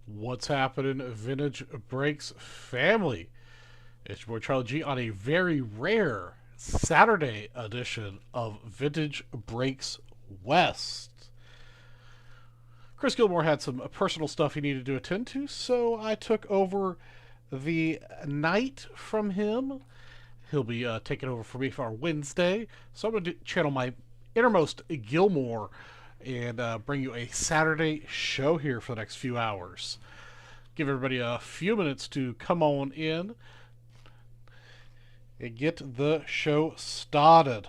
What's happening, Vintage Breaks family? It's your boy Charlie G on a very rare Saturday edition of Vintage Breaks West. Chris Gilmore had some personal stuff he needed to attend to, so I took over the night from him. He'll be taking over for me for our Wednesday, so I'm going to channel my innermost Gilmore and bring you a Saturday show here for the next few hours. Give everybody a few minutes to come on in and get the show started.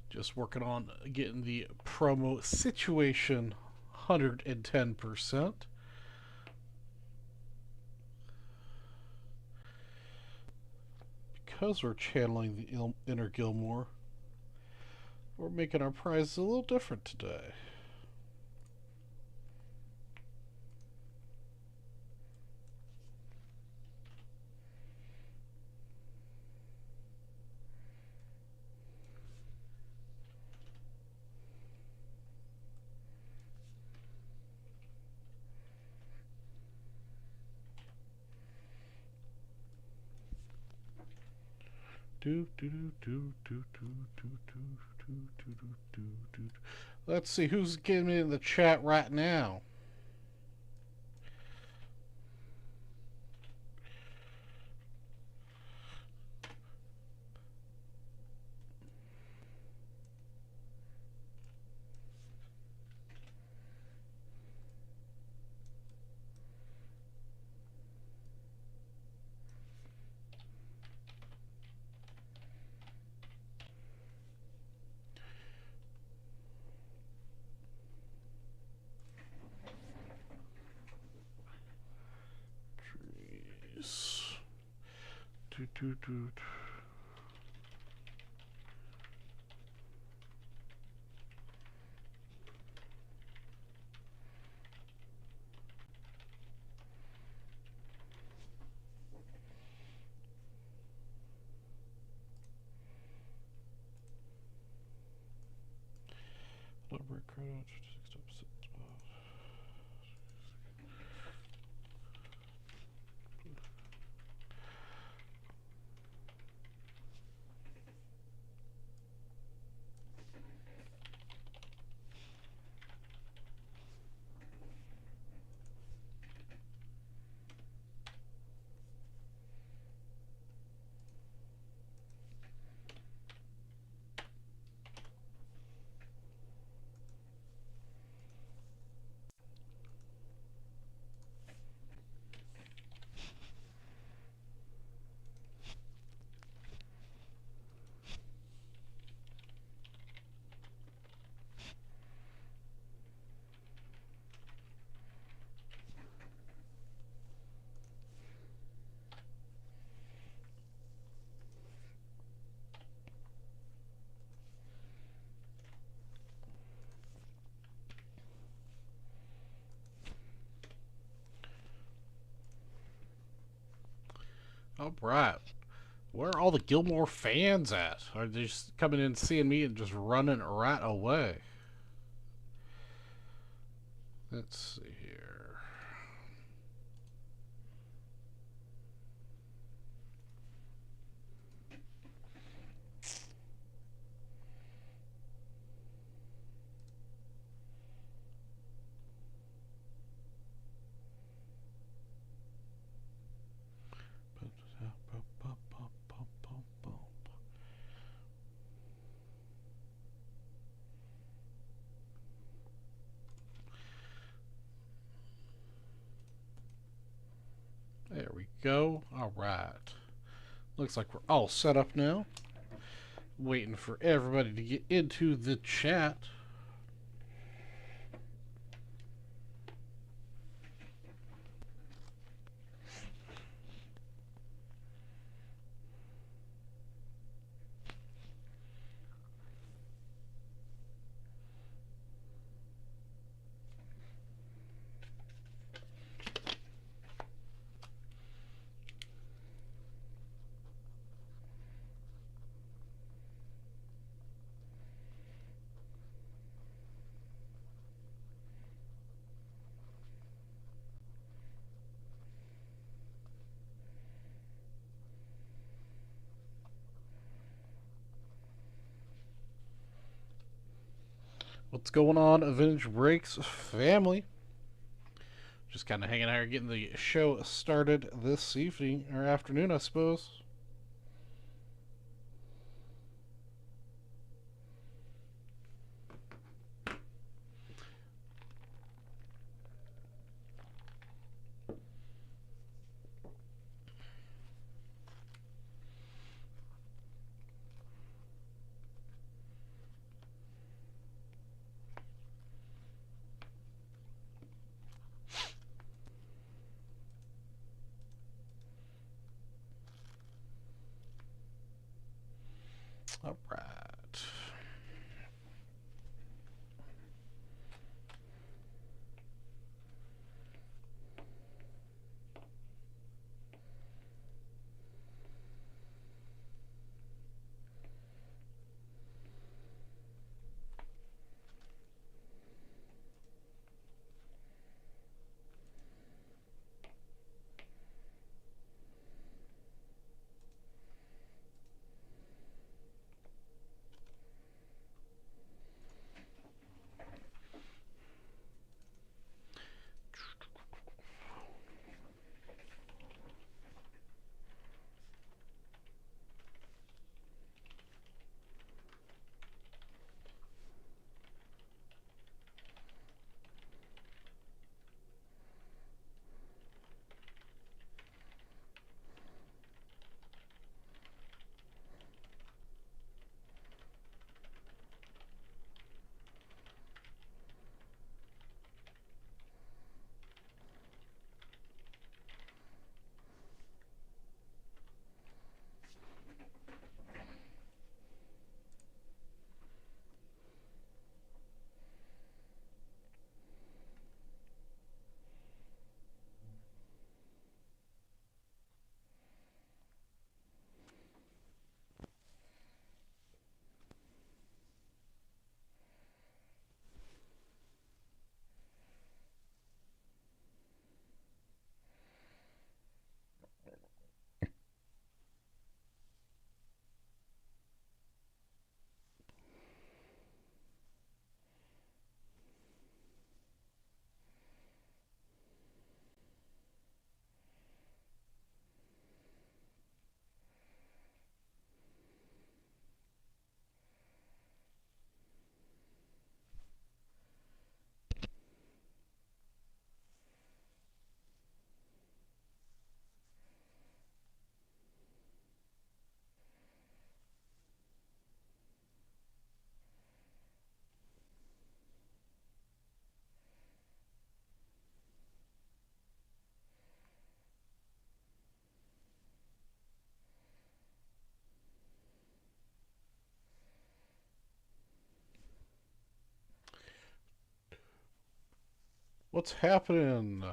Just working on getting the promo situation 110%. Because we're channeling the inner Gilmore, we're making our prizes a little different today. Let's see who's getting in the chat right now. Jeez. All right. Where are all the Gilmore fans at? Are they just coming in seeing me and just running right away? Let's see here. There we go. All right. Looks like we're all set up now. Waiting for everybody to get into the chat. What's going on, Vintage Breaks family? Just kind of hanging out here, getting the show started this evening or afternoon, I suppose. All right. What's happening?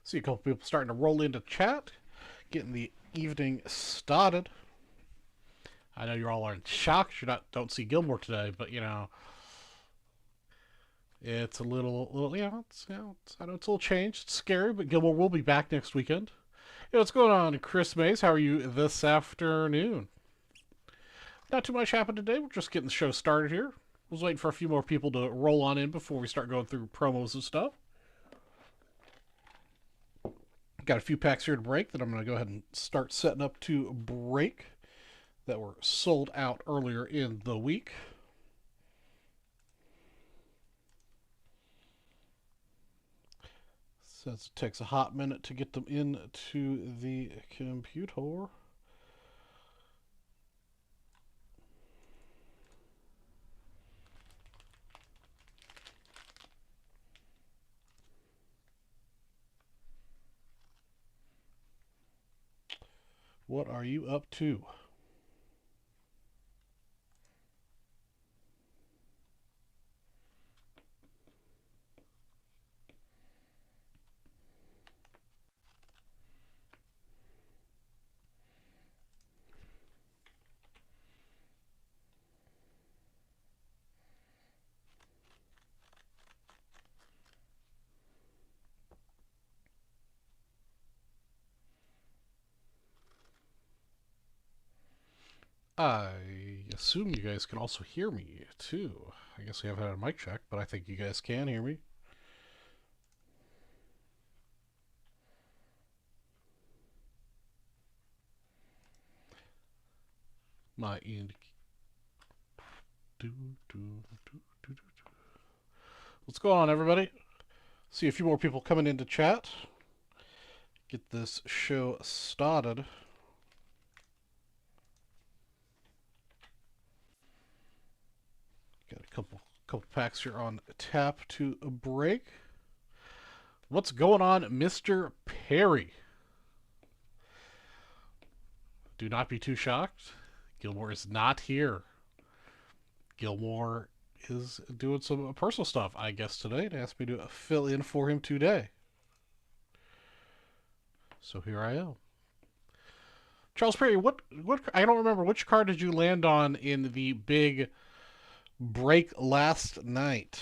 See a couple people starting to roll into chat, getting the evening started. I know you're all in shock. You don't see Gilmore today, but it's a little, I know it's a little changed. It's scary, but Gilmore will be back next weekend. What's going on, Chris Mays? How are you this afternoon? Not too much happened today. We're just getting the show started here. Was waiting for a few more people to roll on in before we start going through promos and stuff. Got a few packs here to break that I'm going to go ahead and start setting up to break that were sold out earlier in the week. Since it takes a hot minute to get them into the computer. What are you up to? assume you guys can also hear me, too. I guess we haven't had a mic check, but I think you guys can hear me. My What's going on, everybody? See a few more people coming into chat. Get this show started. Got a couple packs here on tap to break. What's going on, Mr. Perry? Do not be too shocked. Gilmore is not here. Gilmore is doing some personal stuff, I guess, today, and asked me to fill in for him today. So here I am. Charles Perry, what I don't remember, which card did you land on in the big break last night?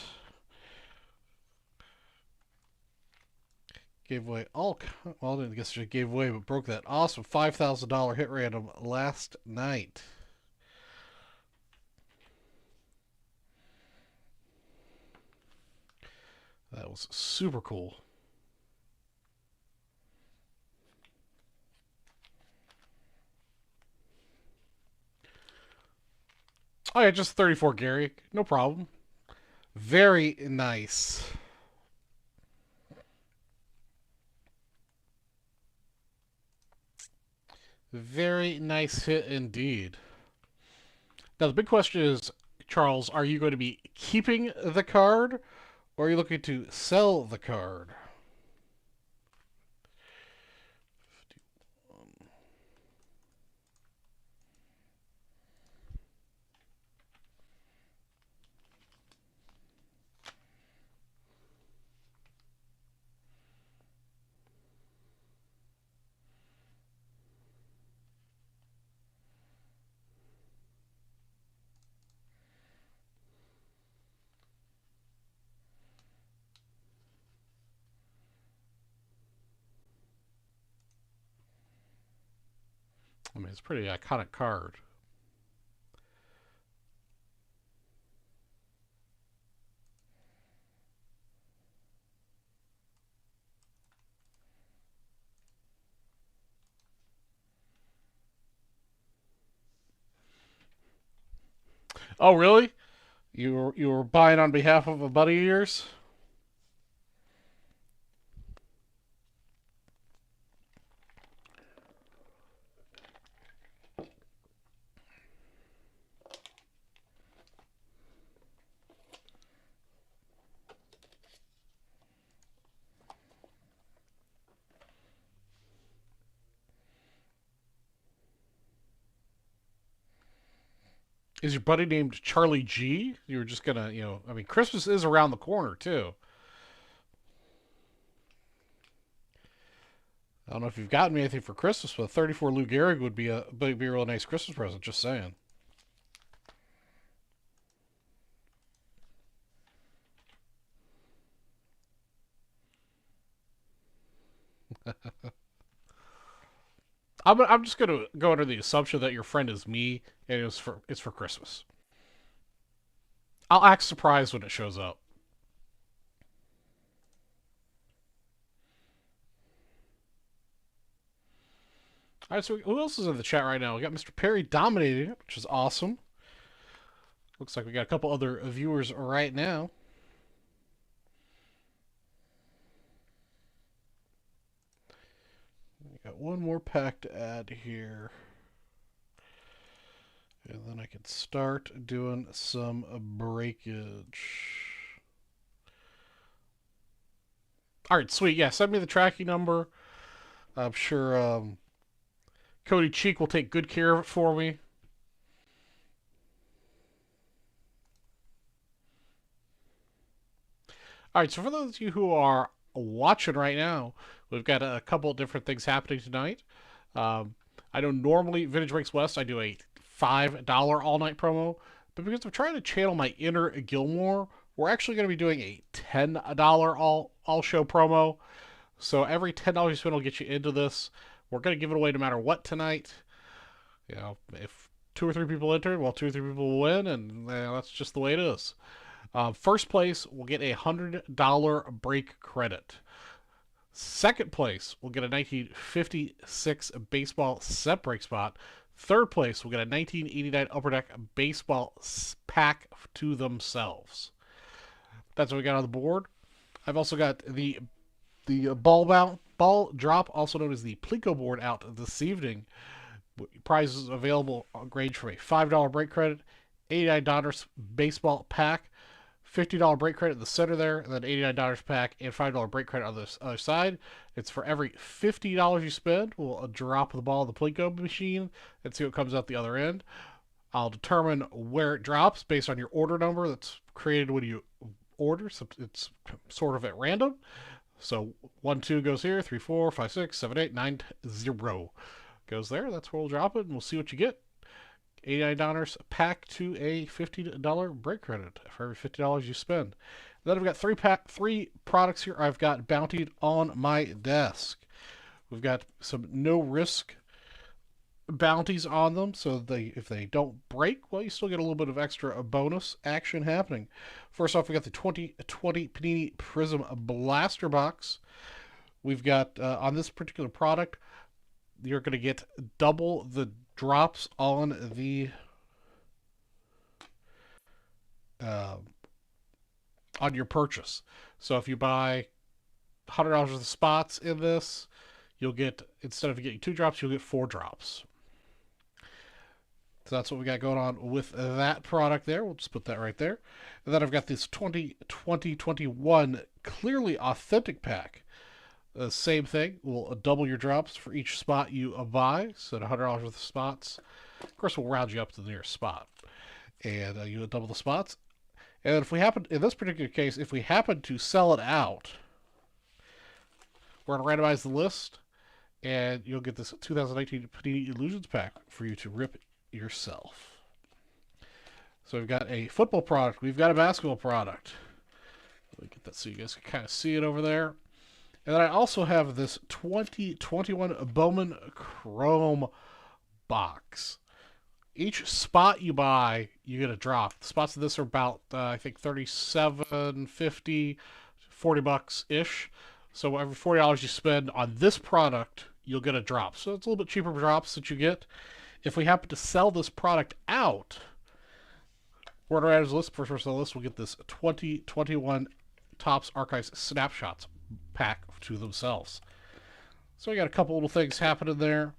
Gave away all, well, I didn't guess it gave away, but broke that awesome $5,000 hit random last night. That was super cool. Oh yeah, just 34 Gary. No problem. Very nice. Very nice hit indeed. Now the big question is, Charles, are you going to be keeping the card, or are you looking to sell the card? I mean, it's a pretty iconic card. Oh, really? You were buying on behalf of a buddy of yours? Is your buddy named Charlie G? You were just gonna, I mean, Christmas is around the corner, too. I don't know if you've gotten me anything for Christmas, but 34 Lou Gehrig would be a real nice Christmas present, just saying. I'm just gonna go under the assumption that your friend is me, and it's for Christmas. I'll act surprised when it shows up. All right, so who else is in the chat right now? We got Mr. Perry dominating it, which is awesome. Looks like we got a couple other viewers right now. We got one more pack to add here. And then I can start doing some breakage. All right, sweet. Yeah, send me the tracking number. I'm sure Cody Cheek will take good care of it for me. All right, so for those of you who are watching right now, we've got a couple different things happening tonight. I know normally Vintage Breaks West, I do a $5 all-night promo, but because I'm trying to channel my inner Gilmore, we're actually going to be doing a $10 all-show promo. So every $10 you spend will get you into this. We're going to give it away no matter what tonight. If 2 or 3 people enter, well, 2 or 3 people will win, and that's just the way it is. First place will get a $100 break credit. Second place will get a 1956 baseball set break spot. Third place will get a 1989 Upper Deck baseball pack to themselves. That's what we got on the board. I've also got the ball drop, also known as the Plinko board, out this evening. Prizes available range from a $5 break credit, $89 baseball pack, $50 break credit in the center there, and then $89 pack and $5 break credit on the other side. It's for every $50 you spend, we'll drop the ball in the Plinko machine and see what comes out the other end. I'll determine where it drops based on your order number that's created when you order. So it's sort of at random. So 1, 2 goes here, 3, 4, 5, 6, 7, 8, 9, 0 goes there. That's where we'll drop it, and we'll see what you get. $89 pack to a $50 break credit for every $50 you spend. Then I've got three products here I've got bountied on my desk. We've got some no risk bounties on them, so if they don't break, well, you still get a little bit of extra bonus action happening. First off, we got the 2020 Panini Prism Blaster Box. We've got on this particular product, you're going to get double the drops on the on your purchase. So if you buy $100 worth of spots in this, you'll get, instead of getting 2 drops, you'll get 4 drops. So that's what we got going on with that product there. We'll just put that right there. And then I've got this 2021 Clearly Authentic pack. Same thing. We'll double your drops for each spot you buy. So at $100 worth of spots. Of course, we'll round you up to the nearest spot. And you'll double the spots. And if we happen, in this particular case, if we happen to sell it out, we're going to randomize the list. And you'll get this 2019 Panini Illusions pack for you to rip yourself. So we've got a football product. We've got a basketball product. Let me get that so you guys can kind of see it over there. And then I also have this 2021 Bowman Chrome box. Each spot you buy, you get a drop. The spots of this are about, I think, $37.50, $40-ish. So every $40 you spend on this product, you'll get a drop. So it's a little bit cheaper drops that you get. If we happen to sell this product out, Order Items List, first person on the list will get this 2021 Topps Archives Snapshots pack to themselves. So we got a couple little things happening there.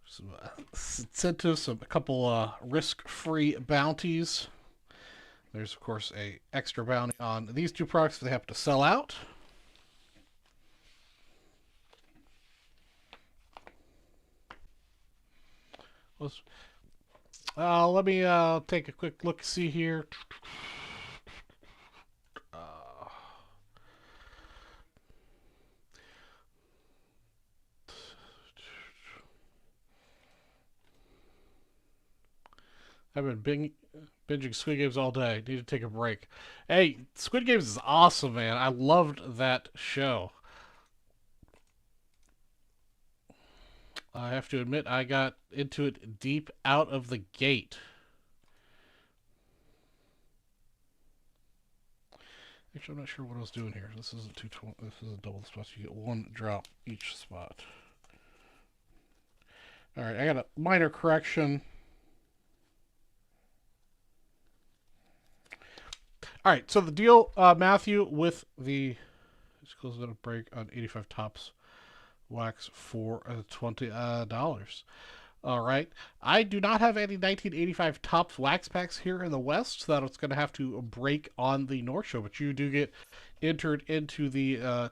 Some incentives, a couple risk-free bounties. There's, of course, a extra bounty on these 2 products if they happen to sell out. Let me take a quick look, see here. I've been binging Squid Games all day. Need to take a break. Hey, Squid Games is awesome, man. I loved that show. I have to admit, I got into it deep out of the gate. Actually, I'm not sure what I was doing here. This isn't 220. This is a double spot. You get 1 drop each spot. All right, I got a minor correction. All right, so the deal, Matthew, with the just close a break on 85 Topps wax for $20. All right, I do not have any 1985 Topps wax packs here in the West, so that's going to have to break on the North Show. But you do get entered into the $10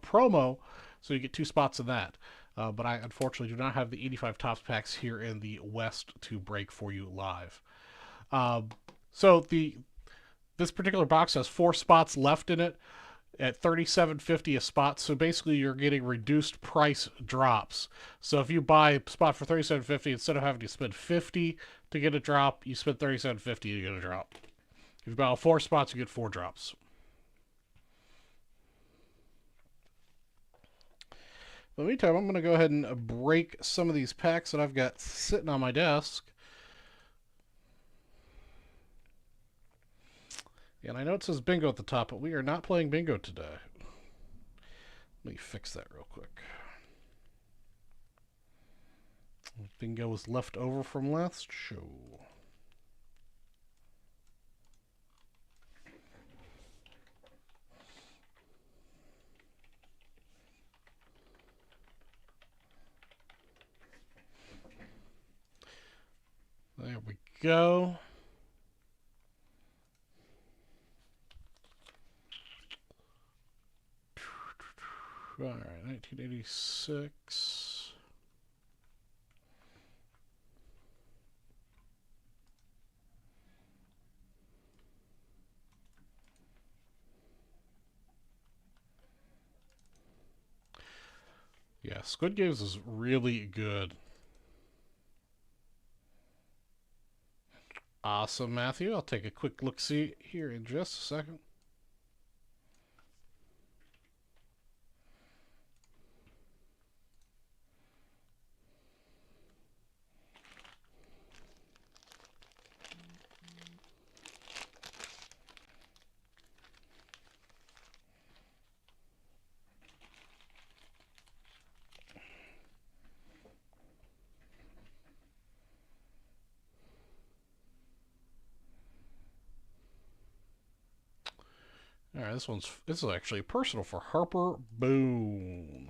promo, so you get 2 spots in that. But I unfortunately do not have the 85 Topps packs here in the West to break for you live. So this particular box has 4 spots left in it at $37.50 a spot. So basically you're getting reduced price drops. So if you buy a spot for $37.50, instead of having to spend $50 to get a drop, you spend $37.50 to get a drop. If you buy all 4 spots, you get 4 drops. In the meantime, I'm going to go ahead and break some of these packs that I've got sitting on my desk. And I know it says bingo at the top, but we are not playing bingo today. Let me fix that real quick. Bingo was left over from last show. There we go. All right, 1986. Yeah, Squid Games is really good. Awesome, Matthew. I'll take a quick look-see here in just a second. All right, this is actually personal for Harper Boone.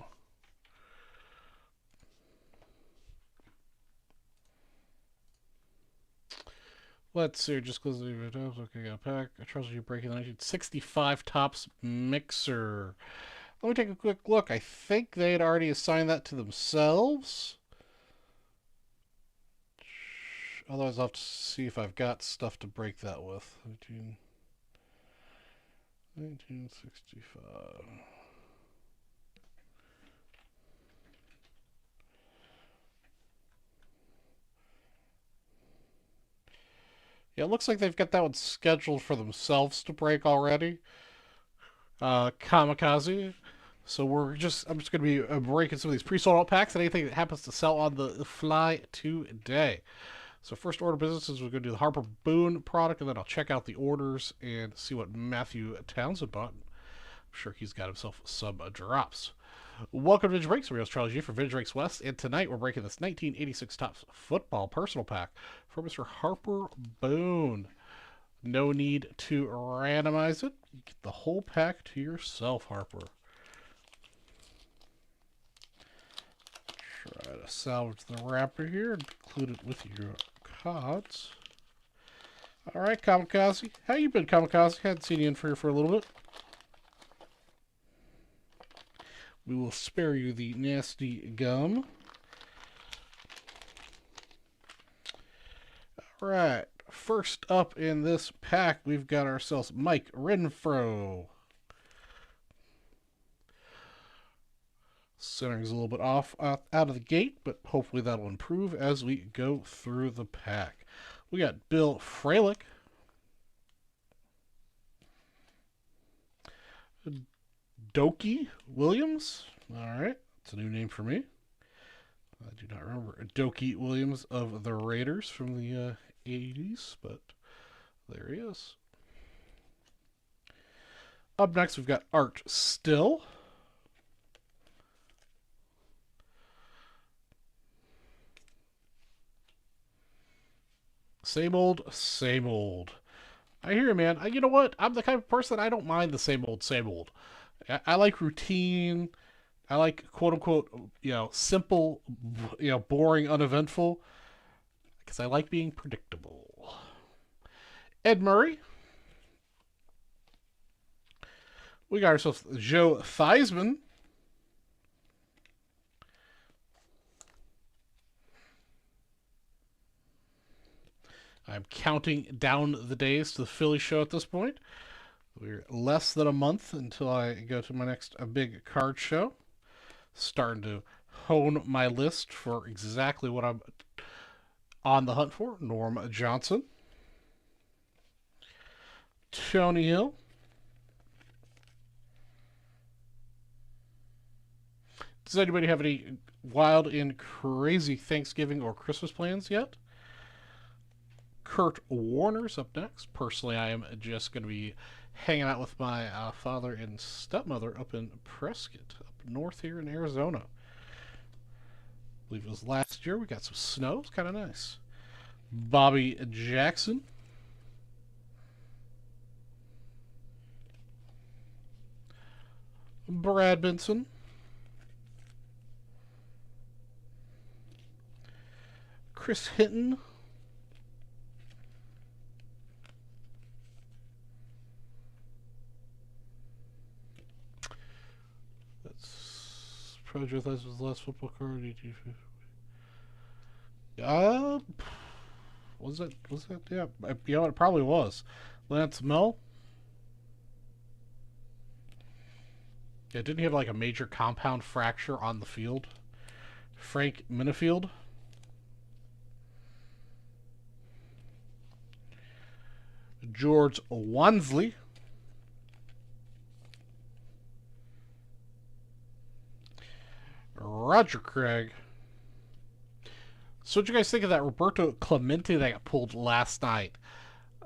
Let's see, just close the windows. Okay, got a pack. I trust you breaking the 1965 Topps Mixer. Let me take a quick look. I think they had already assigned that to themselves. Otherwise, I'll have to see if I've got stuff to break that with. 1965. Yeah, it looks like they've got that one scheduled for themselves to break already. Kamikaze. So I'm just going to be breaking some of these pre-sold out packs and anything that happens to sell on the fly today. So first order of business is we're going to do the Harper Boone product, and then I'll check out the orders and see what Matthew Townsend bought. I'm sure he's got himself some drops. Welcome to Vintage Breaks. I'm Charlie G for Vintage Breaks West, and tonight we're breaking this 1986 Topps Football Personal Pack for Mr. Harper Boone. No need to randomize it. You get the whole pack to yourself, Harper. Try to salvage the wrapper here and include it with your cards. All right, Kamikaze. How you been, Kamikaze? Hadn't seen you in for a little bit. We will spare you the nasty gum. All right. First up in this pack, we've got ourselves Mike Renfro. Centering's a little bit off out of the gate, but hopefully that'll improve as we go through the pack. We got Bill Fralick. Doki Williams. All right. That's a new name for me. I do not remember Doki Williams of the Raiders from the 80s, but there he is. Up next, we've got Art Still. Same old, same old. I hear you, man. You know what? I'm the kind of person I don't mind the same old, same old. I like routine. I like quote unquote, simple, boring, uneventful. Because I like being predictable. Ed Murray. We got ourselves Joe Theismann. I'm counting down the days to the Philly show at this point. We're less than a month until I go to my next big card show. Starting to hone my list for exactly what I'm on the hunt for. Norm Johnson. Tony Hill. Does anybody have any wild and crazy Thanksgiving or Christmas plans yet? Kurt Warner's up next. Personally, I am just going to be hanging out with my father and stepmother up in Prescott, up north here in Arizona. I believe it was last year. We got some snow. It's kind of nice. Bobby Jackson. Brad Benson. Chris Hinton. That's Project was the last football card. Was that? Yeah, you know, it probably was. Lance Mel. Yeah, didn't he have like a major compound fracture on the field? Frank Minifield. George Wansley. Roger Craig. So what you guys think of that Roberto Clemente that got pulled last night?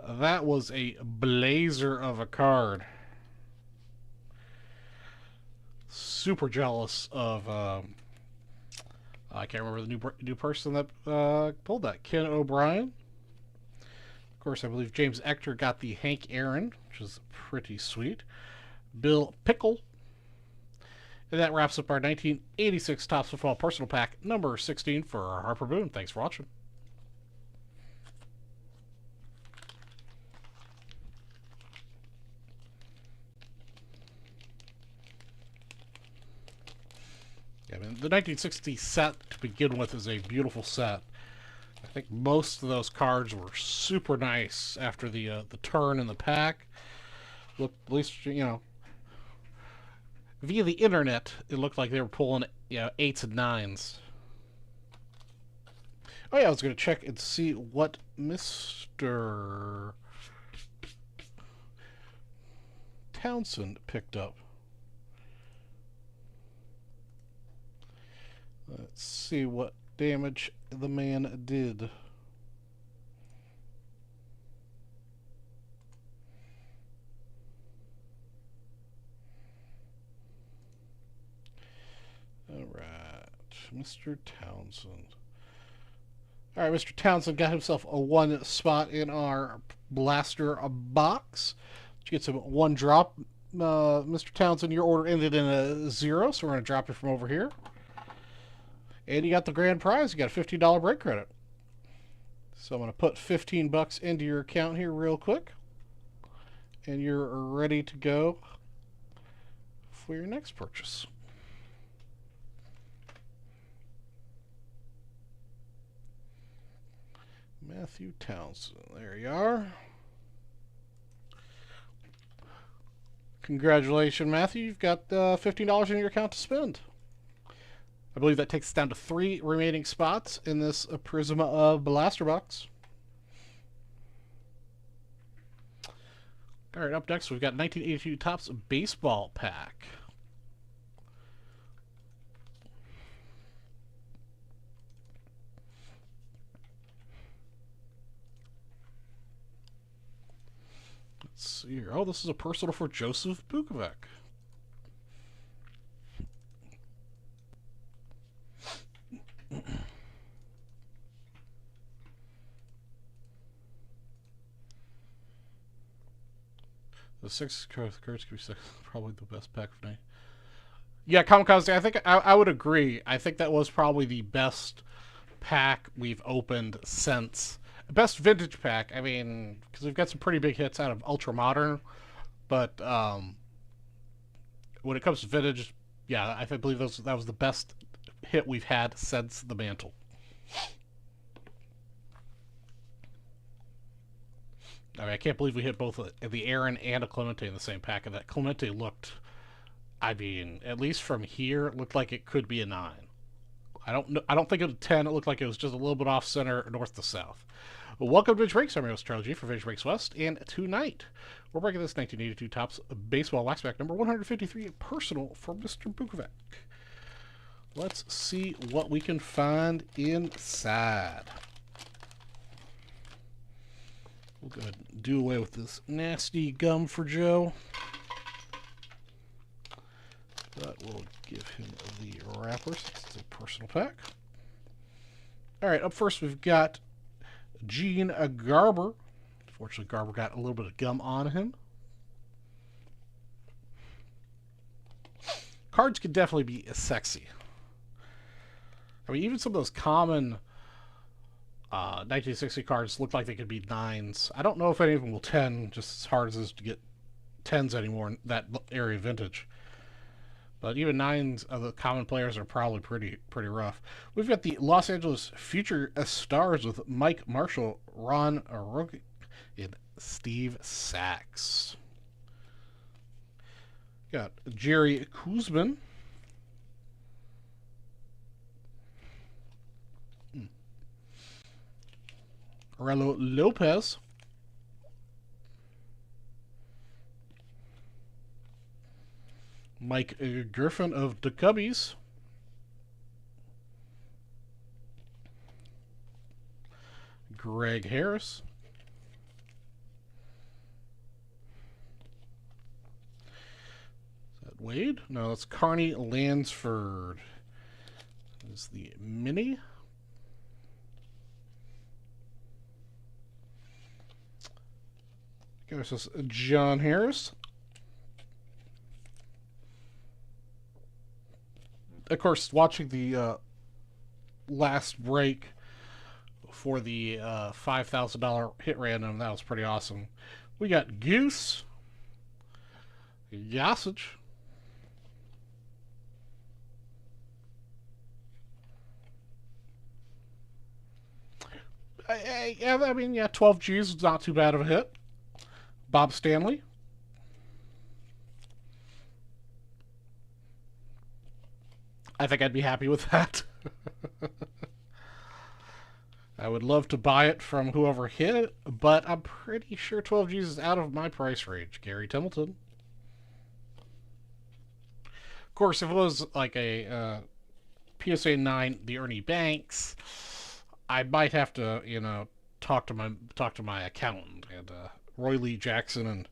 That was a blazer of a card. Super jealous of I can't remember the new person that pulled that. Ken O'Brien. Of course, I believe James Ector got the Hank Aaron, which is pretty sweet. Bill Pickle. And that wraps up our 1986 Topps Football Personal Pack number 16 for Harper Boone. Thanks for watching. Yeah, I mean, the 1960 set to begin with is a beautiful set. I think most of those cards were super nice after the turn in the pack. Look, at least, you know, via the internet, it looked like they were pulling, you know, 8s and 9s. Oh yeah, I was going to check and see what Mr. Townsend picked up. Let's see what damage the man did. Alright, Mr. Townsend. Alright, Mr. Townsend got himself a 1 spot in our blaster box. Did you get some 1 drop? Mr. Townsend, your order ended in a 0, so we're going to drop it from over here. And you got the grand prize. You got a $15 break credit. So I'm going to put $15 into your account here real quick. And you're ready to go for your next purchase. Matthew Townsend. There you are. Congratulations, Matthew. You've got $15 in your account to spend. I believe that takes us down to 3 remaining spots in this Prisma Blaster Box. All right, up next we've got 1982 Topps Baseball Pack. Let's see here. Oh, this is a personal for Joseph Bukovac. The 6 cards could be probably the best pack of night. Yeah, Kamikaze, I think I would agree. I think that was probably the best pack we've opened since. Best vintage pack, I mean, because we've got some pretty big hits out of Ultra Modern, but when it comes to vintage, yeah, I believe that was the best hit we've had since the Mantle. I mean, I can't believe we hit both the Aaron and a Clemente in the same pack, and that Clemente looked, I mean, at least from here, it looked like it could be a 9. I don't think it was a 10. It looked like it was just a little bit off center, north to south. Well, welcome to Vintage Breaks. I'm your host, Charlie G for Vintage Breaks West, and tonight we're breaking this 1982 Topps Baseball Wax Pack number 153, personal for Mr. Bukovac. Let's see what we can find inside. We'll go ahead and do away with this nasty gum for Joe. But we'll give him the wrapper since it's a personal pack. Alright, up first we've got Gene Garber. Unfortunately, Garber got a little bit of gum on him. Cards could definitely be sexy. I mean, even some of those common 1960 cards look like they could be 9s. I don't know if any of them will 10, just as hard as it is to get 10s anymore in that area of vintage. But even 9s of the common players are probably pretty rough. We've got the Los Angeles Future Stars with Mike Marshall, Ron Aroki, and Steve Sachs. Got Jerry Koosman. Aurelio Lopez. Mike Griffin of the Cubbies. Greg Harris. Is that Wade? No, that's Carney Lansford. This is the mini. This is John Harris. Of course, watching the last break for the $5,000 hit random, that was pretty awesome. We got Goose, Yasich, I mean, yeah, 12 G's is not too bad of a hit. Bob Stanley. I think I'd be happy with that. I would love to buy it from whoever hit it, but I'm pretty sure 12 G's is out of my price range. Gary Templeton. Of course, if it was like a PSA 9, the Ernie Banks, I might have to, you know, talk to my accountant and Roy Lee Jackson and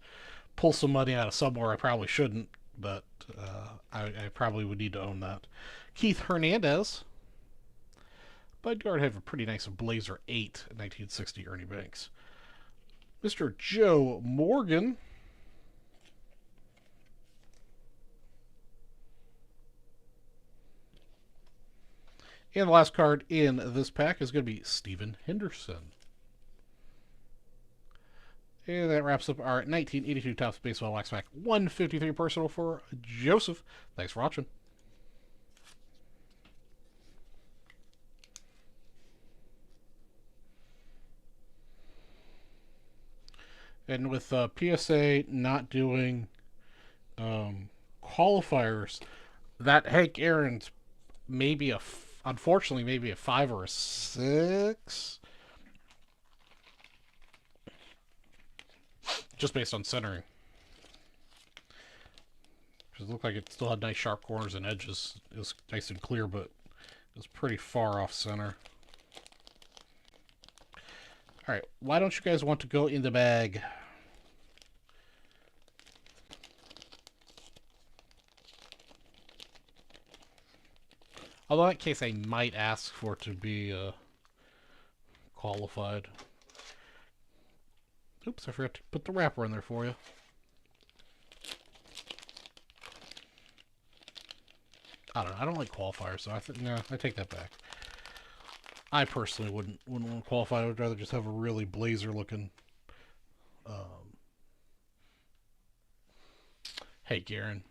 pull some money out of somewhere I probably shouldn't, but I probably would need to own that. Keith Hernandez. Bud Guard have a pretty nice Blazer 8 1960 Ernie Banks. Mr. Joe Morgan. And the last card in this pack is going to be Steven Henderson. And that wraps up our 1982 Topps Baseball Wax Pack 153 personal for Joseph. Thanks for watching. And with PSA not doing qualifiers, that Hank Aaron's maybe unfortunately maybe a 5 or a 6. Just based on centering. It looked like it still had nice sharp corners and edges. It was nice and clear, but it was pretty far off center. Alright, why don't you guys want to go in the bag? Although in that case I might ask for it to be qualified. Oops, I forgot to put the wrapper in there for you. I don't know. I don't like qualifiers, so no, I take that back. I personally wouldn't want to qualify. I would rather just have a really blazer looking. Hey, Garen.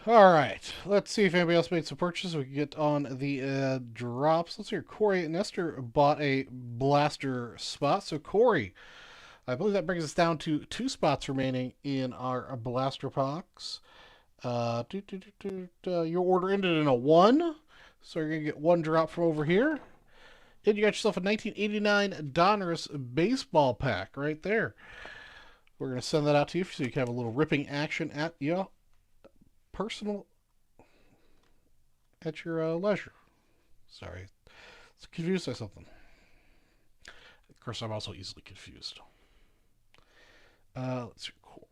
All right, let's see if anybody else made some purchases. We can get on the drops. Let's hear Corey Nestor bought a blaster spot. So Corey, I believe that brings us down to 2 spots remaining in our blaster box. Your order ended in a 1, so you're gonna get 1 drop from over here. And you got yourself a 1989 Donruss baseball pack right there. We're gonna send that out to you so you can have a little ripping action at your personal at your leisure. Sorry, it's confused by something. Of course, I'm also easily confused. Let's see, Corey.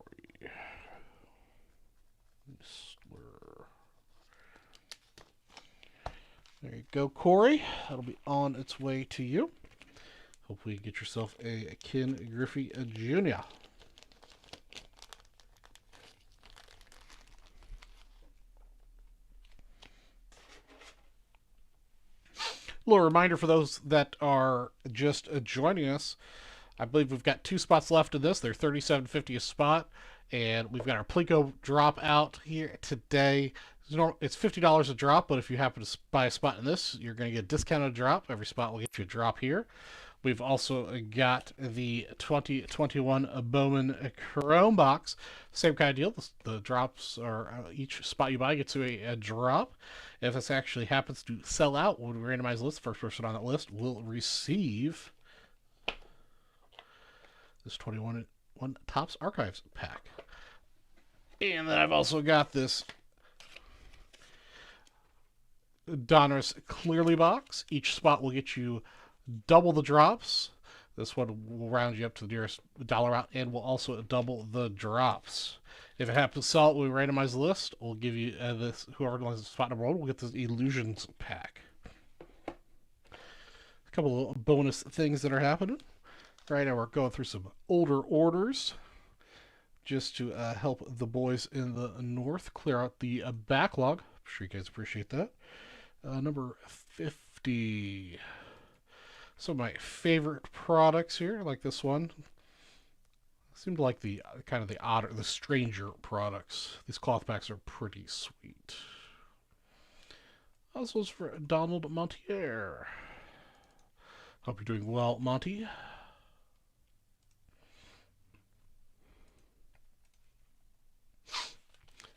There you go, Corey. That'll be on its way to you. Hopefully you get yourself a Ken Griffey Jr. A little reminder for those that are just joining us. I believe we've got 2 spots left in this. They're $37.50 a spot, and we've got our Plinko drop out here today. It's $50 a drop, but if you happen to buy a spot in this, you're going to get a discounted drop. Every spot will get you a drop here. We've also got the 2021 Bowman Chrome box. Same kind of deal. The drops are each spot you buy gets you a drop. If this actually happens to sell out when we randomize the list, the first person on that list will receive this 21 Topps Archives pack. And then I've also got this Donruss Clearly box. Each spot will get you double the drops. This one will round you up to the nearest dollar amount and will also double the drops. If it happens to sell it when we randomize the list, we'll give you this. Whoever randomizes spot number 1 will get this Illusions pack. A couple of bonus things that are happening. Right now we're going through some older orders just to help the boys in the north clear out the backlog. I'm sure you guys appreciate that. Number 50. Some of my favorite products here, like this one. Seemed like the kind of the odder, the stranger products. These cloth packs are pretty sweet. This was for Donald Montier. Hope you're doing well, Monty.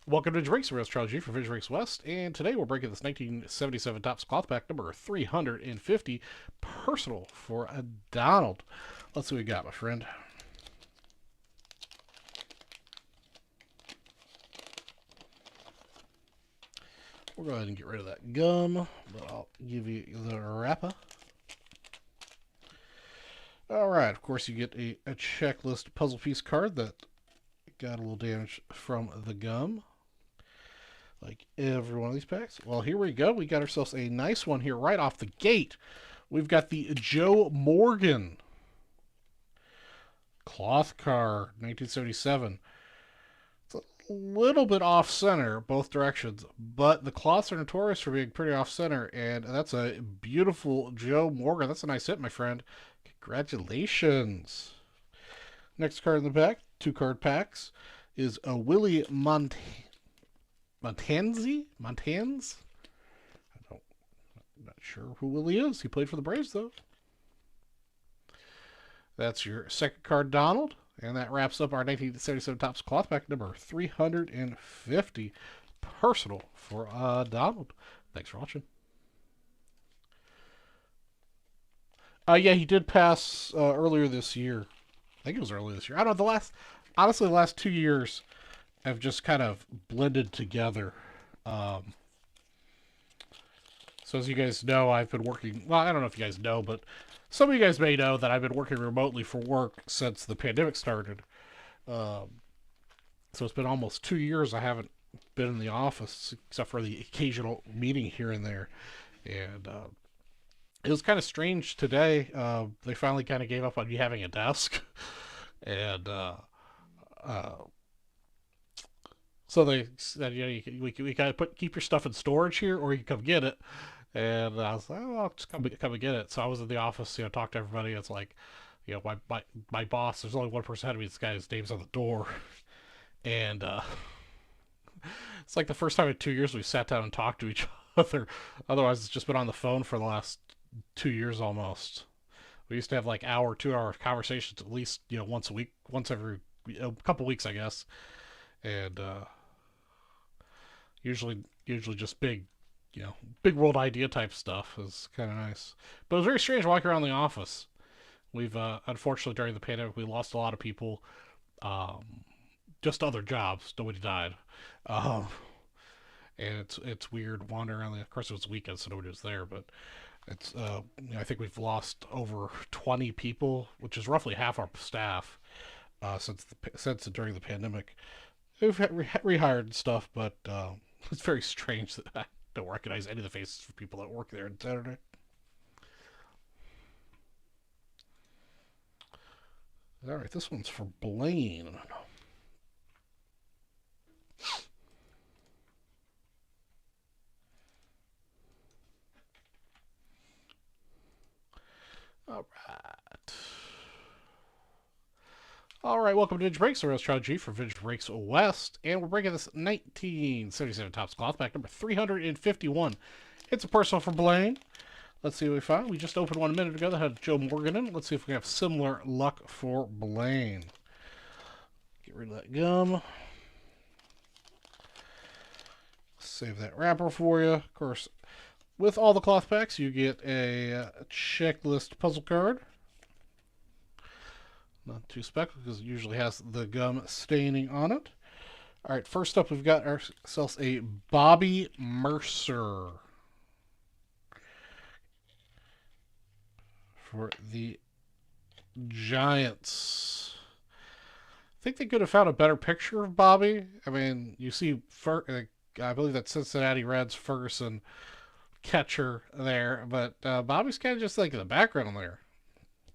Welcome to Drinks. We're Charlie G from Vintage Drinks West, and today we're breaking this 1977 Topps cloth pack number 350, personal for a Donald. Let's see what we got, my friend. We'll go ahead and get rid of that gum, but I'll give you the wrapper. All right, of course you get a checklist puzzle piece card that got a little damage from the gum. Like every one of these packs. Well, here we go. We got ourselves a nice one here right off the gate. We've got the Joe Morgan cloth card, 1977. It's a little bit off center, both directions, but the cloths are notorious for being pretty off center, and that's a beautiful Joe Morgan. That's a nice hit, my friend. Congratulations. Next card in the pack, 2 card packs, is a Willie Montanz? I'm not sure who Willie is. He played for the Braves, though. That's your second card, Donald. And that wraps up our 1977 Topps cloth pack number 350, personal for Donald. Thanks for watching. Yeah, he did pass earlier this year. I think it was earlier this year. I don't know. Honestly, the last 2 years have just kind of blended together. So as you guys know, I've been working, well, I don't know if you guys know, but some of you guys may know that I've been working remotely for work since the pandemic started. So it's been almost 2 years I haven't been in the office, except for the occasional meeting here and there. And it was kind of strange today. They finally kind of gave up on me having a desk. And so they said, we kind of keep your stuff in storage here, or you can come get it. And I was like, oh, I'll just come and get it. So I was in the office, talk to everybody. It's like, my boss, there's only one person ahead of me. This guy's name's on the door. And it's like the first time in 2 years we sat down and talked to each other. Otherwise, it's just been on the phone for the last 2 years almost. We used to have like 2-hour conversations at least, once a week, once every couple weeks, I guess. And usually just big world idea type stuff is kind of nice. But it was very strange walking around the office. We've unfortunately during the pandemic we lost a lot of people, just other jobs. Nobody died, and it's weird wandering around. Of course, it was weekend, so nobody was there, but it's I think we've lost over 20 people, which is roughly half our staff since during the pandemic. We've rehired and stuff, but it's very strange that I don't recognize any of the faces of people that work there on Saturday. All right, this one's for Blaine. All right. All right, welcome to Vintage Breaks, the real strategy for Vintage Breaks West, and we're breaking this 1977 Topps cloth pack number 351. It's a personal for Blaine. Let's see what we found. We just opened one a minute ago that had Joe Morgan in. Let's see if we have similar luck for Blaine. Get rid of that gum. Save that wrapper for you. Of course, with all the cloth packs, you get a checklist puzzle card. Not too speckled because it usually has the gum staining on it. All right, first up, we've got ourselves a Bobby Mercer for the Giants. I think they could have found a better picture of Bobby. I mean, you see, I believe that Cincinnati Reds Ferguson catcher there, but Bobby's kind of just like in the background there.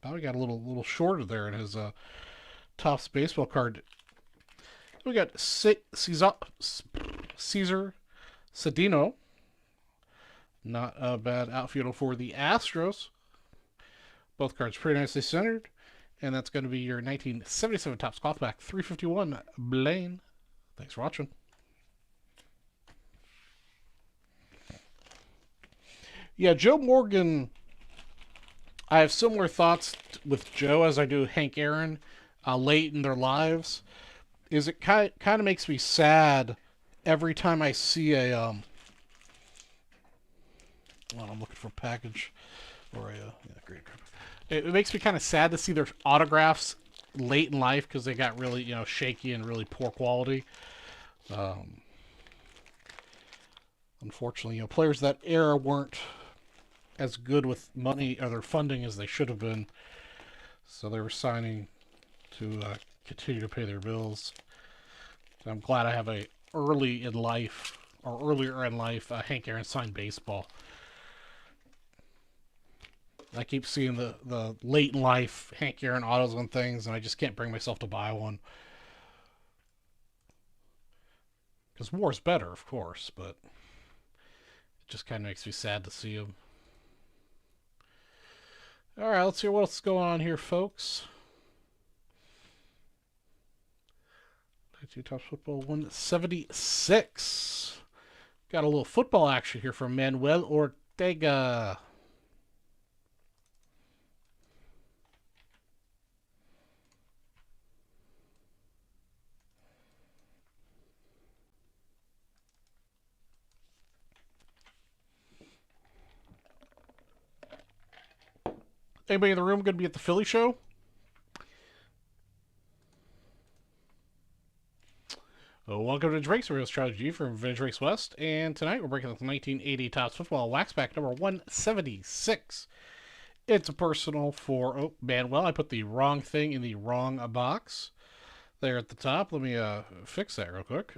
Bobby got a little shorter there in his Topps baseball card. We got Cesar Cedeno. Not a bad outfielder for the Astros. Both cards pretty nicely centered. And that's going to be your 1977 Topps cloth pack 351 Blaine. Thanks for watching. Yeah, Joe Morgan. I have similar thoughts with Joe as I do Hank Aaron late in their lives. Is it kind of makes me sad every time I see a I'm looking for a package or a great. It makes me kind of sad to see their autographs late in life because they got really shaky and really poor quality. Unfortunately, players that era weren't as good with money or their funding as they should have been, so they were signing to continue to pay their bills. So I'm glad I have a earlier in life Hank Aaron signed baseball. I keep seeing the late in life Hank Aaron autos on things, and I just can't bring myself to buy one. Because war's better, of course, but it just kind of makes me sad to see them. All right, let's hear what's going on here, folks. Topps Football 176. Got a little football action here from Manuel Ortega. Anybody in the room going to be at the Philly show? Welcome to Drake's Real Strategy from Vintage Race West, and tonight we're breaking the 1980 Topps Football Wax Pack number 176. It's a personal for Manuel. I put the wrong thing in the wrong box there at the top. Let me fix that real quick.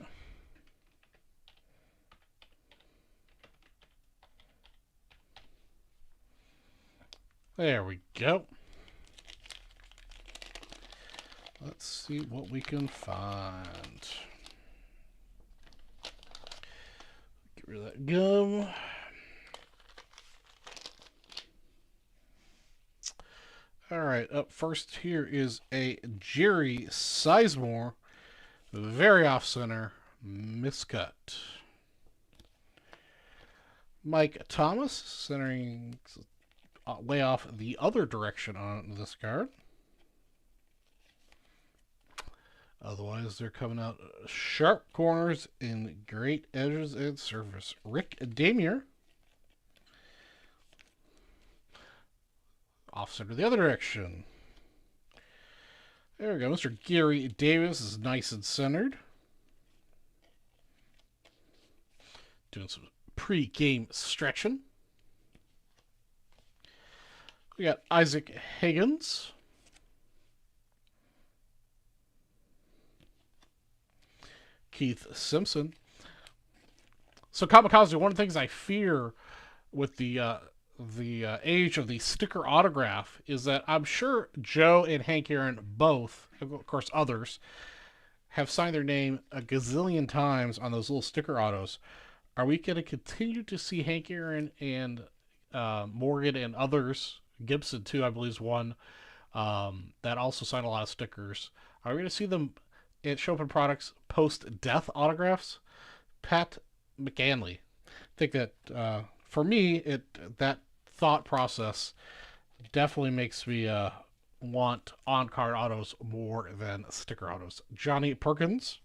There we go. Let's see what we can find. Get rid of that gum. All right, up first here is a Jerry Sizemore, very off-center, miscut. Mike Thomas, centering way off the other direction on this card. Otherwise, they're coming out sharp corners in great edges and surface. Rick Damier. Off center the other direction. There we go. Mr. Gary Davis is nice and centered. doing some pre-game stretching. We got Isaac Higgins. Keith Simpson. So Kamikaze, one of the things I fear with the age of the sticker autograph is that I'm sure Joe and Hank Aaron both, of course others, have signed their name a gazillion times on those little sticker autos. Are we going to continue to see Hank Aaron and Morgan and others, Gibson too, I believe is one, that also signed a lot of stickers? Are we going to see them show up in products post-death autographs? Pat McGanley. I think that for me, that thought process definitely makes me want on-card autos more than sticker autos. Johnny Perkins,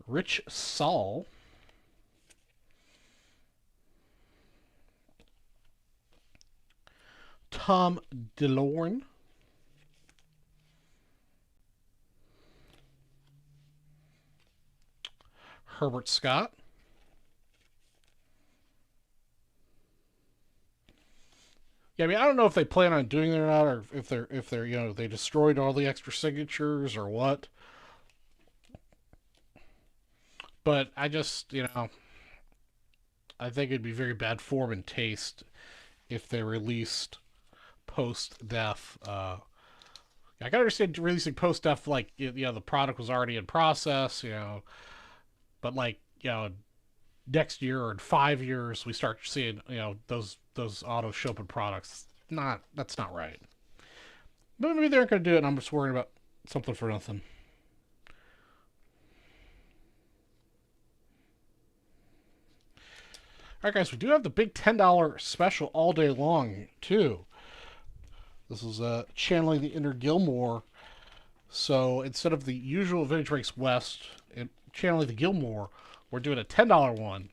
Rich Saul, Tom DeLorme, Herbert Scott, yeah, I mean, I don't know if they plan on doing it or not, or if they're they destroyed all the extra signatures or what. But I just I think it'd be very bad form and taste if they released post-death. I can understand releasing post-death, like the product was already in process, but like next year or in 5 years we start seeing those autos show up in products. That's not right. But maybe they're not going to do it, and I'm just worrying about something for nothing. All right, guys, we do have the big $10 special all day long too. This is channeling the inner Gilmore. So instead of the usual Vintage Breaks West and channeling the Gilmore, we're doing a $10 one.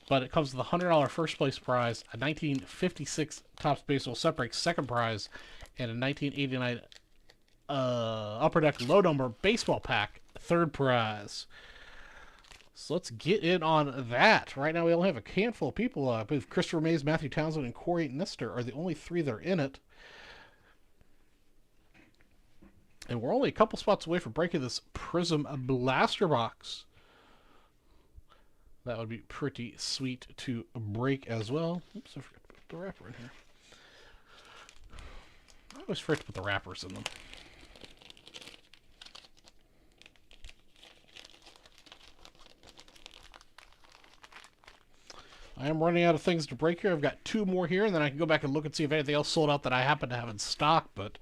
But it comes with a $100 first place prize, a 1956 Topps Baseball Set Break second prize, and a 1989 Upper Deck Low Number Baseball Pack third prize. So let's get in on that. Right now we only have a handful of people. I believe Christopher Mays, Matthew Townsend, and Corey Nestor are the only three that are in it. And we're only a couple spots away from breaking this Prism Blaster Box. That would be pretty sweet to break as well. Oops, I forgot to put the wrapper in here. I always forget to put the wrappers in them. I am running out of things to break here. I've got two more here, and then I can go back and look and see if anything else sold out that I happen to have in stock, but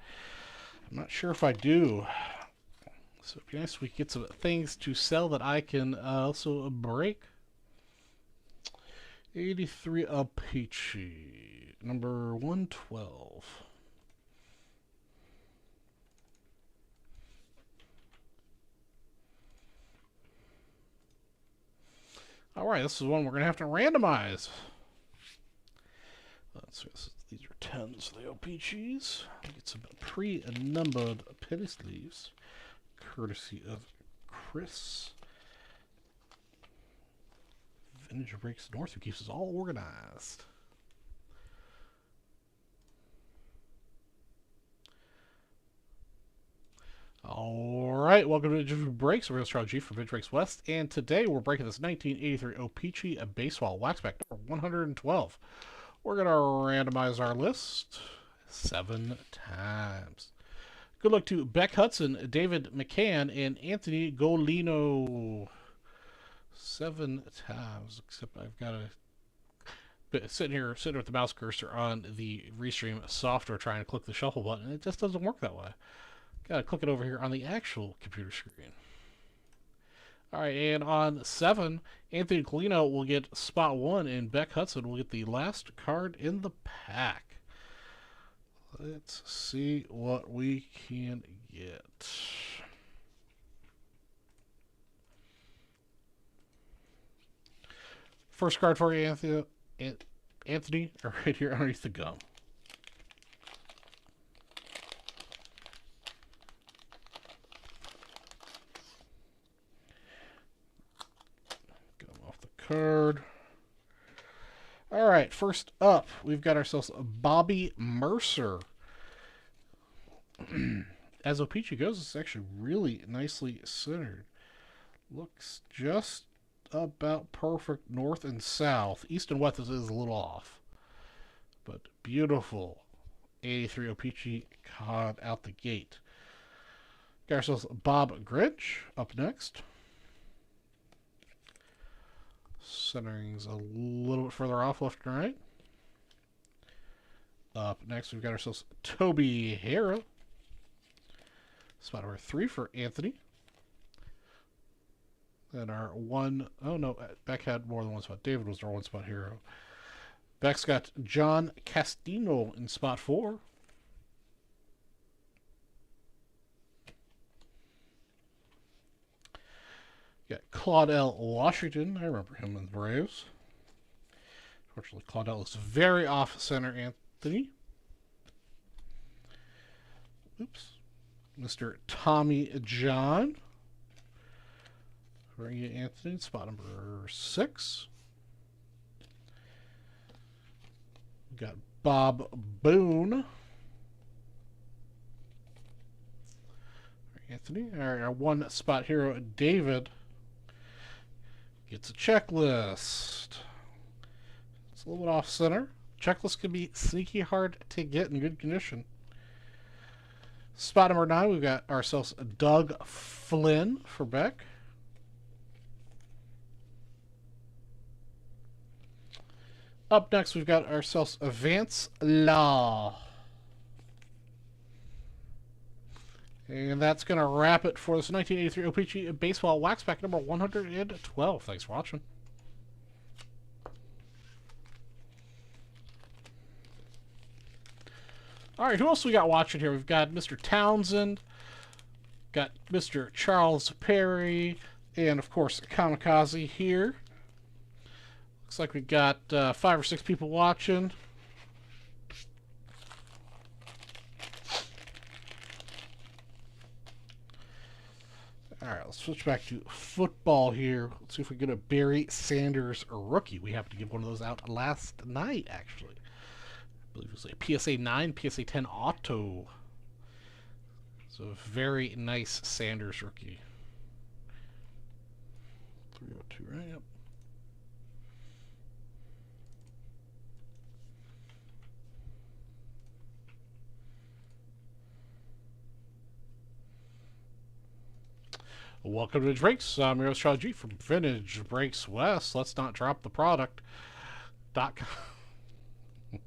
I'm not sure if I do. So it'd be nice if we could get some things to sell that I can also break. 83 Apeche, number 112. All right, this is one we're going to have to randomize. Let's see, these are 10s, the Apeches. Get some pre-numbered penny sleeves, courtesy of Chris. Vintage Breaks North, who keeps us all organized. Alright, welcome to Vintage Breaks. I'm Charles G from Vintage Breaks West, and today we're breaking this 1983 Opeachy Baseball Waxpack number 112. We're going to randomize our list 7 times. Good luck to Beck Hudson, David McCann, and Anthony Golino. 7 times, except I've got to sitting with the mouse cursor on the Restream software trying to click the shuffle button. It just doesn't work that way. Got to click it over here on the actual computer screen. All right, and on 7, Anthony Golino will get spot 1, and Beck Hudson will get the last card in the pack. Let's see what we can get. First card for you, Anthony, right here underneath the gum. card. All right, first up, we've got ourselves Bobby Mercer. As O-Pee-Chee goes, it's actually really nicely centered. Looks just about perfect north and south. East and west is a little off. But beautiful 83 O-Pee-Chee card out the gate. Got ourselves Bob Grinch up next. Centering's a little bit further off left and right. Up next, we've got ourselves Toby Harrow. Spot number 3 for Anthony. Then our one, oh no, Beck had more than one spot. David was our one spot hero. Beck's got John Castino in spot 4. Got Claudell Washington. I remember him in the Braves. Unfortunately, Claudell is very off center, Anthony. Oops. Mr. Tommy John. Bring you Anthony, spot number 6. We got Bob Boone. Anthony. All right, our one spot hero, David, gets a checklist. It's a little bit off center. Checklist can be sneaky hard to get in good condition. Spot number 9, we've got ourselves Doug Flynn for Beck. Up next, we've got ourselves Vance Law. And that's going to wrap it for this 1983 O-Pee-Chee Baseball Wax Pack number 112. Thanks for watching. All right, who else we got watching here? We've got Mr. Townsend, got Mr. Charles Perry, and of course Kamikaze here. Looks like we got 5 or 6 people watching. All right, let's switch back to football here. Let's see if we get a Barry Sanders rookie. We happened to give one of those out last night, actually. I believe it was a PSA 9, PSA 10 auto. So a very nice Sanders rookie. 302, right? Yep. Welcome to Vintage Breaks. I'm your host, Charlie G from Vintage Breaks West. Let's not drop the product.com.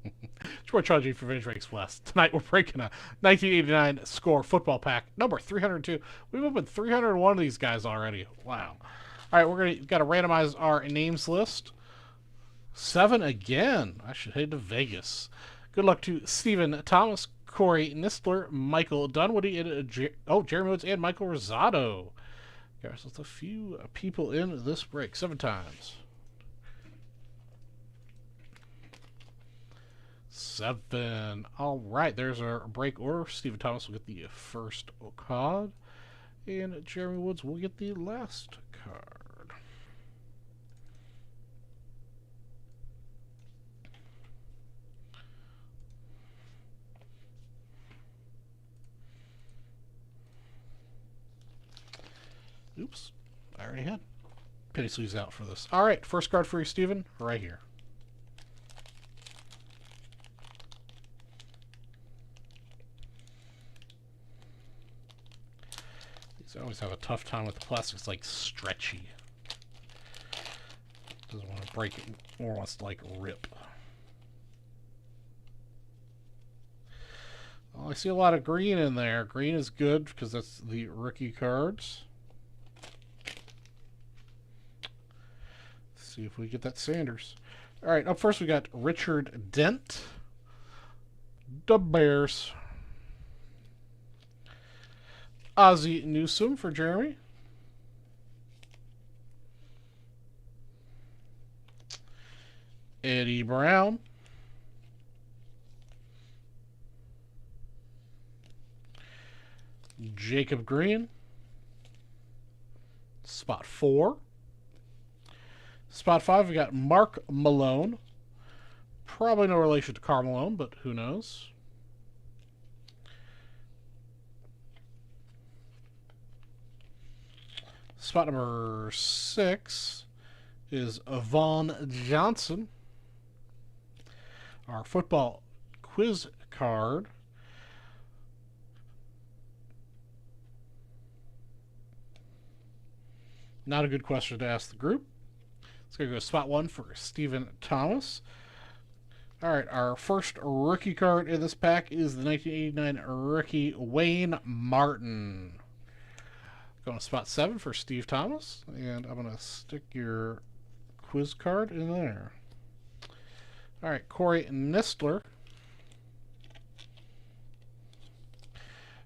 It's your Charlie G from Vintage Breaks West. Tonight we're breaking a 1989 score football pack, number 302. We've opened 301 of these guys already. Wow. All right, we've got to randomize our names list. 7 again. I should head to Vegas. Good luck to Stephen Thomas, Corey Nistler, Michael Dunwoody, and Jeremy Woods, and Michael Rosado. Guys, there's a few people in this break. 7 times. 7. All right, there's our break order. Stephen Thomas will get the first card, and Jeremy Woods will get the last card. Oops, I already had Penny Sleeves out for this. All right, first card for you, Steven, right here. These I always have a tough time with the plastic. It's like stretchy. Doesn't want to break it, or wants to like rip. Well, I see a lot of green in there. Green is good because that's the rookie cards. See if we get that Sanders. All right, up first we got Richard Dent, the Bears. Ozzie Newsome for Jeremy. Eddie Brown. Jacob Green. Spot 4. Spot 5, we got Mark Malone. Probably no relation to Karl Malone, but who knows? Spot number 6 is Vaughn Johnson. Our football quiz card. Not a good question to ask the group. Let's go spot 1 for Stephen Thomas. All right, our first rookie card in this pack is the 1989 rookie Wayne Martin. Going to spot 7 for Steve Thomas, and I'm going to stick your quiz card in there. All right, Corey Nistler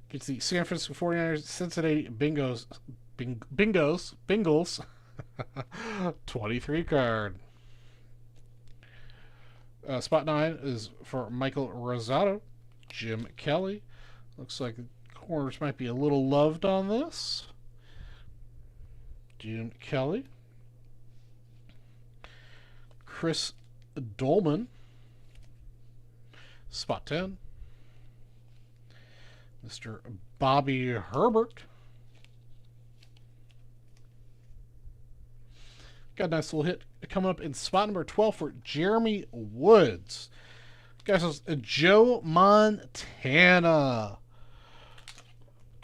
gets the San Francisco 49ers Cincinnati Bengals 23 card. Spot 9 is for Michael Rosado. Jim Kelly. Looks like the corners might be a little loved on this. Jim Kelly. Chris Dolman. Spot 10. Mr. Bobby Herbert. Got a nice little hit coming up in spot number 12 for Jeremy Woods. Guys, it's Joe Montana.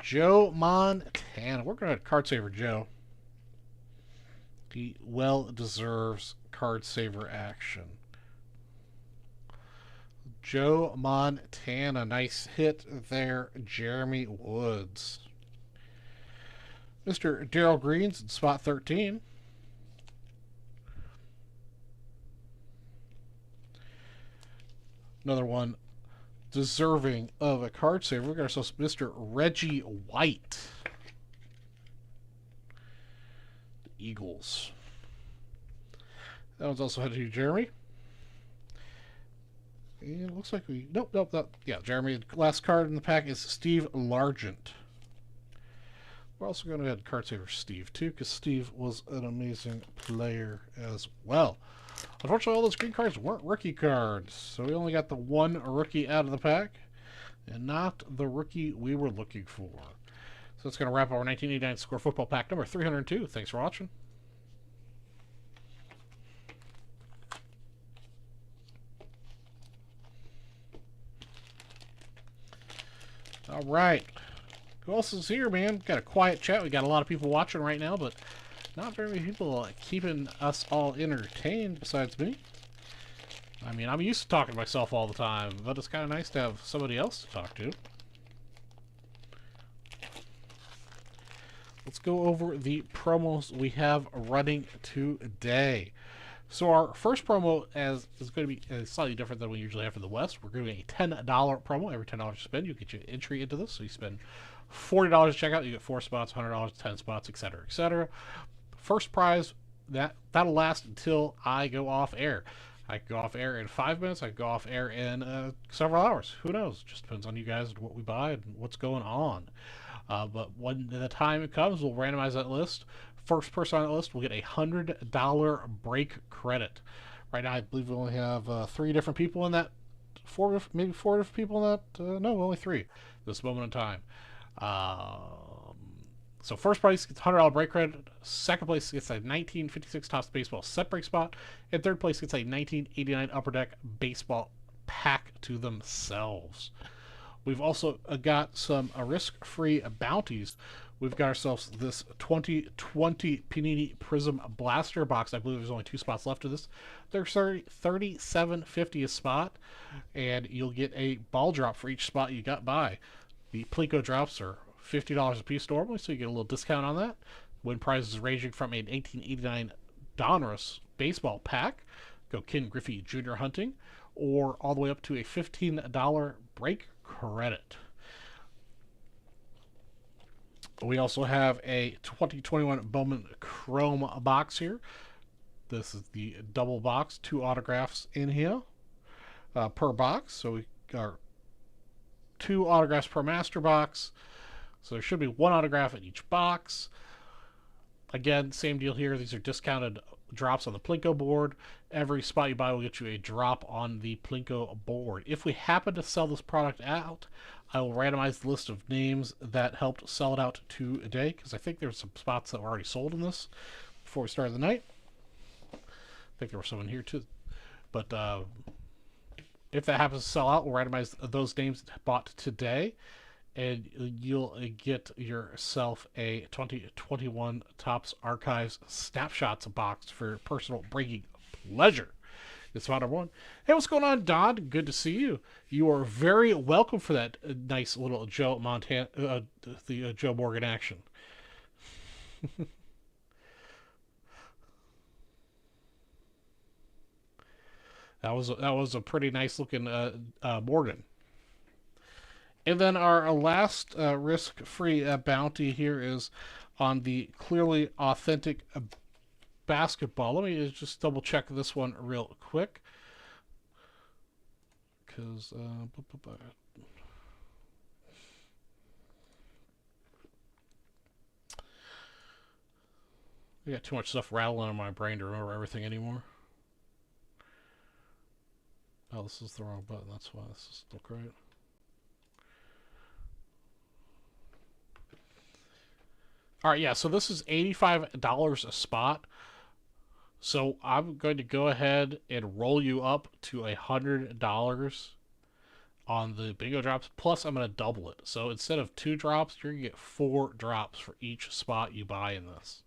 Joe Montana. We're going to card saver Joe. He well deserves card saver action. Joe Montana. Nice hit there, Jeremy Woods. Mr. Darrell Green's in spot 13. Another one deserving of a card saver. We got ourselves Mr. Reggie White. The Eagles. That one's also headed to Jeremy. And it looks like we... Nope. Yeah, Jeremy. Last card in the pack is Steve Largent. We're also going to go ahead and card saver Steve, too, because Steve was an amazing player as well. Unfortunately, all those green cards weren't rookie cards, so we only got the one rookie out of the pack, and not the rookie we were looking for. So that's going to wrap our 1989 Score Football Pack number 302. Thanks for watching. All right. Who else is here, man? Got a quiet chat. We got a lot of people watching right now, but not very many people keeping us all entertained besides me. I mean, I'm used to talking to myself all the time, but it's kind of nice to have somebody else to talk to. Let's go over the promos we have running today. So our first promo is going to be slightly different than we usually have for the West. We're doing a $10 promo. Every $10 you spend, you get your entry into this. So you spend $40 to check out, you get 4 spots, $100, 10 spots, etc., etc. First prize, that'll last until I go off air. I can go off air in 5 minutes. I can go off air in several hours. Who knows? Just depends on you guys and what we buy and what's going on. But when the time it comes, we'll randomize that list. First person on that list will get a $100 break credit. Right now, I believe we only have 3 different people in that. Maybe 4 different people in that. No, only 3 this moment in time. So first place gets $100 break credit. Second place gets a 1956 Topps Baseball set break spot. And third place gets a 1989 Upper Deck Baseball pack to themselves. We've also got some risk-free bounties. We've got ourselves this 2020 Panini Prism Blaster box. I believe there's only 2 spots left of this. They're $37.50 a spot, and you'll get a ball drop for each spot you got by. The Plinko drops are $50 a piece normally, so you get a little discount on that. Win prizes ranging from a 1989 Donruss baseball pack, go Ken Griffey Jr. hunting, or all the way up to a $15 break credit. We also have a 2021 Bowman Chrome box here. This is the double box, 2 autographs in here per box. So we got 2 autographs per master box. So there should be 1 autograph in each box. Again, same deal here. These are discounted drops on the Plinko board. Every spot you buy will get you a drop on the Plinko board. If we happen to sell this product out, I will randomize the list of names that helped sell it out today, because I think there's some spots that were already sold in this before we started the night. I think there were some in here too. But if that happens to sell out, we'll randomize those names bought today, and you'll get yourself a 2021 Topps Archives Snapshots box for personal breaking pleasure. It's spot number one. Hey, what's going on, Don? Good to see you. You are very welcome for that nice little Joe Montana, the Joe Morgan action. That was a pretty nice looking Morgan. And then our last risk-free bounty here is on the Clearly Authentic Basketball. Let me just double check this one real quick, because I got too much stuff rattling in my brain to remember everything anymore. Oh, this is the wrong button. That's why this is look right. All right, yeah. So this is $85 a spot. So I'm going to go ahead and roll you up to $100 on the bingo drops. Plus, I'm going to double it. So instead of 2 drops, you're going to get 4 drops for each spot you buy in this.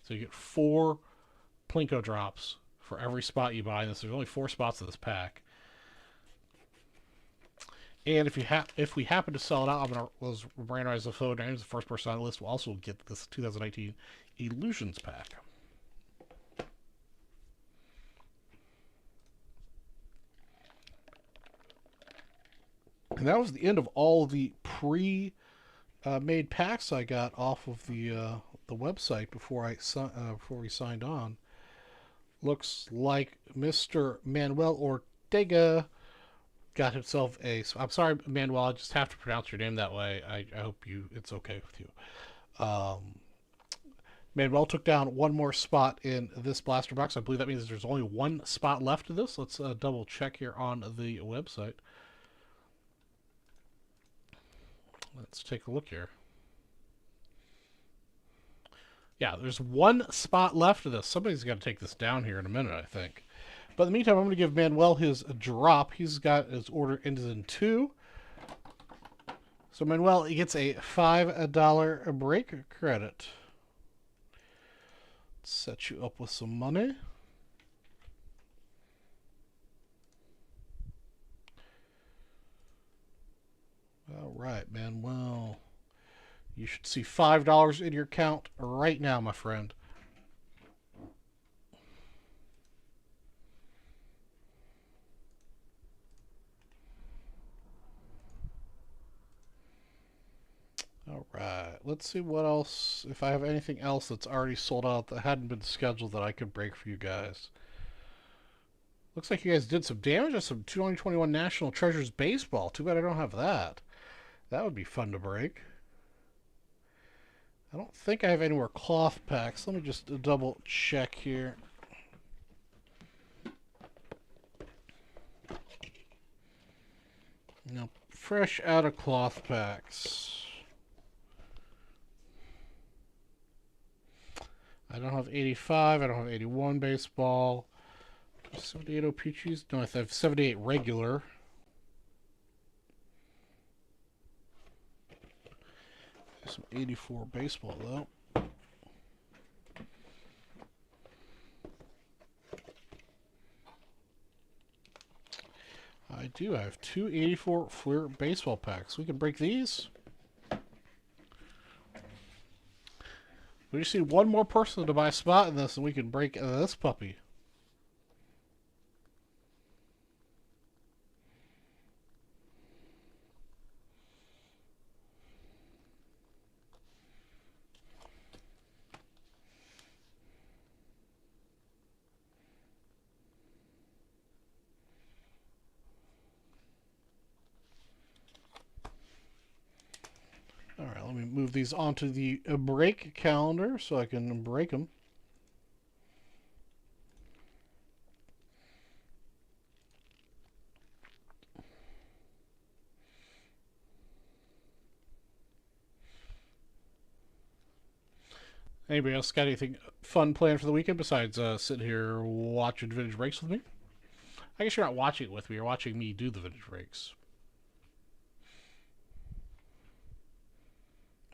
So you get 4 Plinko drops for every spot you buy in this. There's only 4 spots in this pack. And if we happen to sell it out, I'm going to randomize the photo names. The first person on the list will also get this 2019 Illusions pack. And that was the end of all the pre-made packs I got off of the website before we signed on. Looks like Mr. Manuel Ortega got himself a. I'm sorry, Manuel. I just have to pronounce your name that way. I hope it's okay with you. Manuel took down one more spot in this blaster box. I believe that means there's only 1 spot left of this. Let's double check here on the website. Let's take a look here. Yeah, there's 1 spot left of this. Somebody's got to take this down here in a minute, I think. But in the meantime, I'm going to give Manuel his drop. He's got his order ended in 2. So Manuel, he gets a $5 break credit. Set you up with some money. All right, Manuel. You should see $5 in your account right now, my friend. All right, let's see what else, if I have anything else that's already sold out that hadn't been scheduled that I could break for you guys. Looks like you guys did some damage on some 2021 National Treasures Baseball. Too bad I don't have that. That would be fun to break. I don't think I have any more cloth packs. Let me just double check here. Now, fresh out of cloth packs. I don't have 85. I don't have 81 baseball. 78 O-Peaches. No, I have 78 regular. Some 84 baseball, though. I do have 2 84 Fleer baseball packs. We can break these. We just need 1 more person to buy a spot in this, and we can break this puppy. All right, let me move these onto the break calendar so I can break them. Anybody else got anything fun planned for the weekend besides sitting here watching Vintage Breaks with me? I guess you're not watching it with me. You're watching me do the Vintage Breaks.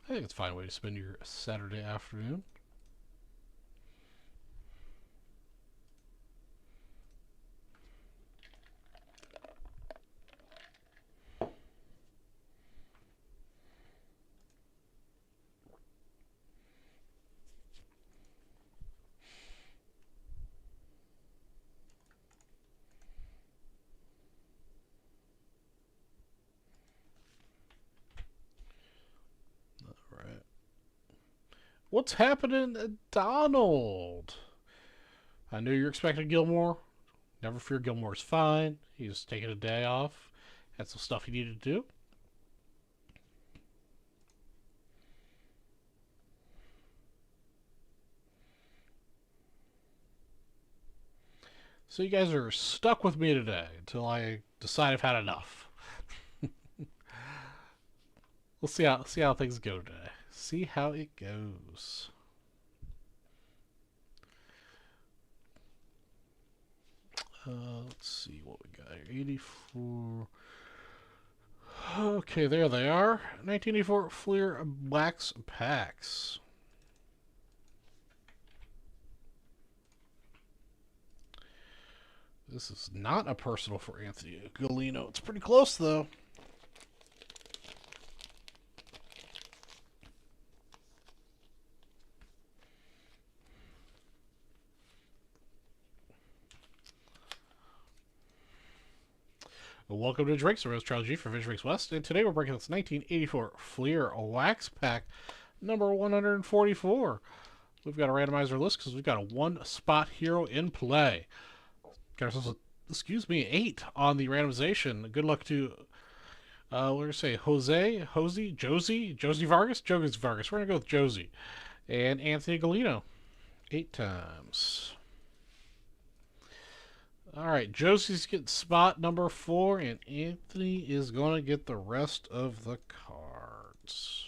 I think it's a fine way to spend your Saturday afternoon. Right. What's happening, Donald? I knew you're expecting Gilmore. Never fear, Gilmore's fine. He's taking a day off. Had some stuff he needed to do. So you guys are stuck with me today until I decide I've had enough. We'll see how things go today. See how it goes. Let's see what we got here. 84. Okay, there they are. 1984 Fleer Wax Packs. This is not a personal for Anthony Golino. It's pretty close, though. Welcome to Drake's Rose, Charles G for Vintage Breaks West, and today we're breaking this 1984 Fleer Wax Pack number 144. We've got a randomizer list because we've got a one-spot hero in play. Got ourselves, excuse me, 8 on the randomization. Good luck to, what do we say, Josie Vargas? Josie Vargas. We're going to go with Josie. And Anthony Golino. 8 times. Alright, Josie's getting spot number 4, and Anthony is going to get the rest of the cards.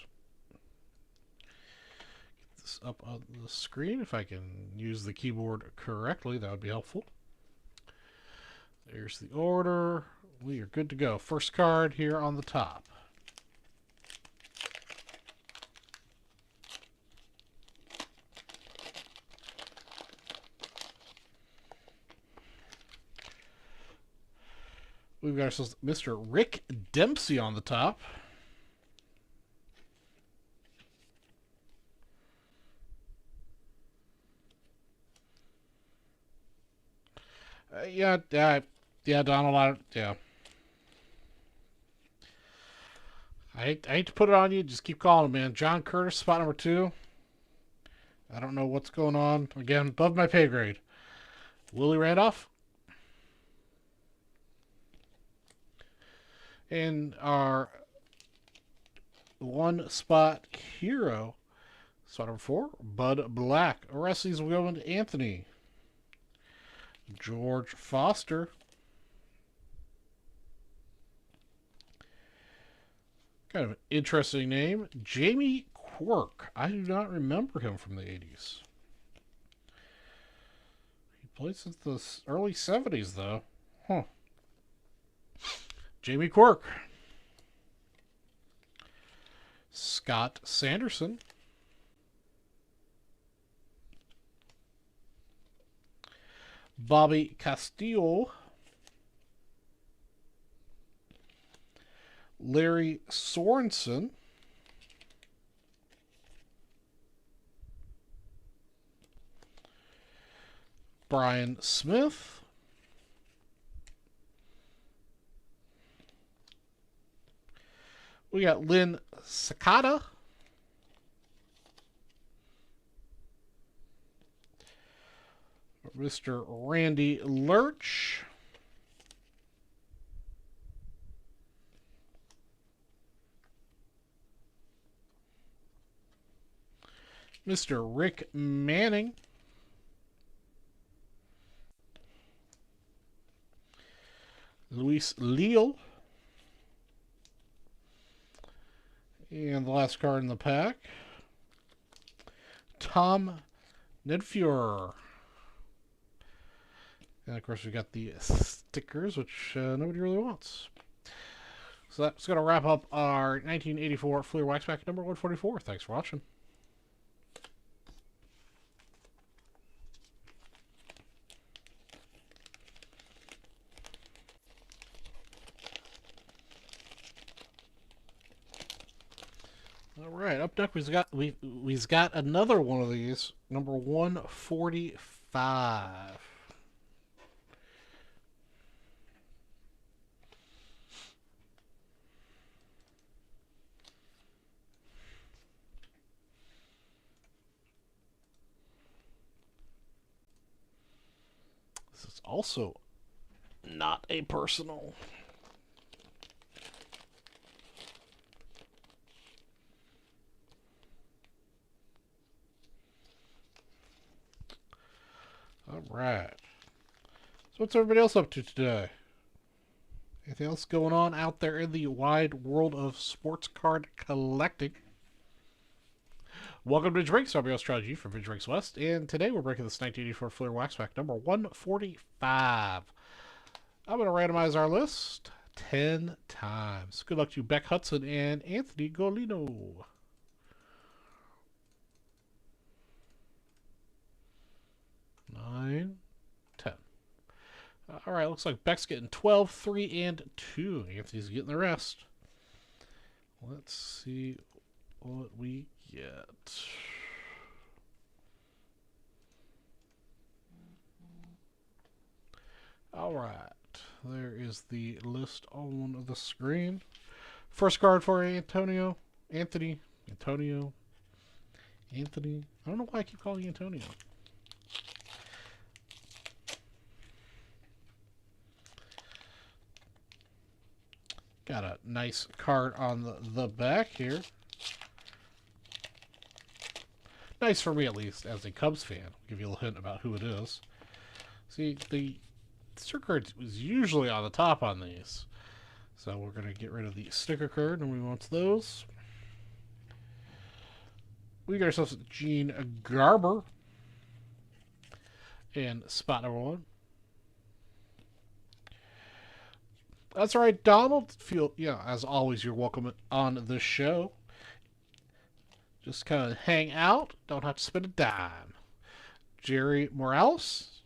Get this up on the screen. If I can use the keyboard correctly, that would be helpful. There's the order. We are good to go. First card here on the top. We've got ourselves Mr. Rick Dempsey on the top. Yeah, Donald. Yeah. I hate to put it on you. Just keep calling him, man. John Curtis, spot number 2. I don't know what's going on. Again, above my pay grade. Willie Randolph. And our one spot hero, spot number 4, Bud Black. The rest of these will go into Anthony. George Foster. Kind of an interesting name. Jamie Quirk. I do not remember him from the 80s. He played since the early 70s, though. Huh. Jamie Quirk. Scott Sanderson. Bobby Castillo. Larry Sorensen. Brian Smith. We got Lynn Sakata. Mr. Randy Lurch. Mr. Rick Manning. Luis Leal. And the last card in the pack, Tom Nedfuer. And of course, we got the stickers, which nobody really wants. So that's going to wrap up our 1984 Fleer Wax Pack number 144. Thanks for watching. All right, up next we've got another one of these, number 145. This is also not a personal. All right. So what's everybody else up to today? Anything else going on out there in the wide world of sports card collecting? Welcome to Vintage Breaks. I'm your host, Charlie G from Vintage Breaks West, and today we're breaking this 1984 Fleer Wax Pack number 145. I'm going to randomize our list 10 times. Good luck to Beck Hudson and Anthony Golino. 9, 10. All right, looks like Beck's getting 12, 3, and 2. Anthony's getting the rest. Let's see what we get. All right, there is the list on the screen. First card for Antonio. Anthony. Antonio. Anthony. I don't know why I keep calling you Antonio. Got a nice card on the back here. Nice for me, at least, as a Cubs fan. I'll give you a little hint about who it is. See, the sticker card is usually on the top on these. So we're going to get rid of the sticker card, and we want those. We got ourselves Gene Garber. And spot number 1. That's all right, Donald. As always, you're welcome on the show. Just kind of hang out. Don't have to spend a dime. Jerry Morales.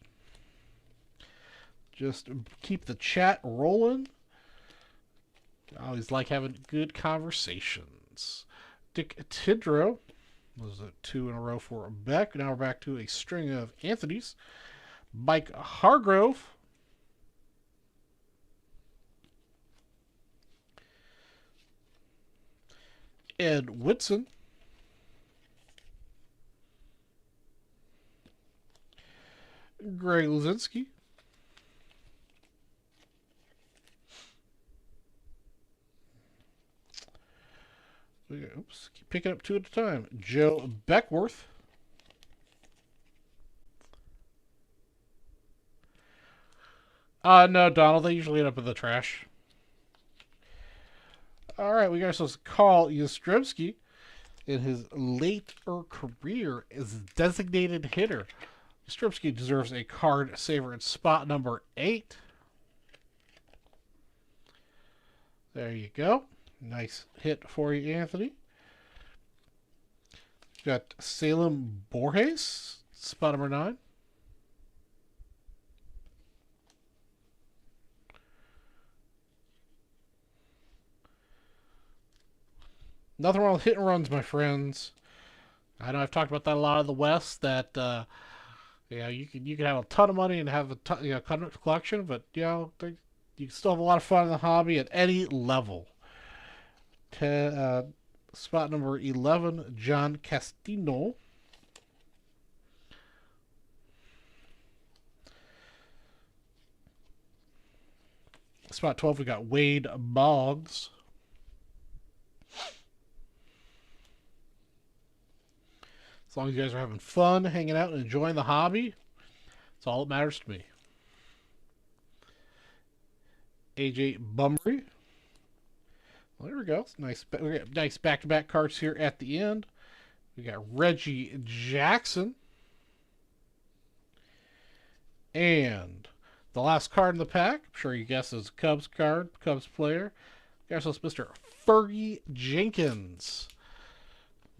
Just keep the chat rolling. I always like having good conversations. Dick Tidrow. Those are 2 in a row for Beck. Now we're back to a string of Anthony's. Mike Hargrove. Ed Whitson. Greg Luzinski. Oops, keep picking up 2 at a time. Joe Beckworth. No, Donald, they usually end up in the trash. All right, we got ourselves Carl Yastrzemski in his later career as designated hitter. Yastrzemski deserves a card saver in spot number 8. There you go. Nice hit for you, Anthony. Got Salem Borges, spot number 9. Nothing wrong with hit and runs, my friends. I know I've talked about that a lot in the West. That you can have a ton of money and have a ton, collection, but you can still have a lot of fun in the hobby at any level. Spot number 11, John Castino. Spot 12, we got Wade Boggs. As long as you guys are having fun, hanging out, and enjoying the hobby, that's all that matters to me. AJ Bumry. Well, there we go. Nice back-to-back cards here at the end. We got Reggie Jackson. And the last card in the pack, I'm sure you guessed, is a Cubs card, Cubs player. There's Mr. Fergie Jenkins.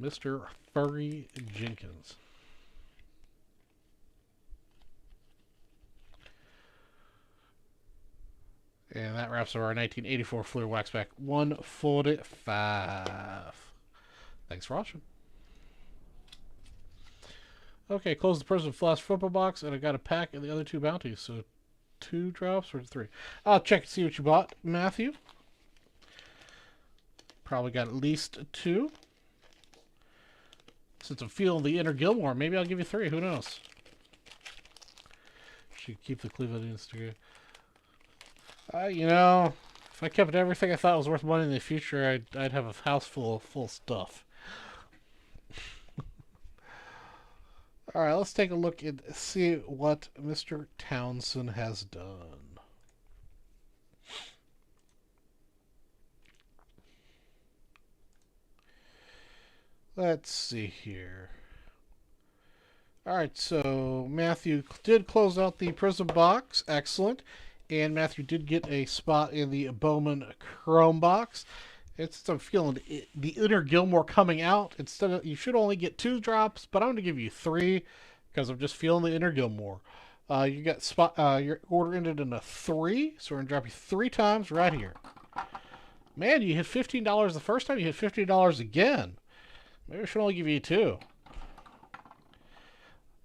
Mr. Fergie Jenkins. And that wraps up our 1984 Fleer Waxpack 145. Thanks for watching. Okay, close the Prison Flash football box, and I got a pack of the other two bounties. So 2 drops or 3. I'll check and see what you bought, Matthew. Probably got at least 2. Since I'm feeling the inner Gilmore, maybe I'll give you 3. Who knows? Should keep the Cleveland Instagram. You know, if I kept everything I thought was worth money in the future, I'd have a house full of stuff. All right, let's take a look and see what Mr. Townsend has done. Let's see here. All right, so Matthew did close out the Prism box. Excellent. And Matthew did get a spot in the Bowman Chrome box. It's I'm feeling the inner Gilmore coming out. Instead of, you should only get 2 drops, but I'm going to give you 3 because I'm just feeling the inner Gilmore. You got spot. Your order ended in a 3, so we're going to drop you 3 times right here. Man, you hit $15 the first time. You hit $50 again. Maybe I should only give you 2.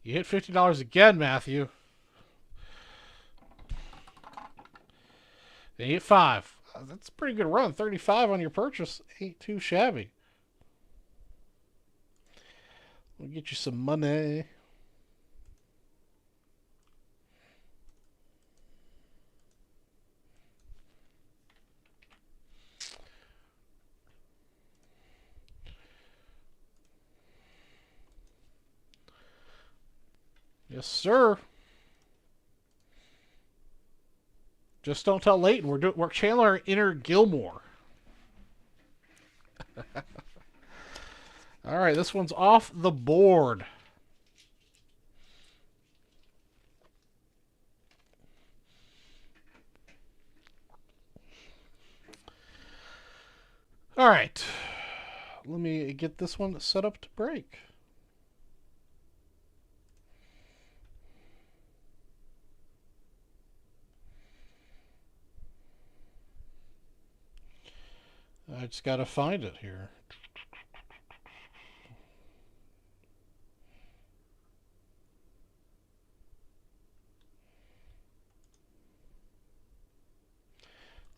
You hit $50 again, Matthew. Then you hit 5. That's a pretty good run. 35 on your purchase. Ain't too shabby. We'll get you some money. Yes, sir. Just don't tell Leighton. We're Chandler inner Gilmore. All right, this one's off the board. All right. Let me get this one set up to break. I just got to find it here.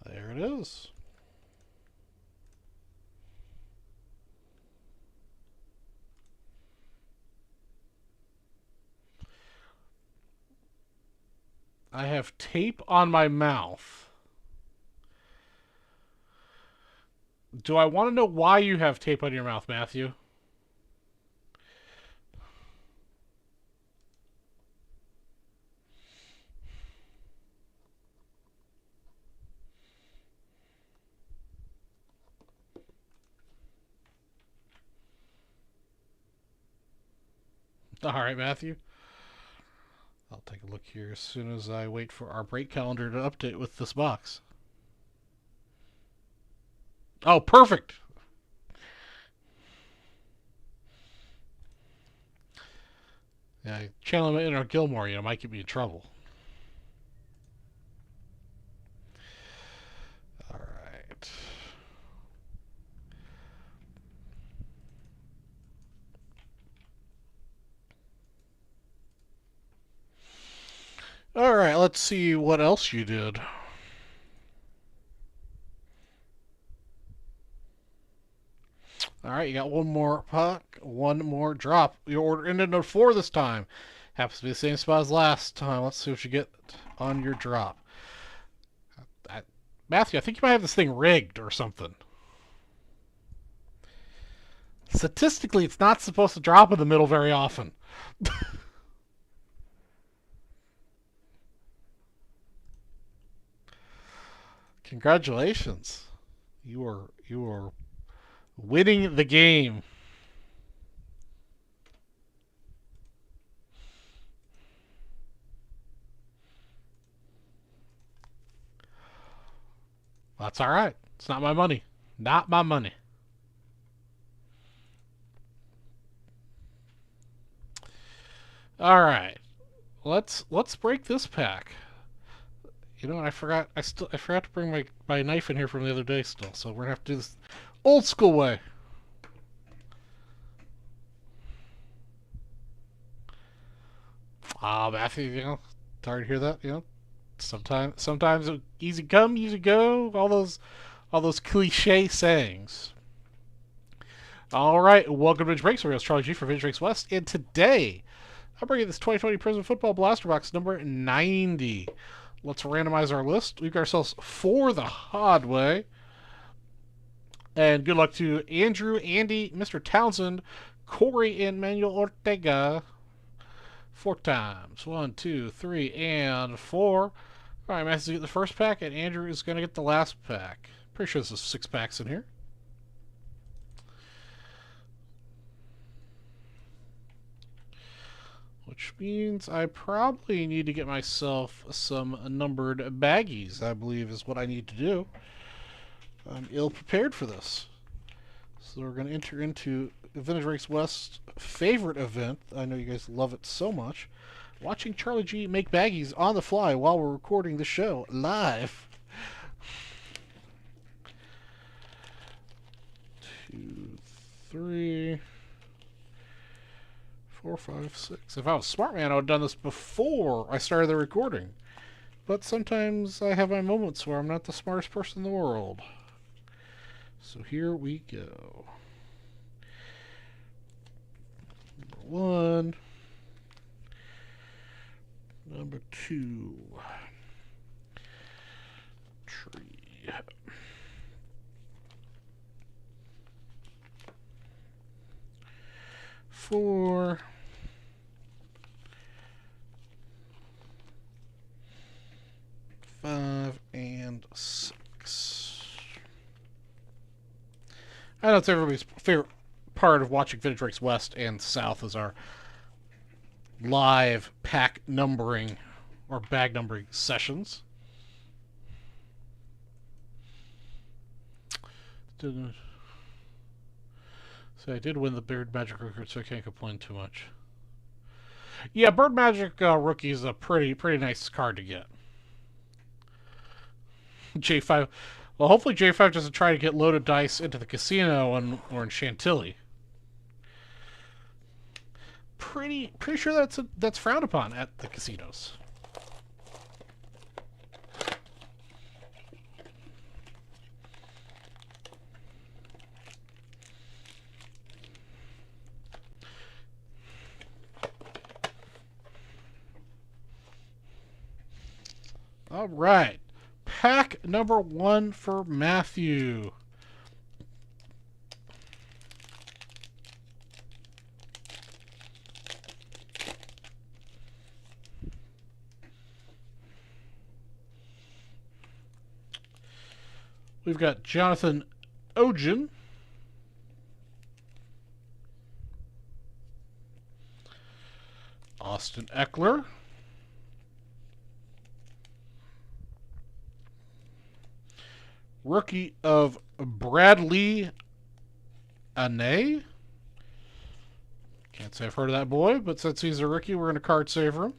There it is. I have tape on my mouth. Do I want to know why you have tape on your mouth, Matthew? All right, Matthew. I'll take a look here as soon as I wait for our break calendar to update with this box. Oh, perfect. Yeah, Chandler inner Gilmore, might get me in trouble. All right. All right, let's see what else you did. All right, you got one more puck, one more drop. Your order ended in 4 this time. Happens to be the same spot as last time. Let's see what you get on your drop. Matthew, I think you might have this thing rigged or something. Statistically, it's not supposed to drop in the middle very often. Congratulations. You are winning the game. That's all right. It's not my money. Not my money. All right. Let's break this pack. You know, I forgot. I forgot to bring my knife in here from the other day still. So we're gonna have to do this old school way. Ah, Matthew, you know, tired to hear that. You know, sometimes easy come, easy go. All those cliche sayings. All right, welcome to Vintage Breaks. It's Charlie G for Vintage Breaks West, and today I'm bringing this 2020 Prizm Football Blaster Box number 90. Let's randomize our list. We've got ourselves 4 the hard way. And good luck to Andrew, Andy, Mr. Townsend, Corey, and Manuel Ortega. 4 times. 1, 2, 3, and 4. All right, Matthew's going to get the first pack, and Andrew is going to get the last pack. Pretty sure there's 6 packs in here. Which means I probably need to get myself some numbered baggies, I believe is what I need to do. I'm ill prepared for this. So we're going to enter into Vintage Breaks West's favorite event. I know you guys love it so much. Watching Charlie G make baggies on the fly while we're recording the show live. 2, 3, 4, 5, 6. If I was a smart man, I would have done this before I started the recording. But sometimes I have my moments where I'm not the smartest person in the world. So here we go. Number 1. Number 2. Tree. 4. 5 and 6. I know it's everybody's favorite part of watching Vintage Breaks West and South is our live pack numbering or bag numbering sessions. So I did win the Bird Magic record, so I can't complain too much. Yeah, Bird Magic rookie is a pretty nice card to get. J5. Well, hopefully J5 doesn't try to get loaded dice into the casino or in Chantilly. Pretty sure that's frowned upon at the casinos. All right. Pack number 1 for Matthew. We've got Jonathan Ogen. Austin Eckler. Rookie of Bradley Anae. Can't say I've heard of that boy, but since he's a rookie, we're going to card saver him.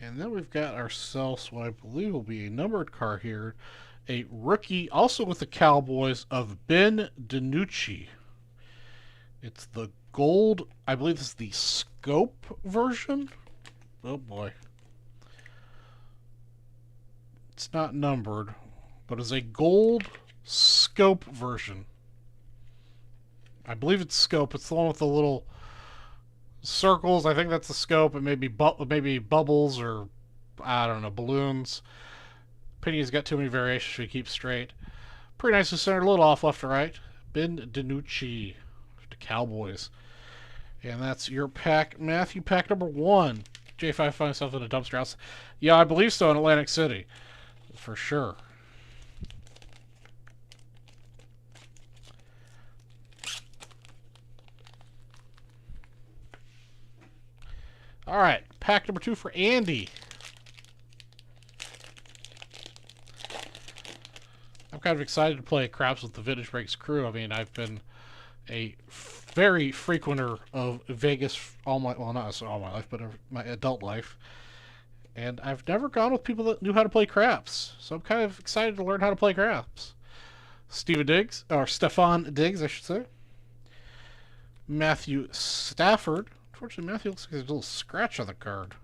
And then we've got ourselves what I believe will be a numbered card here. A rookie, also with the Cowboys, of Ben DiNucci. It's the gold, I believe this is the scope version. Oh boy. It's not numbered, but it's a gold scope version. I believe it's scope. It's the one with the little circles. I think that's the scope. It may be bubbles or, I don't know, balloons. Penny's got too many variations to keep straight. Pretty nicely centered, a little off left to right. Ben DiNucci to Cowboys. And that's your pack, Matthew. Pack number 1. J5 found himself in a dumpster house. Yeah, I believe so, in Atlantic City. For sure. All right, pack number 2 for Andy. I'm kind of excited to play Craps with the Vintage Breaks crew. I mean, I've been a very frequenter of Vegas all my, well, not all my life, but my adult life. And I've never gone with people that knew how to play craps. So I'm kind of excited to learn how to play craps. Stefan Diggs, I should say. Matthew Stafford. Unfortunately, Matthew looks like there's a little scratch on the card.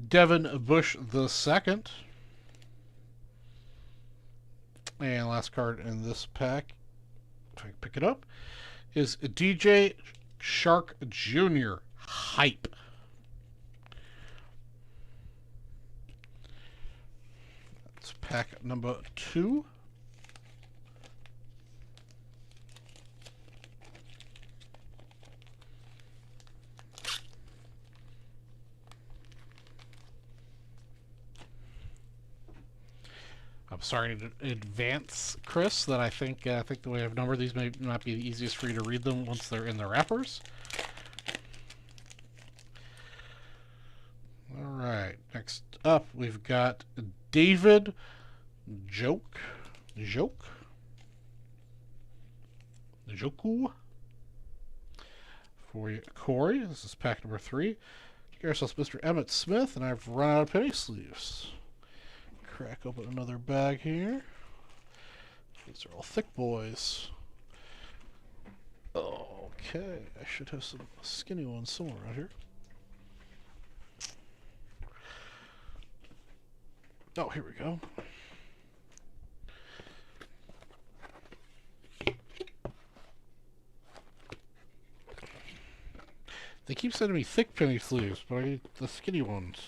Devin Bush II. And last card in this pack, if I can pick it up, is DJ Shark Jr. Hype. That's pack number 2. I'm sorry in advance, Chris, that I think the way I've numbered these may not be the easiest for you to read them once they're in the wrappers. All right, next up we've got David Joku. For you, Corey. This is pack number 3. You got yourself Mr. Emmitt Smith, and I've run out of penny sleeves. Crack open another bag here. These are all thick boys. Okay, I should have some skinny ones somewhere out here. Oh, here we go. They keep sending me thick penny sleeves, but I need the skinny ones.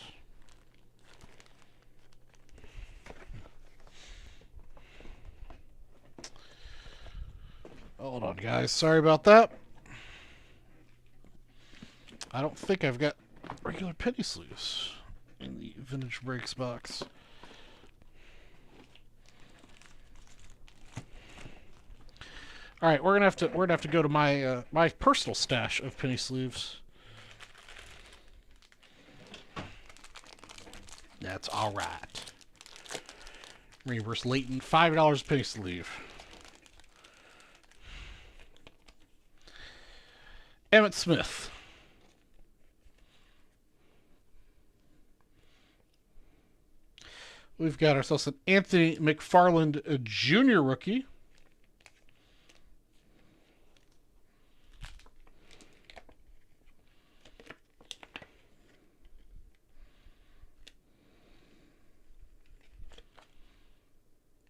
Hold on, guys. Sorry about that. I don't think I've got regular penny sleeves in the Vintage Breaks box. All right, we're gonna have to go to my my personal stash of penny sleeves. That's all right. Reverse Leighton, $5 penny sleeve. Emmitt Smith. We've got ourselves an Anthony McFarland Jr. rookie.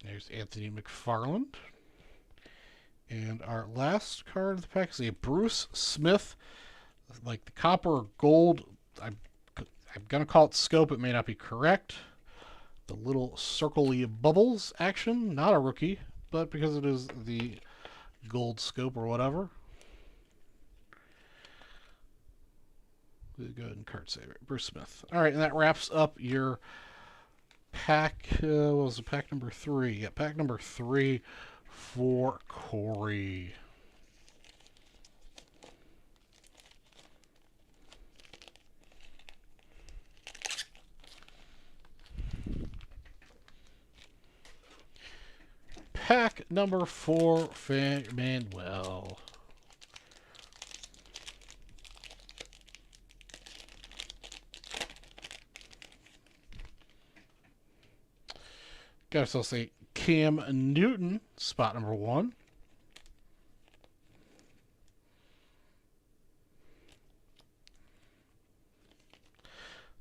There's Anthony McFarland. And our last card of the pack is a Bruce Smith, like the copper or gold. I'm going to call it scope. It may not be correct. The little circle-y bubbles action. Not a rookie, but because it is the gold scope or whatever. We'll go ahead and card save it. Bruce Smith. All right, and that wraps up your pack. What was it? Pack number 3. Yeah, pack number 3 for Corey. Pack number 4 for Manuel. Got ourselves a Cam Newton, spot number 1.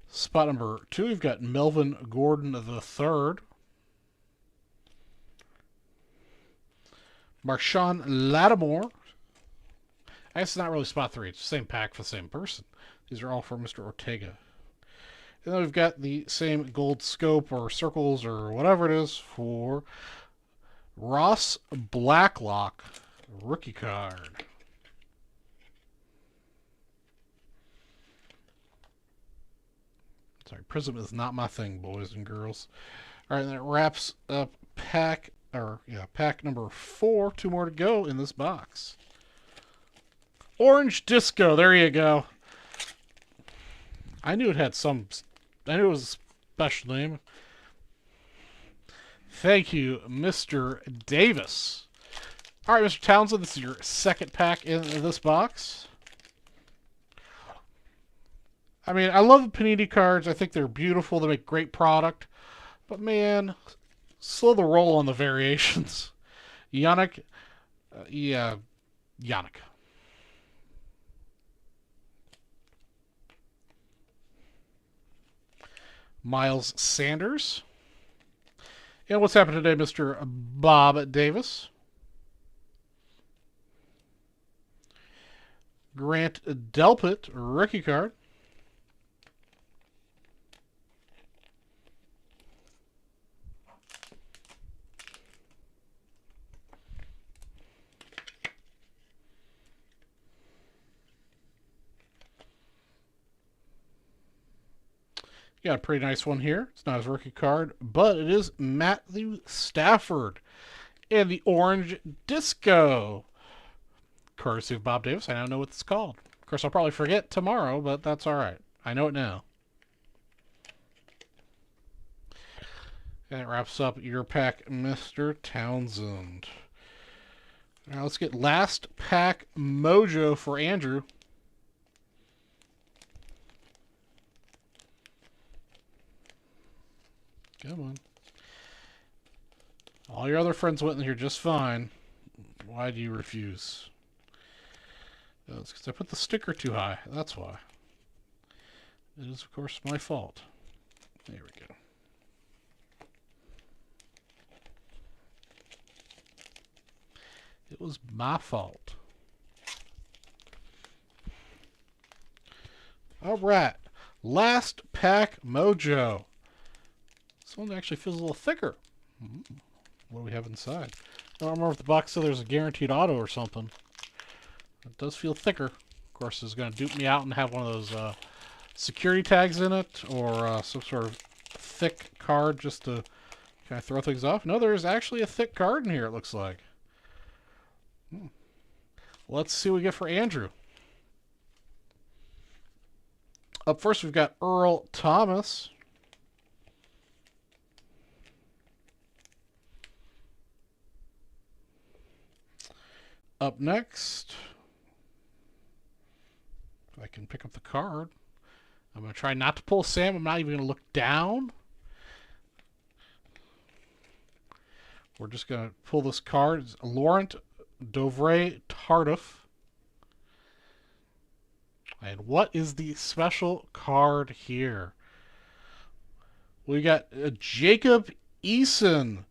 Spot number 2, we've got Melvin Gordon III. Marshawn Lattimore. I guess it's not really spot 3. It's the same pack for the same person. These are all for Mr. Ortega. And then we've got the same gold scope or circles or whatever it is for Ross Blacklock, rookie card. Sorry, Prism is not my thing, boys and girls. All right, and that wraps up pack or yeah, pack number 4. 2 more to go in this box. Orange Disco. There you go. I knew it had some. I knew it was a special name. Thank you, Mr. Davis. All right, Mr. Townsend, this is your second pack in this box. I mean, I love the Panini cards. I think they're beautiful. They make great product. But, man, slow the roll on the variations. Yannick. Yannick. Miles Sanders. And what's happened today, Mr. Bob Davis? Grant Delpit, rookie card. Got a pretty nice one here. It's not his rookie card, but it is Matthew Stafford and the Orange Disco. Courtesy of Bob Davis. I now know what it's called. Of course, I'll probably forget tomorrow, but that's all right. I know it now. And it wraps up your pack, Mr. Townsend. Now let's get last pack mojo for Andrew. Come on. All your other friends went in here just fine. Why do you refuse? Oh, it's because I put the sticker too high. That's why. It is, of course, my fault. There we go. It was my fault. All right. Last pack mojo. This one actually feels a little thicker. What do we have inside? I don't remember if the box said there's a guaranteed auto or something. It does feel thicker. Of course, it's going to dupe me out and have one of those security tags in it, or some sort of thick card just to kind of throw things off. No, there's actually a thick card in here, it looks like. Let's see what we get for Andrew. Up first, we've got Earl Thomas. Up next, if I can pick up the card, I'm going to try not to pull Sam. I'm not even going to look down. We're just going to pull this card. It's Laurent Dovre Tardif. And what is the special card here? We got Jacob Eason.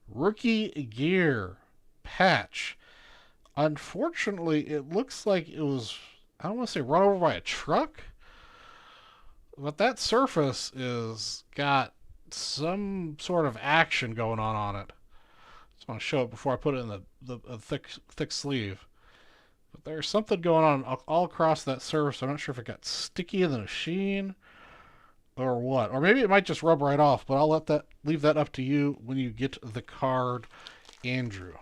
Rookie gear patch. Unfortunately, it looks like it was, I don't want to say run over by a truck, but that surface is got some sort of action going on it. Just want to show it before I put it in the thick sleeve. But there's something going on all across that surface. I'm not sure if it got sticky in the machine or what. Or maybe it might just rub right off, but I'll leave that up to you when you get the card, Andrew.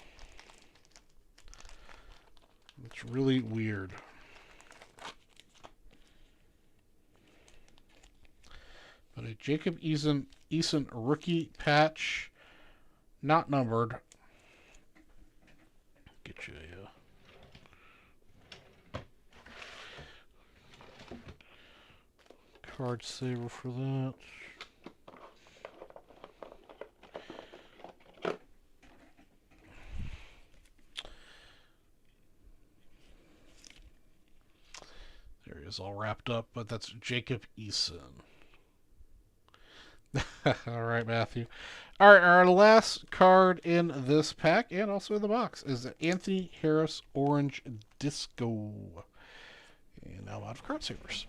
It's really weird. But a Jacob Eason rookie patch, not numbered. Get you a card saver for that. There he is, all wrapped up, but that's Jacob Eason. All right, Matthew. All right, our last card in this pack and also in the box is Anthony Harris Orange Disco. And now I'm out of card savers.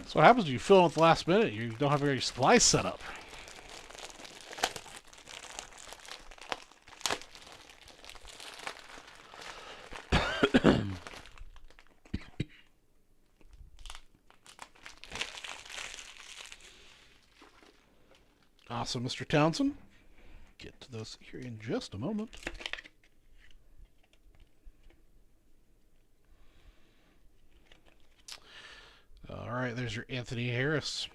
So what happens when you fill in at the last minute? You don't have your supplies set up. Awesome, Mr. Townsend. Get to those here in just a moment. All right, there's your Anthony Harris.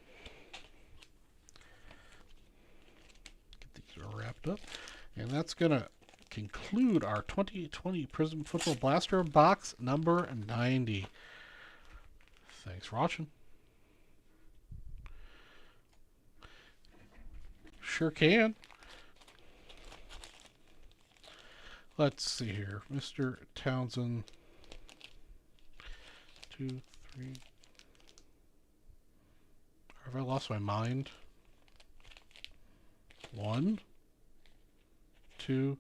Get these wrapped up. And that's going to conclude our 2020 Prism Football Blaster box number 90. Thanks for watching. Sure can. Let's see here. Mr. Townsend. 2, 3. Have I lost my mind? 1, 2.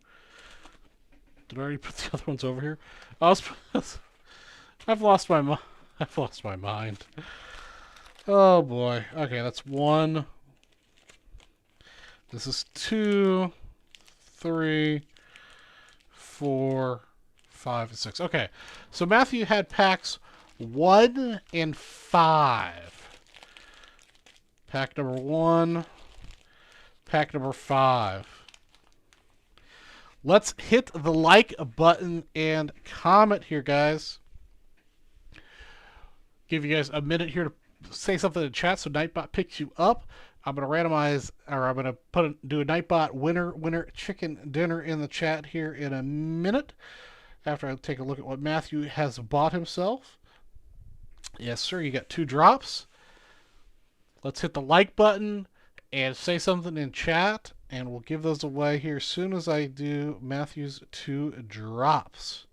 Did I already put the other ones over here? I've lost my mind. Oh boy. Okay, that's 1. This is 2, 3, 4, 5, and 6. Okay, so Matthew had packs 1 and 5. Pack number 1, pack number 5. Let's hit the like button and comment here, guys. Give you guys a minute here to say something in the chat so Nightbot picks you up. I'm going to randomize, or I'm going to do a Nightbot winner chicken dinner in the chat here in a minute after I take a look at what Matthew has bought himself. Yes, sir, you got 2 drops. Let's hit the like button and say something in chat, and we'll give those away here as soon as I do Matthew's 2 drops.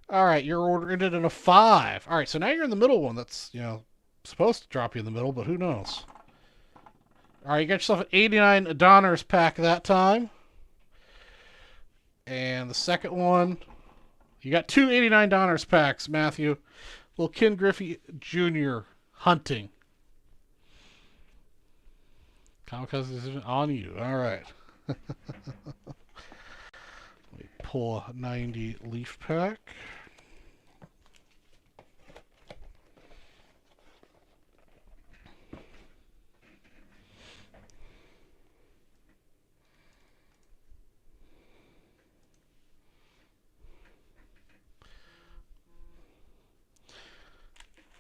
All right, your order ended in a 5. All right, so now you're in the middle one. That's, supposed to drop you in the middle, but who knows? All right, you got yourself an $89 Donruss pack that time. And the second one, you got 2 $89 Donruss packs, Matthew. Little Ken Griffey Jr. hunting. Kamikaze decision on you. All right. Let me pull a 90 leaf pack.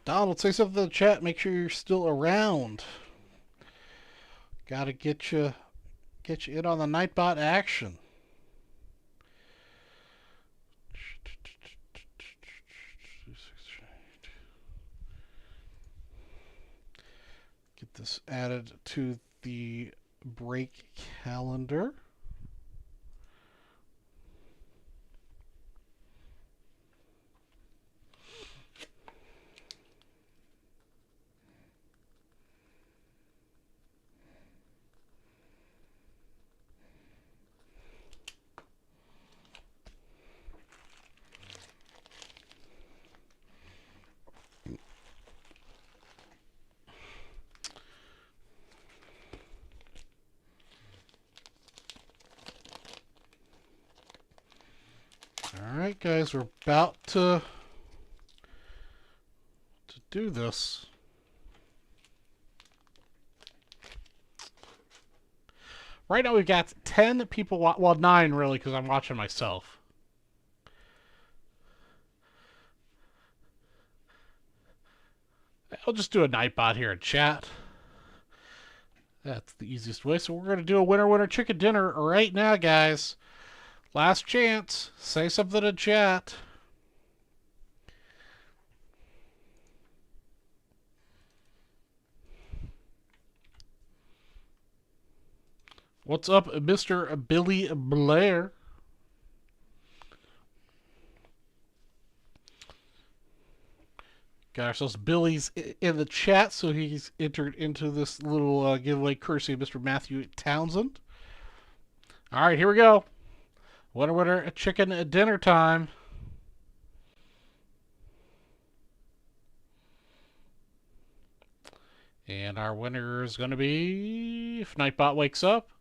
Donald, say something in the chat. Make sure you're still around. Got to get you in on the Nightbot action. Get this added to the break calendar. Alright guys, we're about to do this. Right now we've got 10 people, well 9 really, because I'm watching myself. I'll just do a Nightbot here in chat. That's the easiest way. So we're going to do a winner chicken dinner right now, guys. Last chance. Say something in chat. What's up, Mr. Billy Blair? Got ourselves Billy's in the chat, so he's entered into this little giveaway courtesy of Mr. Matthew Townsend. All right, here we go. Winner, chicken dinner time. And our winner is going to be, if Nightbot wakes up,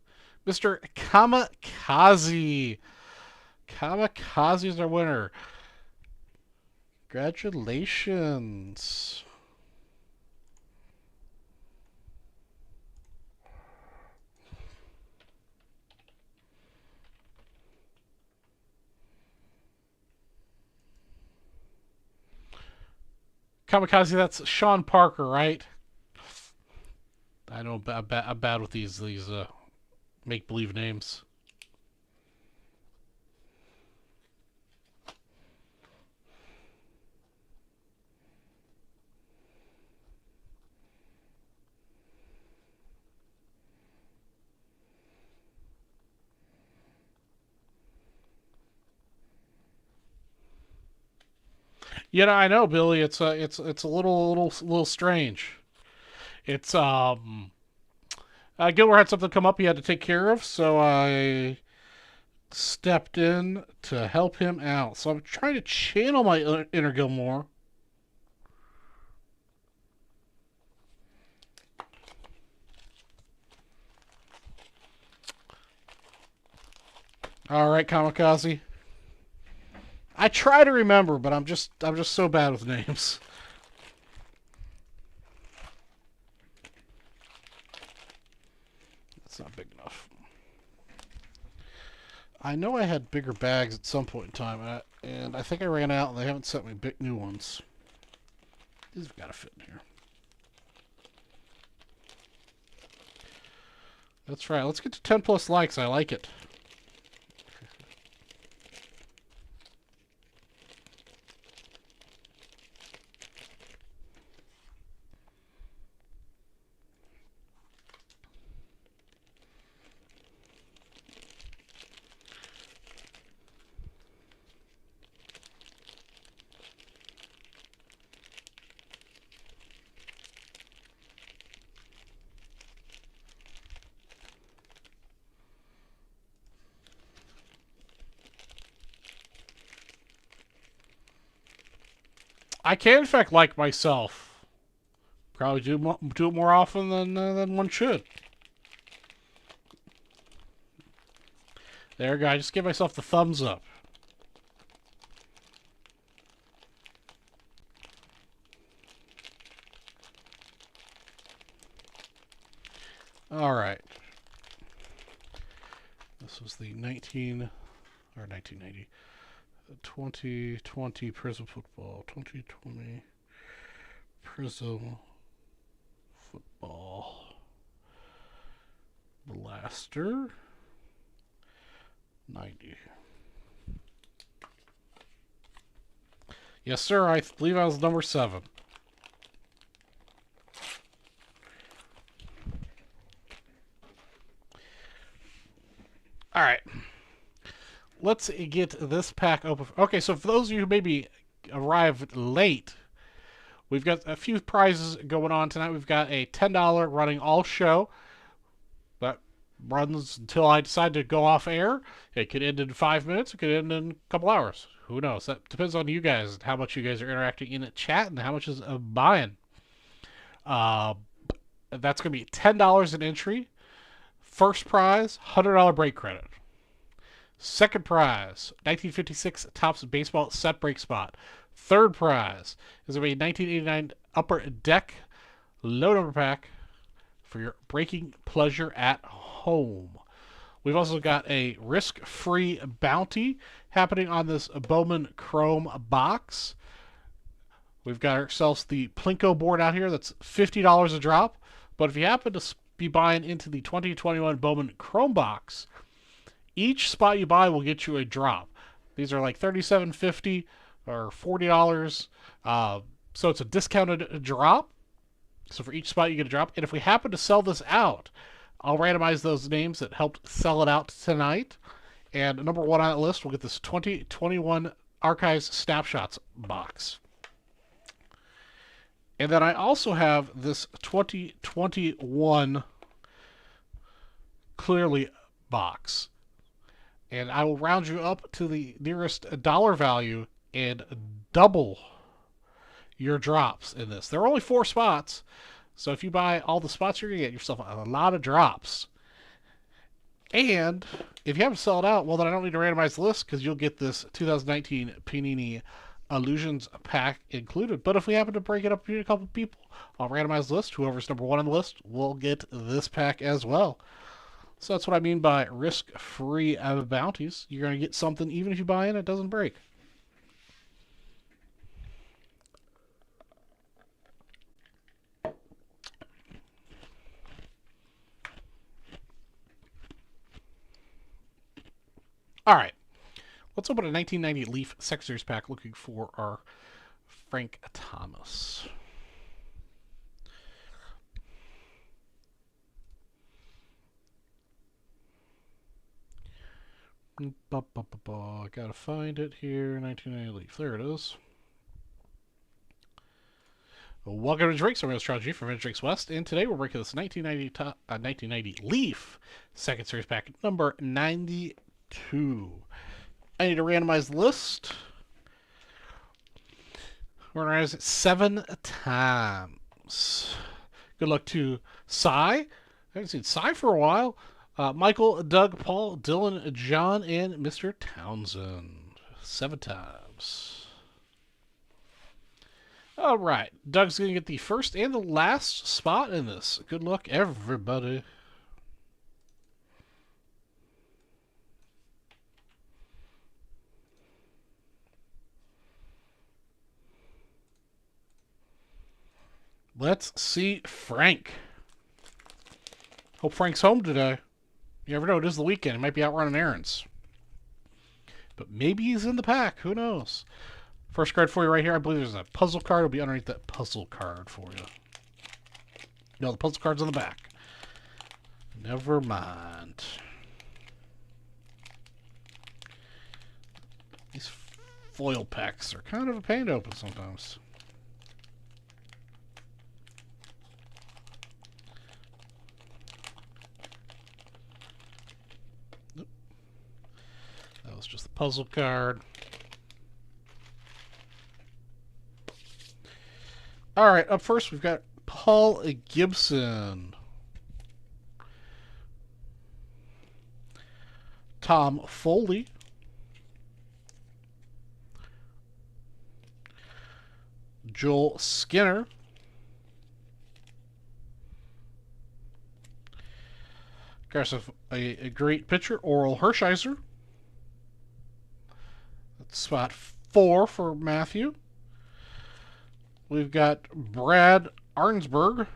Mr. Kamikaze. Kamikaze is our winner. Congratulations. Kamikaze, that's Sean Parker, right? I know I'm bad with these make-believe names. I know, Billy. It's a little strange. It's Gilmore had something come up he had to take care of, so I stepped in to help him out. So I'm trying to channel my inner Gilmore. All right, Kamikaze. I try to remember, but I'm just so bad with names. That's not big enough. I know I had bigger bags at some point in time, and I think I ran out, and they haven't sent me big new ones. These have got to fit in here. That's right. Let's get to 10 plus likes. I like it. I can, in fact, like myself. Probably do it more often than one should. There, guys. Just give myself the thumbs up. All right. This was the 1990 2020 Prism Football. 2020 Prism Football Blaster 90. Yes, sir. I believe I was number 7. All right. Let's get this pack open. Okay, so for those of you who maybe arrived late, we've got a few prizes going on tonight. We've got a $10 running all show that runs until I decide to go off air. It could end in 5 minutes. It could end in a couple hours. Who knows? That depends on you guys and how much you guys are interacting in the chat and how much is buying. That's going to be $10 an entry. First prize, $100 break credit. Second prize, 1956 Topps Baseball Set Break Spot. Third prize is going to be 1989 Upper Deck Low Number Pack for your breaking pleasure at home. We've also got a risk-free bounty happening on this Bowman Chrome box. We've got ourselves the Plinko board out here. That's $50 a drop. But if you happen to be buying into the 2021 Bowman Chrome box, each spot you buy will get you a drop. These are like $37.50 or $40. So it's a discounted drop. So for each spot you get a drop. And if we happen to sell this out, I'll randomize those names that helped sell it out tonight. And number 1 on that list will get this 2021 Archives Snapshots box. And then I also have this 2021 Clearly box. And I will round you up to the nearest dollar value and double your drops in this. There are only 4 spots, so if you buy all the spots, you're going to get yourself a lot of drops. And if you haven't sold out, well, then I don't need to randomize the list because you'll get this 2019 Panini Illusions pack included. But if we happen to break it up between a couple of people, I'll randomize the list. Whoever's number 1 on the list will get this pack as well. So that's what I mean by risk-free bounties. You're going to get something even if you buy in, it doesn't break. Let's open a 1990 Leaf Second Series pack looking for our Frank Thomas. I gotta find it here. 1990 Leaf. There it is. Welcome to Drake's Astrology from Drake's West, and today we're breaking this 1990 Leaf Second Series pack number 92. I need to randomize the list. We're going to randomize it 7 times. Good luck to Cy. I haven't seen Cy for a while. Michael, Doug, Paul, Dylan, John, and Mr. Townsend. 7 times. All right. Doug's going to get the first and the last spot in this. Good luck, everybody. Let's see Frank. Hope Frank's home today. You never know. It is the weekend. He might be out running errands. But maybe he's in the pack. Who knows? First card for you right here. I believe there's a puzzle card. It'll be underneath that puzzle card for you. No, the puzzle card's on the back. Never mind. These foil packs are kind of a pain to open sometimes. Nope. That was just the puzzle card. All right, up first we've got Paul Gibson, Tom Foley, Joel Skinner, got a great pitcher, Oral Hershiser. That's spot 4 for Matthew. We've got Brad Arnsberg,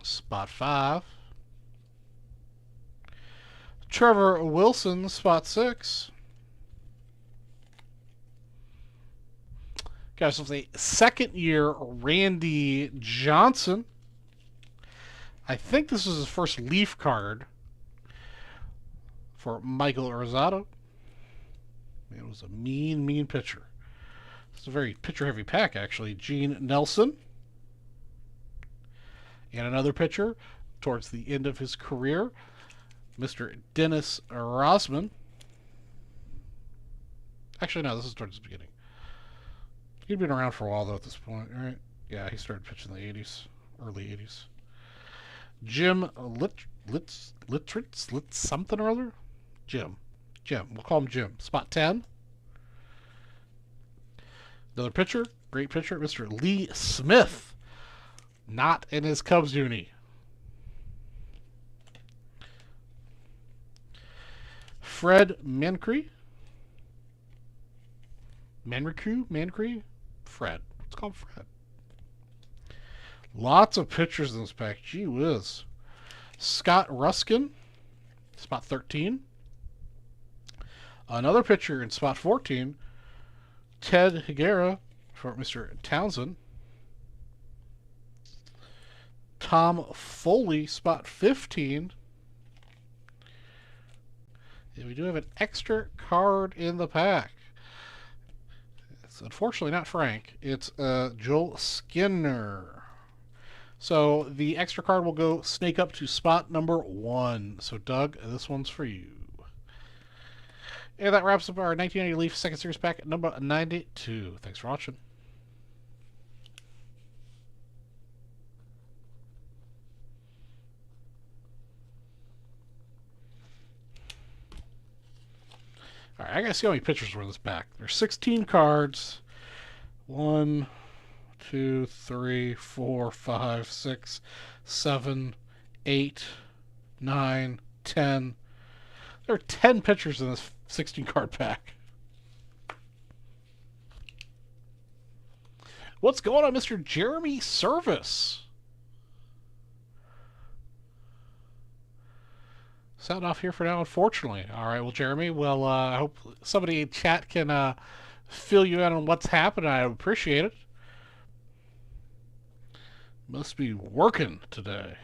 spot 5. Trevor Wilson, spot 6. Got ourselves a second-year Randy Johnson. I think this is his first Leaf card for Michael Rosado. It was a mean pitcher. It's a very pitcher-heavy pack, actually. Gene Nelson. And another pitcher towards the end of his career, Mr. Dennis Rosman. Actually, no, this is towards the beginning. He'd been around for a while, though, at this point, right? Yeah, he started pitching in the 80s, early 80s. Jim Litritz, something or other? Jim. We'll call him Jim. Spot 10. Another pitcher, great pitcher, Mr. Lee Smith. Not in his Cubs uni. Fred Mancree. Mancree? Fred. Let's call him Fred. Lots of pitchers in this pack. Gee whiz. Scott Ruskin, spot 13. Another pitcher in spot 14. Ted Higuera for Mr. Townsend. Tom Foley, spot 15. And we do have an extra card in the pack. It's unfortunately not Frank. It's Joel Skinner. So the extra card will go snake up to spot number 1. So Doug, this one's for you. And that wraps up our 1990 Leaf Second Series pack number 92. Thanks for watching. All right, I gotta see how many pictures were in this pack. There's 16 cards. 1, 2, 3, 4, 5, 6, 7, 8, 9, 10. There are 10 pictures in this 16 card pack. What's going on, Mr. Jeremy Service? sound off here for now, unfortunately. All right, well, Jeremy, well, I hope somebody in chat can fill you in on what's happening. I appreciate it. Must be working today.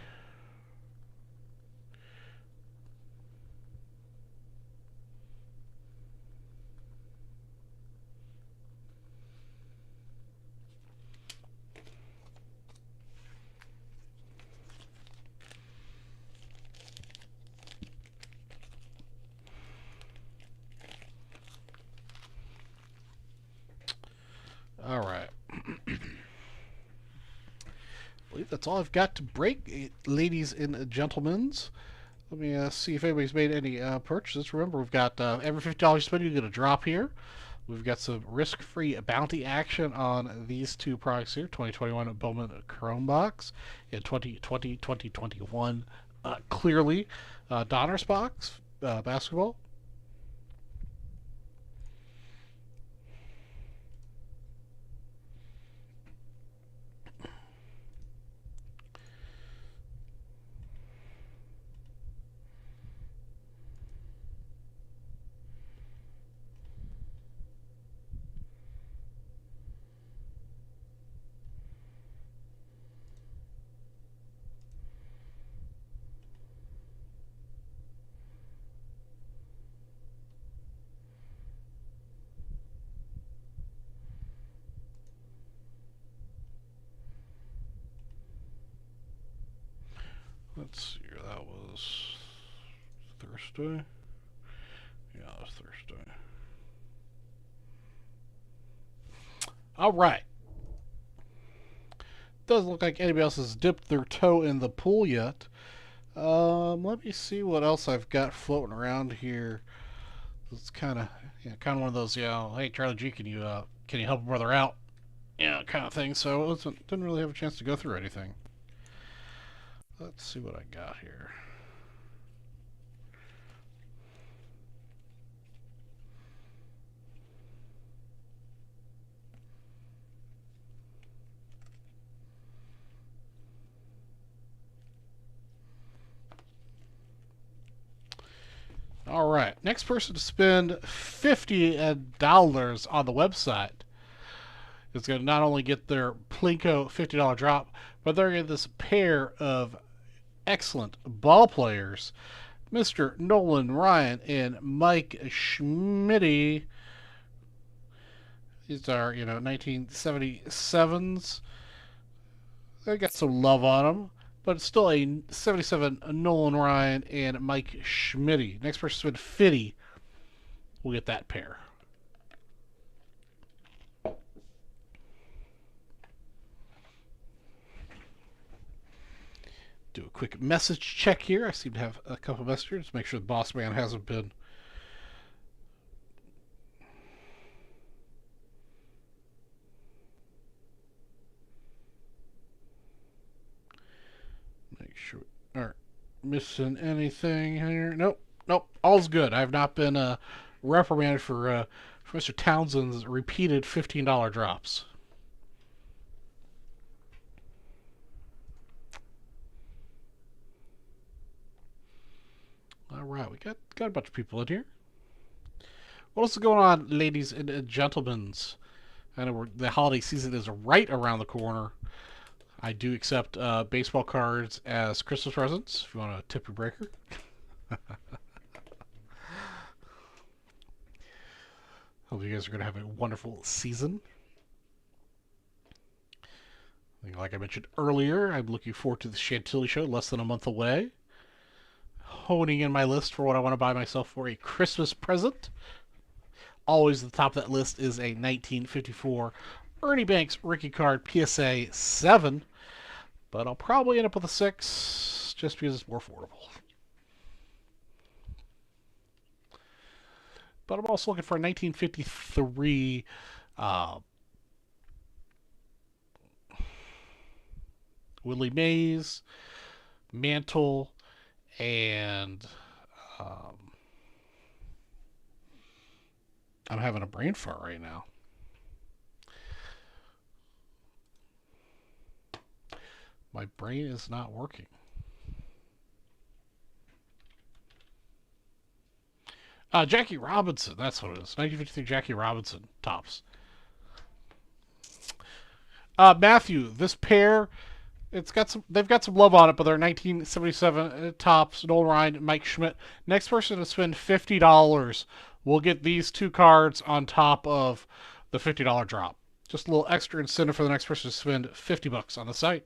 All right. I believe that's all I've got to break, ladies and gentlemen. Let me see if anybody's made any purchases. Remember, we've got every $50 you spend, you get a drop here. We've got some risk-free bounty action on these two products here: 2021 Bowman Chrome Box and 2020-2021 clearly Donruss Box basketball. Let's see here. That was Thursday. Yeah, that was Thursday. All right. Doesn't look like anybody else has dipped their toe in the pool yet. Let me see what else I've got floating around here. It's kind of one of those, hey Charlie G, can you help a brother out? Kind of thing. So didn't really have a chance to go through anything. Let's see what I got here. All right, next person to spend $50 on the website is going to not only get their Plinko $50 drop, but they're going to get this pair of excellent ball players, Mr. Nolan Ryan and Mike Schmidt. These are, 1977s. They got some love on them, but it's still a 77 Nolan Ryan and Mike Schmidt. Next person spent 50 will get that pair. Do a quick message check here. I seem to have a couple of messages. Make sure the boss man hasn't been make sure aren't missing anything here. Nope. All's good. I've not been reprimanded for Mr. Townsend's repeated $15 drops. All right, we got a bunch of people in here. What else is going on, ladies and gentlemen? I know the holiday season is right around the corner. I do accept baseball cards as Christmas presents if you want to tip your breaker. Hope you guys are going to have a wonderful season. Like I mentioned earlier, I'm looking forward to the Chantilly show, less than a month away. Honing in my list for what I want to buy myself for a Christmas present. Always at the top of that list is a 1954 Ernie Banks rookie card PSA 7. But I'll probably end up with a 6 just because it's more affordable. But I'm also looking for a 1953 Willie Mays, Mantle, and I'm having a brain fart right now. My brain is not working. Jackie Robinson. That's what it is. 1953 Jackie Robinson Topps. Matthew, this pair, it's got some. They've got some love on it, but they're 1977 Topps. Noel Ryan, Mike Schmidt. Next person to spend $50 will get these two cards on top of the $50 drop. Just a little extra incentive for the next person to spend $50 on the site.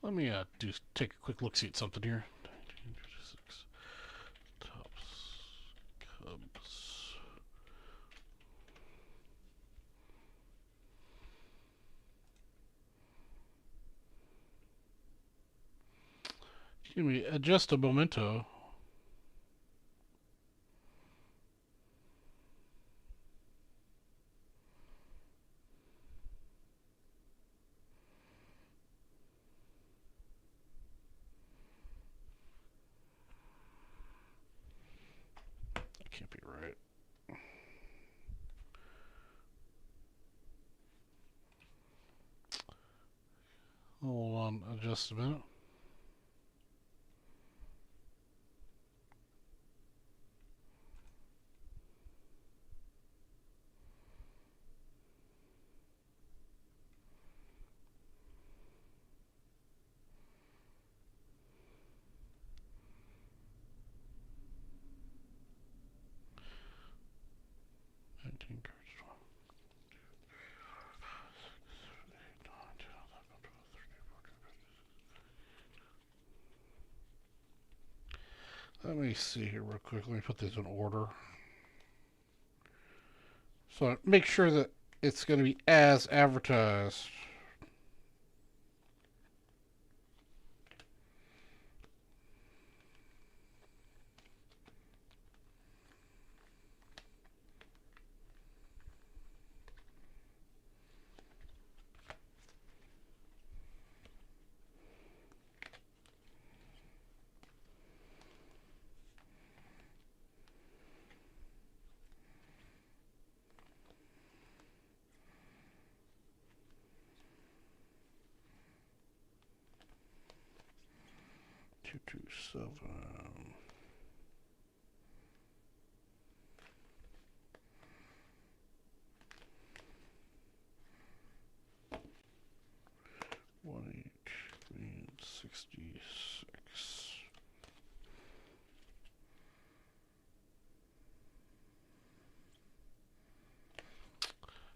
Let me take a quick look see at something here. 1956 Topps Cubs. Give me just a momento. Can't be right. Hold on just a minute. Let me see here real quick. Let me put these in order. So make sure that it's going to be as advertised. Two, two, seven. One each means 66.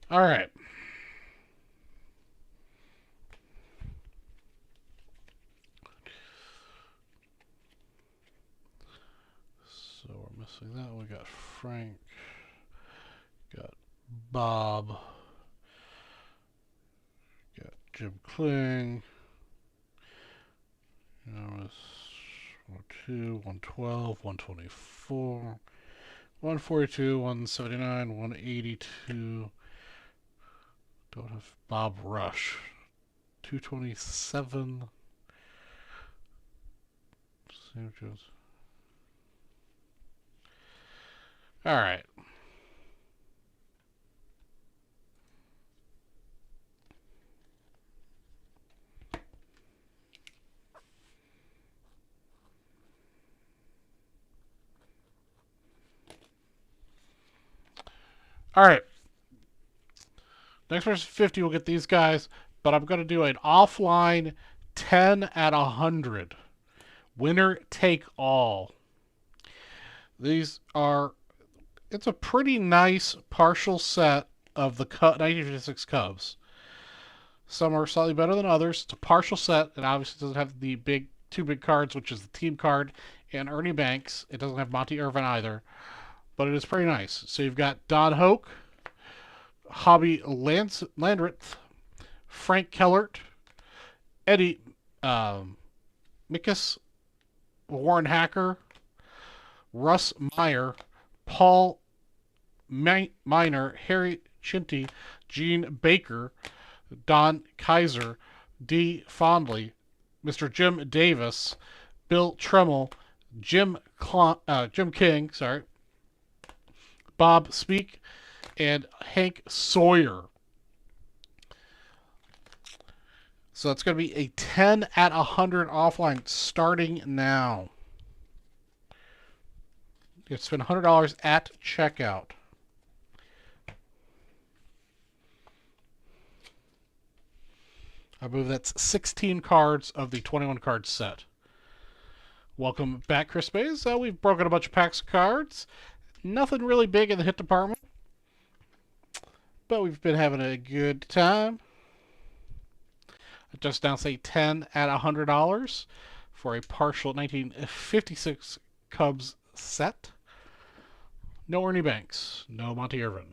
All right. So we're missing that. We got Frank. Got Bob. Got Jim Kling. 102, 112, 124, 142, 179, 182. Don't have Bob Rush. 227. Sam Jones. All right. All right. Next person 50 will get these guys, but I'm going to do an offline 10 at 100. Winner take all. These are, it's a pretty nice partial set of the 1956 Cubs. Some are slightly better than others. It's a partial set. It obviously doesn't have the two big cards, which is the team card and Ernie Banks. It doesn't have Monty Irvin either, but it is pretty nice. So you've got Don Hoke, Hobby Landreth, Frank Kellert, Eddie Mickus, Warren Hacker, Russ Meyer, Paul Miner, Harry Chinty, Gene Baker, Don Kaiser, D. Fondley, Mr. Jim Davis, Bill Tremmel, Jim King, Bob Speak, and Hank Sawyer. So it's going to be a 10 at 100 offline starting now. You have to spend $100 at checkout. I believe that's 16 cards of the 21 card set. Welcome back, Chris Bays. We've broken a bunch of packs of cards. Nothing really big in the hit department, but we've been having a good time. I just announced a 10 at $100 for a partial 1956 Cubs set. No Ernie Banks, no Monty Irvin.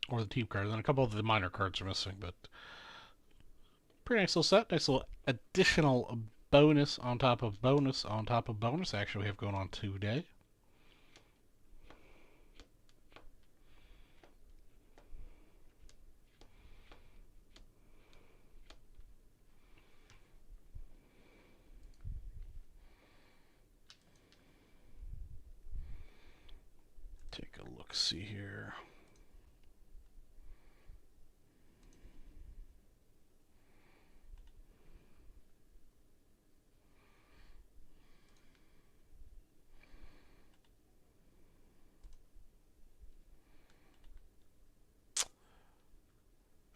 Or the team card. And then a couple of the minor cards are missing, but pretty nice little set. Nice little additional bonus on top of bonus on top of bonus action we have going on today. Take a look, see here.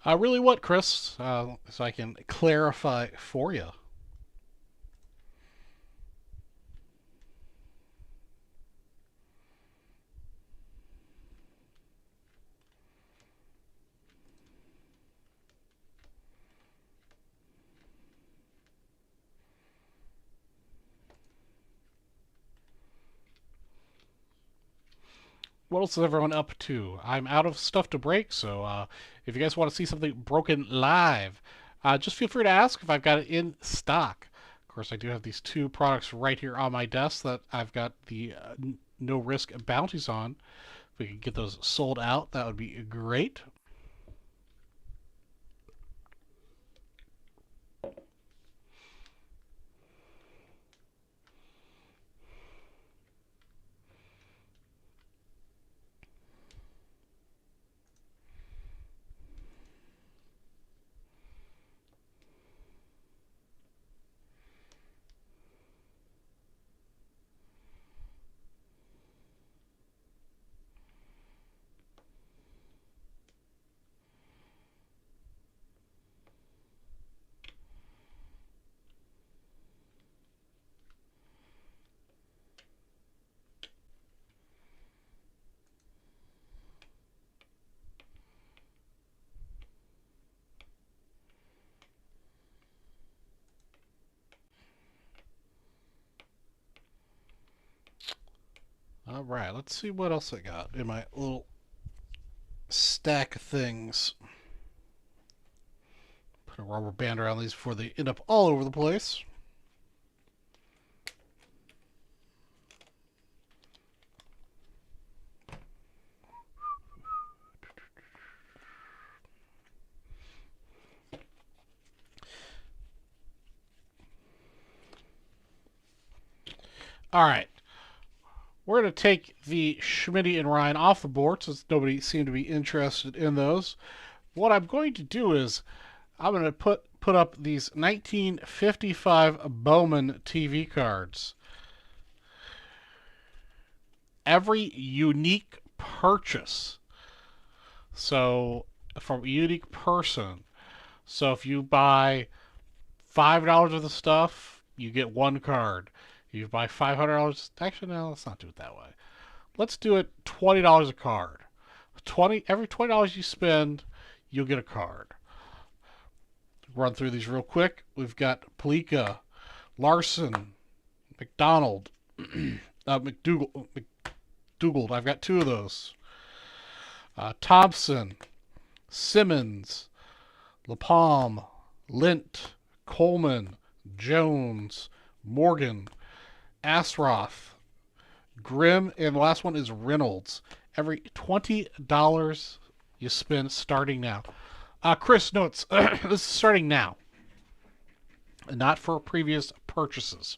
Really what, Chris? So I can clarify for you. What else is everyone up to? I'm out of stuff to break, so if you guys want to see something broken live, just feel free to ask if I've got it in stock. Of course, I do have these two products right here on my desk that I've got the no risk bounties on. If we could get those sold out, that would be great. All right, let's see what else I got in my little stack of things. Put a rubber band around these before they end up all over the place. All right. We're going to take the Schmitty and Ryan off the board since nobody seemed to be interested in those. What I'm going to do is I'm going to put up these 1955 Bowman TV cards. every unique purchase. So, from a unique person. So, if you buy $5 worth of stuff, you get one card. You buy $500. Actually, no, let's not do it that way. Let's do it $20 a card. Every $20 you spend, you'll get a card. Run through these real quick. We've got Palika, Larson, McDonald, McDougald. I've got two of those. Thompson, Simmons, LaPalm, Lint, Coleman, Jones, Morgan, Asroth, Grimm, and the last one is Reynolds. Every $20 you spend starting now. Chris notes, this is starting now, not for previous purchases.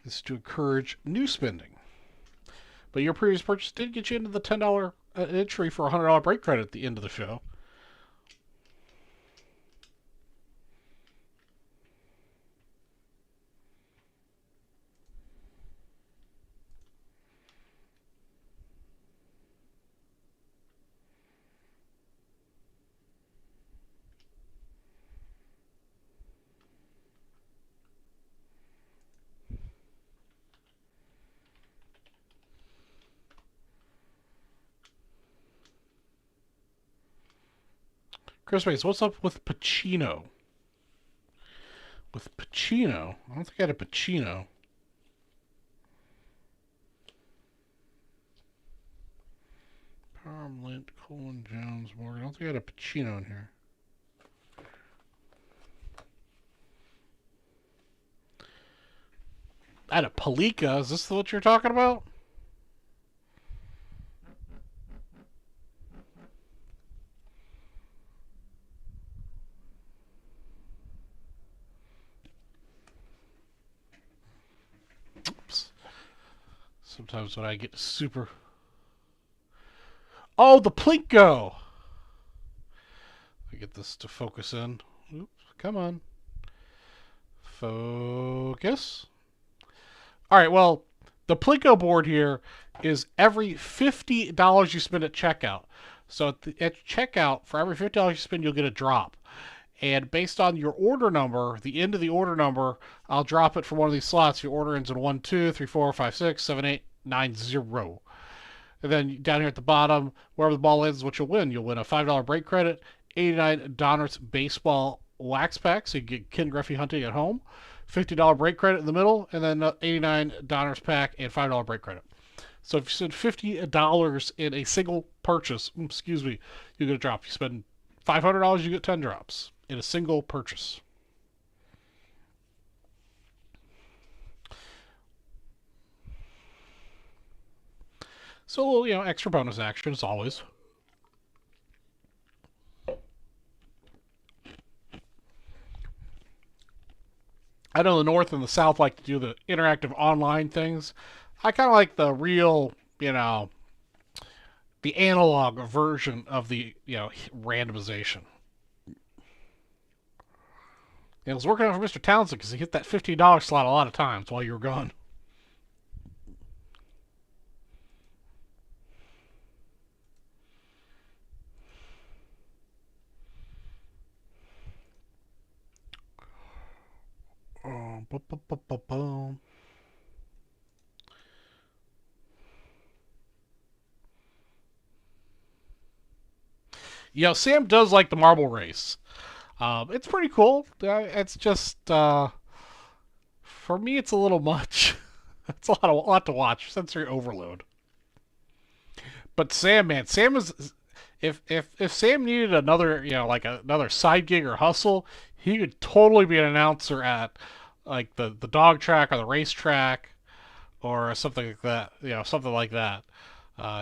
This is to encourage new spending. But your previous purchase did get you into the $10 entry for a $100 break credit at the end of the show. Chris Bates, what's up with Pacino? With Pacino? I don't think I had a Pacino. Parham, Lint, Colin, Jones, Morgan. I don't think I had a Pacino in here. I had a Palika. Is this what you're talking about? Oops. Sometimes when I get super... Oh, the Plinko! I get this to focus in. Oops, come on. Focus. Alright, well, the Plinko board here is every $50 you spend at checkout. So at checkout, for every $50 you spend, you'll get a drop. And based on your order number, the end of the order number, I'll drop it from one of these slots. Your order ends in 1, 2, 3, 4, 5, 6, 7, 8, 9, 0. And then down here at the bottom, wherever the ball lands is what you'll win. You'll win a $5 break credit, $89 baseball wax pack, so you get Ken Griffey hunting at home, $50 break credit in the middle, and then $89 pack and $5 break credit. So if you spend $50 in a single purchase, you get a drop. You spend $500, you get 10 drops in a single purchase. So, extra bonus action as always. I know the North and the South like to do the interactive online things. I kind of like the real, the analog version of the, randomization. It was working out for Mr. Townsend because he hit that $50 slot a lot of times while you were gone. Sam does like the marble race. It's pretty cool. It's just for me, it's a little much. It's a lot to watch. Sensory overload. But Sam, man, Sam is if Sam needed another, like another side gig or hustle, he could totally be an announcer at like the dog track or the racetrack or something like that. Something like that.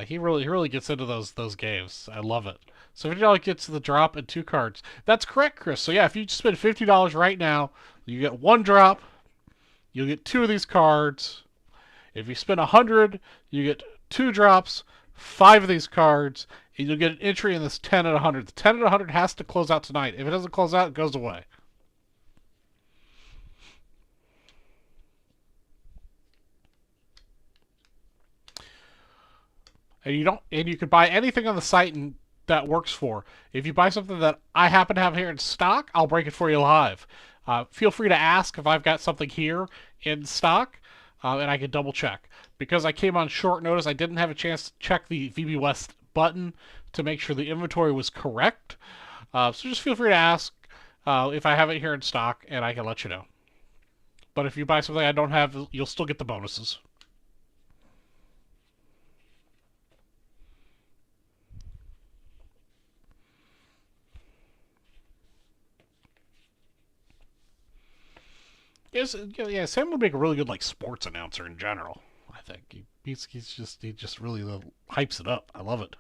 He really gets into those games. I love it. So $50 gets the drop and 2 cards. That's correct, Chris. So yeah, if you spend $50 right now, you get 1 drop. You'll get 2 of these cards. If you spend $100, you get 2 drops, 5 of these cards, and you'll get an entry in this 10 at 100. The 10 at 100 has to close out tonight. If it doesn't close out, it goes away. and you can buy anything on the site and that works for. If you buy something that I happen to have here in stock, I'll break it for you live. Feel free to ask if I've got something here in stock, and I can double check. Because I came on short notice, I didn't have a chance to check the VB West button to make sure the inventory was correct. So just feel free to ask if I have it here in stock, and I can let you know. But if you buy something I don't have, you'll still get the bonuses. Yes, yeah, Sam would make a really good like sports announcer in general. I think he just really hypes it up. I love it.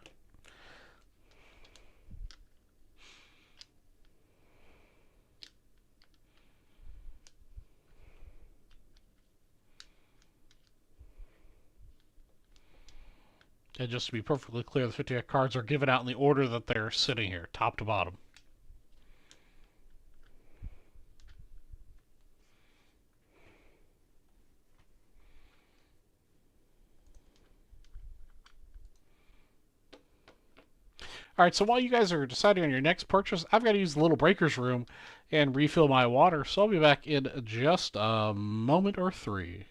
And just to be perfectly clear, the 50 cards are given out in the order that they're sitting here, top to bottom. All right, so while you guys are deciding on your next purchase, I've got to use the little breaker's room and refill my water, so I'll be back in just a moment or three.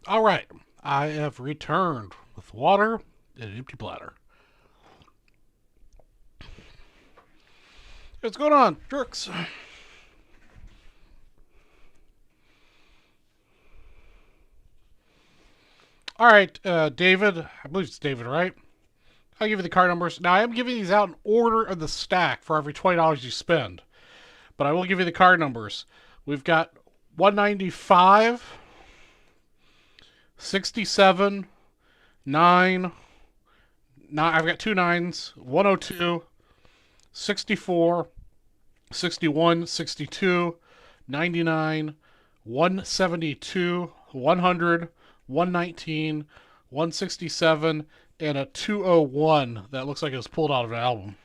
All right, I have returned with water and an empty bladder. What's going on, jerks? All right, David. I believe it's David, right? I'll give you the card numbers. Now, I am giving these out in order of the stack for every $20 you spend. But I will give you the card numbers. We've got 195, 67, 9, I've got two nines, 102, 64, 61, 62, 99, 172, 100, 119, 167, and a 201 that looks like it was pulled out of an album.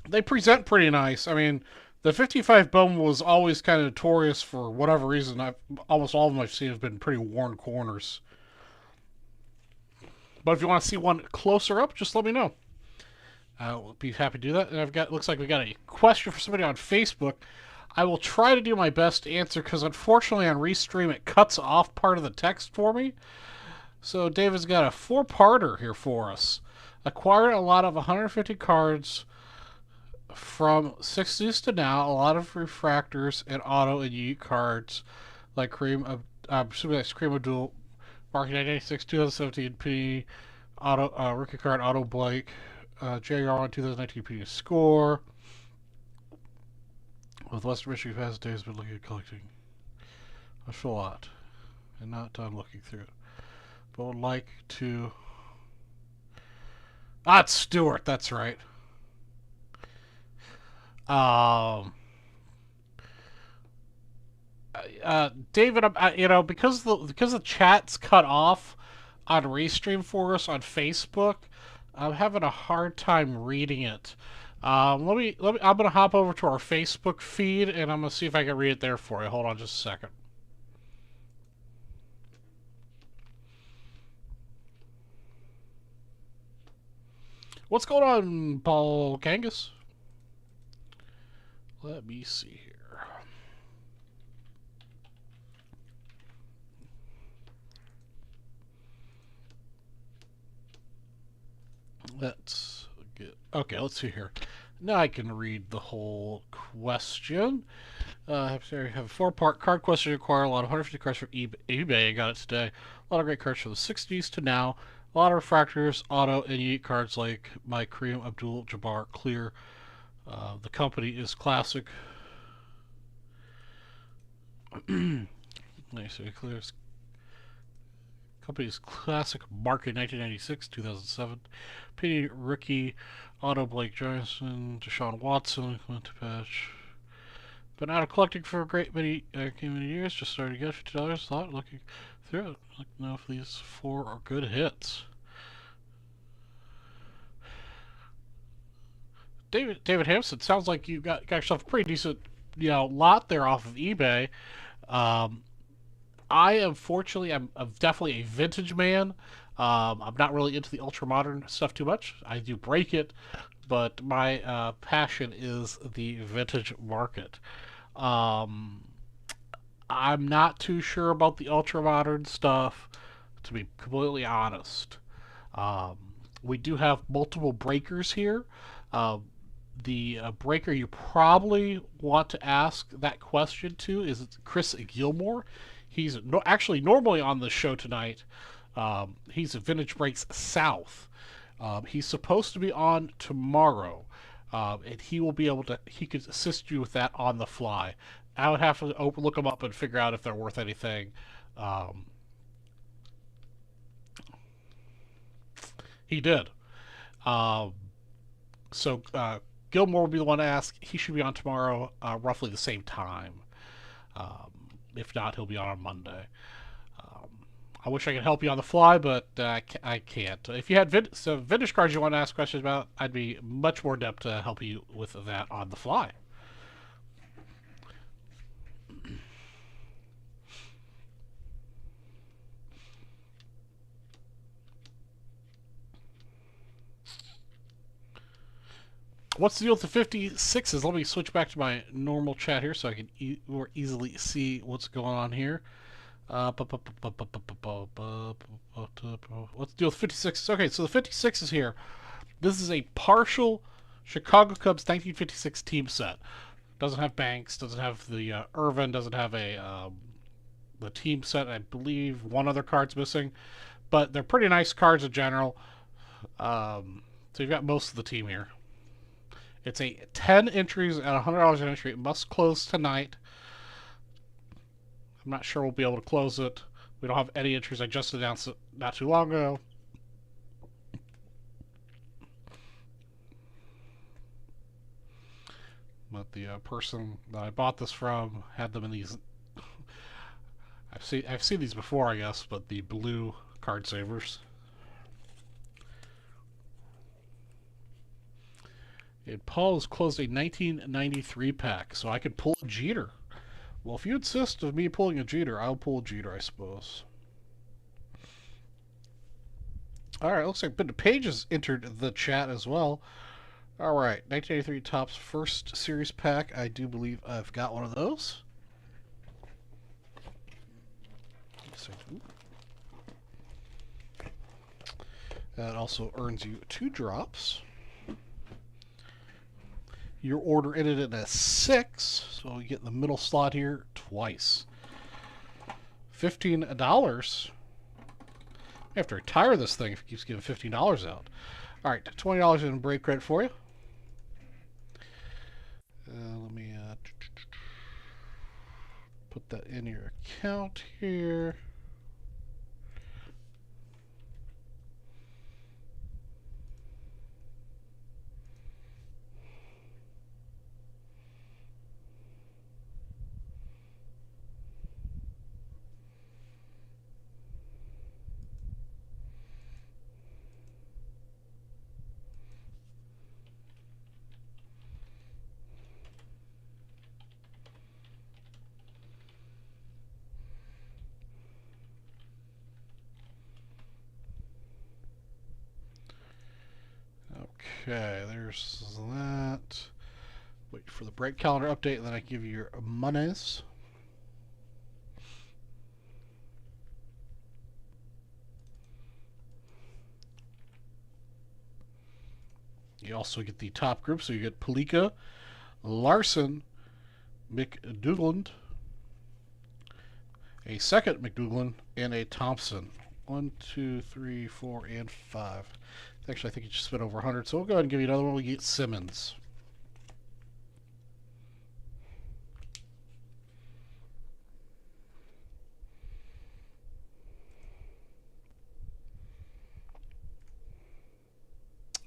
They present pretty nice. I mean, the 55 Bowman was always kind of notorious for whatever reason. Almost all of them I've seen have been pretty worn corners. But if you want to see one closer up, just let me know. I'll be happy to do that. And looks like we got a question for somebody on Facebook. I will try to do my best to answer because unfortunately on Restream it cuts off part of the text for me. So David's got a 4-parter here for us. Acquired a lot of 150 cards from 60s to now. A lot of refractors and auto and unique cards like Kareem Abdul, Market 1996, 2017 P, auto rookie card Auto Blake, JR1 2019 P score. With Western Michigan past days, been looking at collecting a lot and not done looking through it. But would like to. It's Stewart. That's right. David, because the chat's cut off on Restream for us on Facebook, I'm having a hard time reading it. I'm gonna hop over to our Facebook feed and I'm gonna see if I can read it there for you. Hold on just a second. What's going on, Paul Kangas? Let me see here. Let's see here. Now I can read the whole question. I have a 4-part card question. Require a lot of 150 cards from eBay. I got it today. A lot of great cards from the 60s to now. A lot of refractors, auto, and unique cards like my Kareem Abdul-Jabbar Clear. The company is classic. Nice, clear. Company's classic market 1996, 2007. Penny rookie, auto Blake Johnson, Deshaun Watson, Clint Patch. Been out of collecting for a great many years. Just started to get $50. Thought looking through it. Like to know if these 4 are good hits. David Hampson, sounds like you got yourself a pretty decent lot there off of eBay. I'm definitely a vintage man. I'm not really into the ultra modern stuff too much. I do break it, but my passion is the vintage market. I'm not too sure about the ultra modern stuff, to be completely honest. We do have multiple breakers here. The breaker you probably want to ask that question to is Chris Gilmore. He's actually normally on the show tonight. He's at Vintage Breaks South. He's supposed to be on tomorrow, and he could assist you with that on the fly. I would have to look them up and figure out if they're worth anything. He did. So Gilmore will be the one to ask. He should be on tomorrow, roughly the same time. If not, he'll be on Monday. I wish I could help you on the fly, but I can't. If you had vintage cards you want to ask questions about, I'd be much more adept to help you with that on the fly. What's the deal with the 56s? Let me switch back to my normal chat here so I can more easily see what's going on here. What's the deal with 56s? Okay, so the 56s here. This is a partial Chicago Cubs 1956 team set. Doesn't have Banks, doesn't have the Irvin, doesn't have the team set. I believe one other card's missing, but they're pretty nice cards in general. So you've got most of the team here. It's a 10 entries at $100 an entry. It must close tonight. I'm not sure we'll be able to close it. We don't have any entries. I just announced it not too long ago. But the person that I bought this from had them in these. I've seen these before, I guess, but the blue card savers. And Paul has closed a 1993 pack, so I could pull a Jeter. Well, if you insist of me pulling a Jeter, I'll pull a Jeter, I suppose. Alright, looks like Bit Page has entered the chat as well. Alright, 1983 Topps first series pack. I do believe I've got one of those. That also earns you 2 drops. Your order ended in a 6, so you get the middle slot here twice. $15. I have to retire this thing if it keeps giving $15 out. All right, $20 in break credit for you. Let me put that in your account here. Okay, there's that. Wait for the break calendar update, and then I give you your monies. You also get the top group, so you get Palika, Larson, McDougland, a second McDougland, and a Thompson. 1, 2, 3, 4, and 5. Actually, I think you just spent over 100, so we'll go ahead and give you another one. We get Simmons.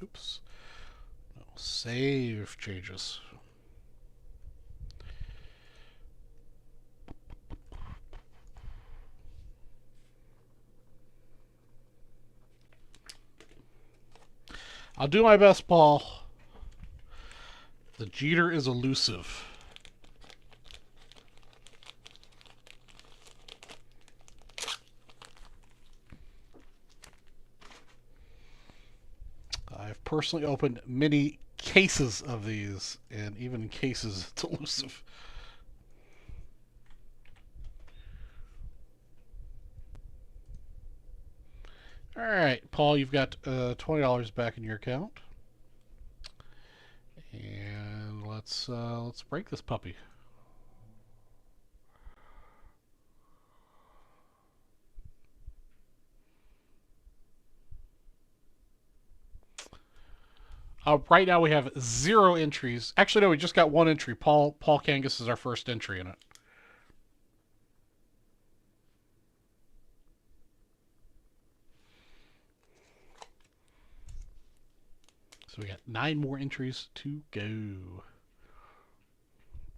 Oops. No, save changes. I'll do my best, Paul. The Jeter is elusive. I've personally opened many cases of these, and even in cases, it's elusive. All right, Paul, you've got $20 back in your account, and let's break this puppy. Right now we have 0 entries. Actually, no, we just got 1 entry. Paul Kangas is our first entry in it. So we got 9 more entries to go.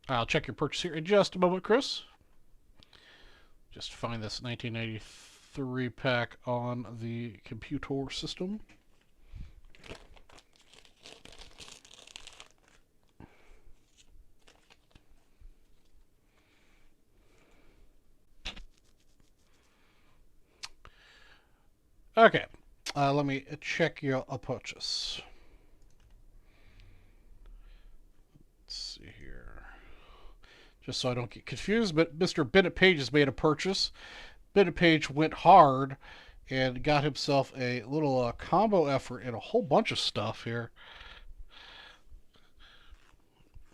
I'll check your purchase here in just a moment, Chris. Just find this 1993 pack on the computer system. Okay, let me check your purchase. Let's see here. Just so I don't get confused, but Mr. Bennett Page has made a purchase. Bennett Page went hard and got himself a little combo effort and a whole bunch of stuff here.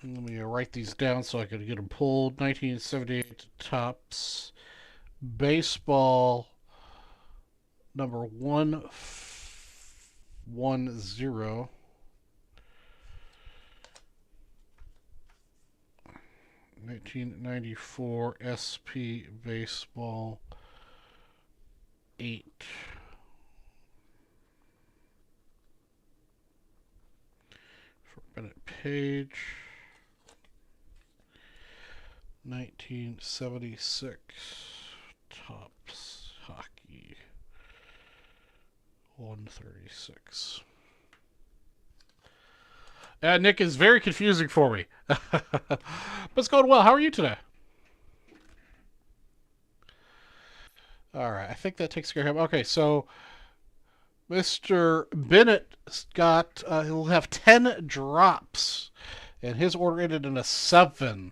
Let me write these down so I can get them pulled. 1978 Topps baseball number 110. 1994 SP Baseball 8. For Bennett Page. 1976 Topps Hockey 136. Nick is very confusing for me. But it's going well. How are you today? Alright, I think that takes care of him. Okay, so Mr. Bennett got, he'll have 10 drops. And his order ended in a 7.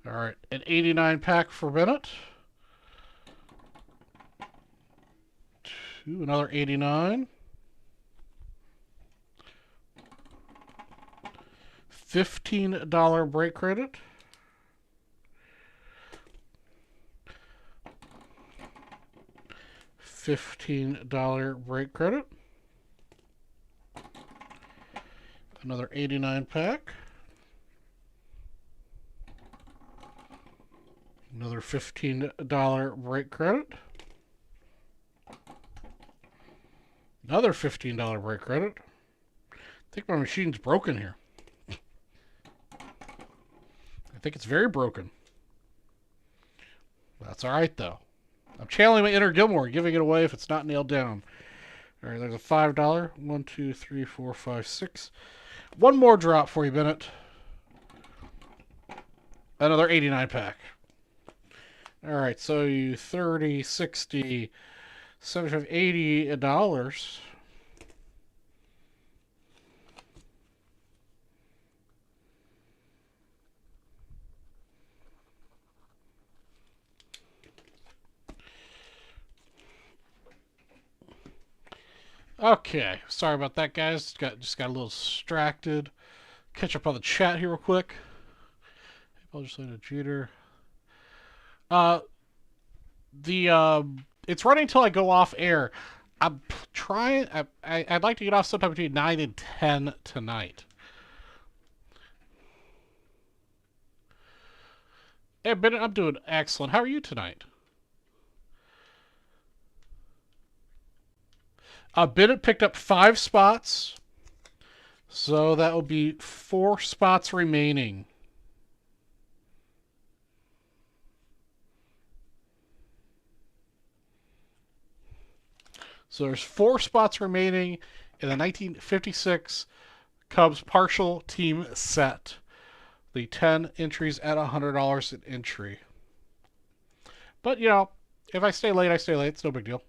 Alright, an 89 pack for Bennett. Another 89. $15 break credit. $15 break credit. Another 89 pack. Another $15 break credit. Another $15 break credit. I think my machine's broken here. I think it's very broken. That's alright, though. I'm channeling my inner Gilmore, giving it away if it's not nailed down. Alright, there's a $5. 1, 2, 3, 4, 5, 6. One more drop for you, Bennett. Another 89 pack. Alright, so you 30, 60, 75, $80. Okay, sorry about that, guys. Just got a little distracted. Catch up on the chat here real quick. Legislator Jeter. It's running until I go off air. I'm trying. I'd like to get off sometime between 9 and 10 tonight. Hey, Bennett, I'm doing excellent. How are you tonight? Bennett picked up 5 spots. So that will be 4 spots remaining. So there's 4 spots remaining in the 1956 Cubs partial team set. The 10 entries at $100 an entry. But, you know, if I stay late, I stay late. It's no big deal.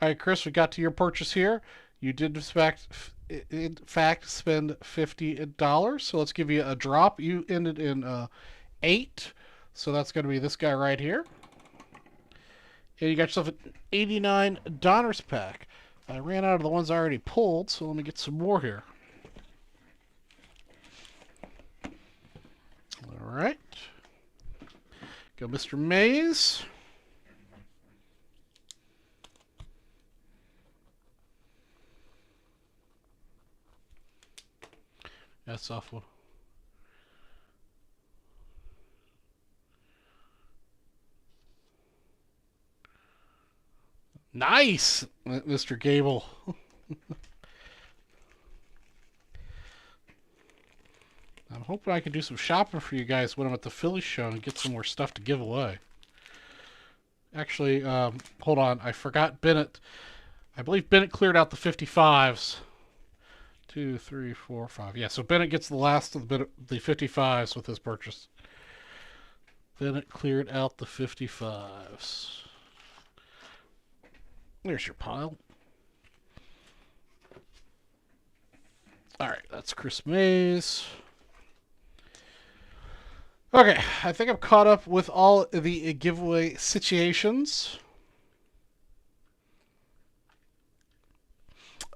All right, Chris, we got to your purchase here. You did, in fact spend $50. So let's give you a drop. You ended in 8. So that's going to be this guy right here. And you got yourself an $89 pack. I ran out of the ones I already pulled, so let me get some more here. All right. Go Mr. Mays. That's off one. Nice, Mr. Gable. I'm hoping I can do some shopping for you guys when I'm at the Philly show and get some more stuff to give away. Actually, hold on. I forgot Bennett. I believe Bennett cleared out the 55s. 2, 3, 4, 5. Yeah, so Bennett gets the last of the 55s with his purchase. Bennett cleared out the 55s. There's your pile. Alright, that's Chris Mays. Okay, I think I'm caught up with all the giveaway situations.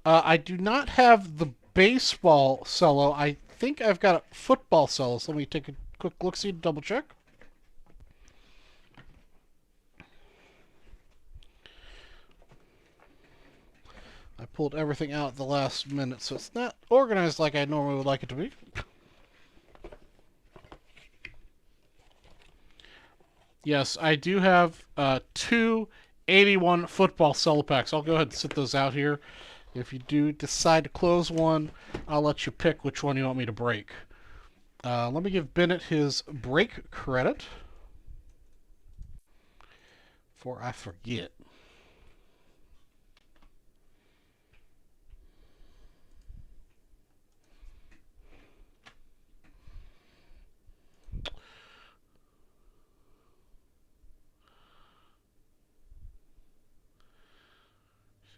I do not have the baseball cello. I think I've got a football cello. So let me take a quick look-see to double check. I pulled everything out at the last minute, so it's not organized like I normally would like it to be. Yes, I do have two 81 football cello packs. I'll go ahead and sit those out here. If you do decide to close one, I'll let you pick which one you want me to break. Let me give Bennett his break credit. Before I forget.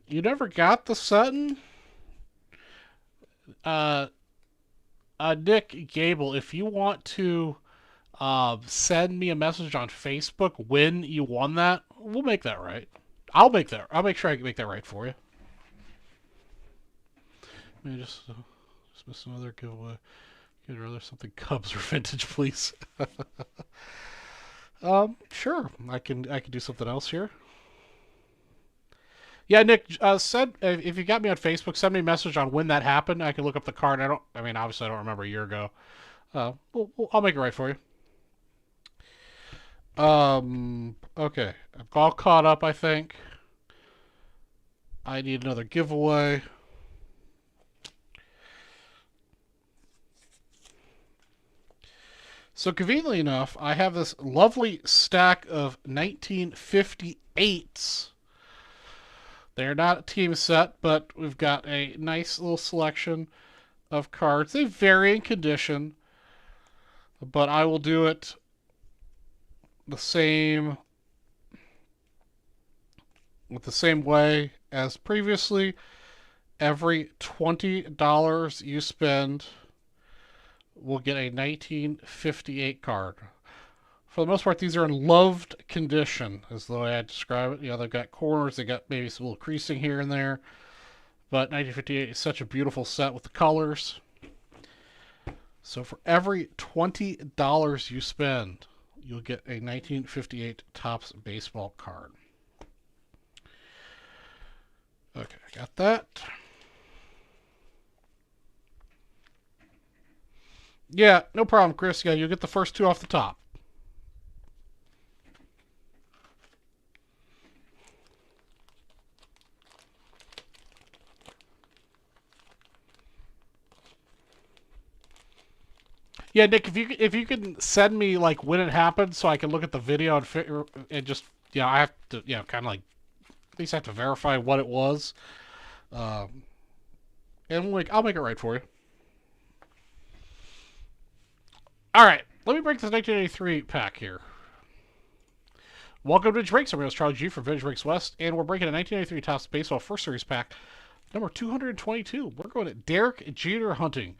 You never got the Sutton? Uh, Nick Gable, if you want to send me a message on Facebook when you won that, we'll make that right. I'll make sure I can make that right for you. Let me just miss another giveaway. You'd rather something Cubs or vintage, please. Sure. I can do something else here. Yeah, Nick, said if you got me on Facebook, send me a message on when that happened. I can look up the card. I mean, obviously, I don't remember a year ago. I'll make it right for you. Okay, I'm all caught up. I think I need another giveaway. So conveniently enough, I have this lovely stack of 1958s. They're not a team set, but we've got a nice little selection of cards. They vary in condition, but I will do it the same with the same way as previously. Every $20 you spend will get a 1958 card. For the most part, these are in loved condition, is the way I describe it. You know, they've got corners, they got maybe some little creasing here and there, but 1958 is such a beautiful set with the colors. So for every $20 you spend, you'll get a 1958 Topps baseball card. Okay, I got that. Yeah, no problem, Chris. Yeah, you'll get the first two off the top. Yeah, Nick, if you can send me like when it happened, so I can look at the video and just I have to kind of like at least have to verify what it was, um, and like I'll make it right for you. All right, let me break this 1983 pack here. Welcome to Vintage Breaks. I'm your host, Charlie G from Vintage Breaks West, and we're breaking a 1983 Topps Baseball First Series pack, number 222. We're going to Derek Jeter hunting.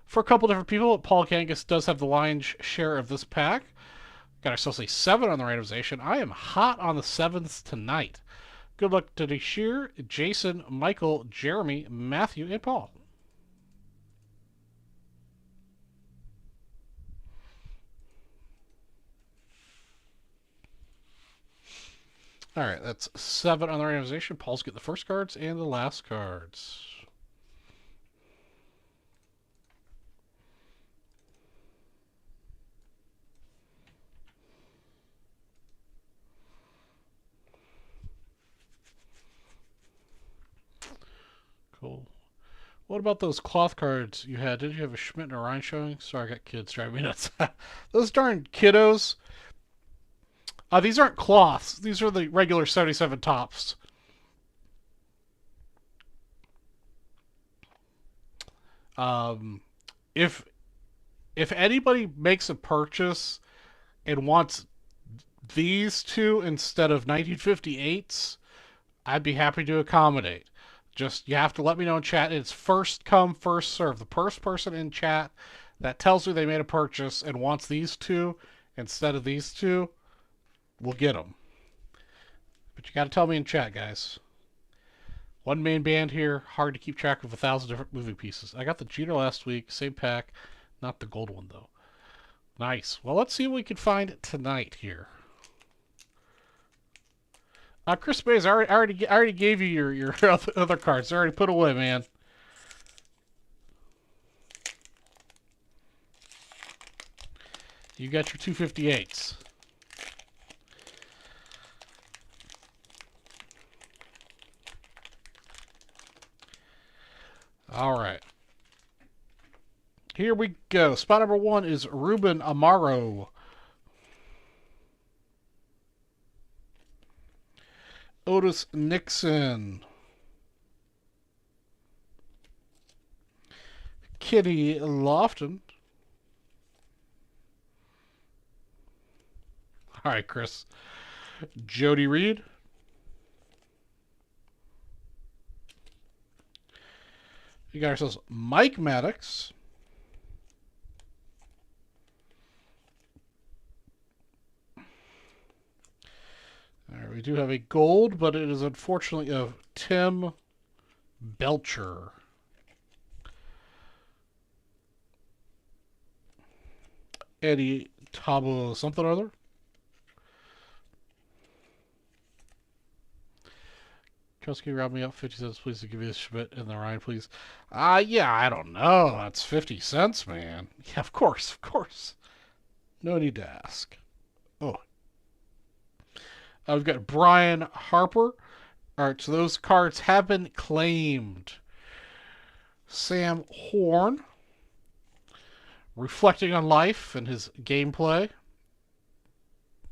For a couple different people, Paul Kangas does have the lion's share of this pack. Got ourselves a 7 on the randomization. I am hot on the 7s tonight. Good luck to Deshear, Jason, Michael, Jeremy, Matthew, and Paul. All right, that's 7 on the randomization. Paul's getting the first cards and the last cards. Cool. What about those cloth cards you had? Did you have a Schmidt and a Ryan showing? Sorry, I got kids driving me nuts. Those darn kiddos. These aren't cloths. These are the regular 77 Topps. Um, if if anybody makes a purchase and wants these two instead of 1958s, I'd be happy to accommodate. Just you have to let me know in chat. It's first come, first serve. The first person in chat that tells me they made a purchase and wants these two instead of these two, we'll get them. But you got to tell me in chat, guys. One main band here, hard to keep track of 1,000 different moving pieces. I got the Jeter last week, same pack, not the gold one though. Nice. Well, let's see what we can find tonight here. Chris Mays, I already gave you your other cards. They're already put away, man. You got your 258s. All right. Here we go. Spot number 1 is Ruben Amaro. Otis Nixon. Kenny Lofton. All right, Chris. Jody Reed. We got ourselves Mike Maddox. All right, we do have a gold, but it is unfortunately of Tim Belcher. Eddie Tabo something or other. Trusky, round me up 50 cents, please, to give you a Schmidt in the Ryan, please. Yeah, I don't know. That's 50 cents, man. Yeah, of course, of course. No need to ask. Oh. We've got Brian Harper. All right, so those cards have been claimed. Sam Horn. Reflecting on life and his gameplay.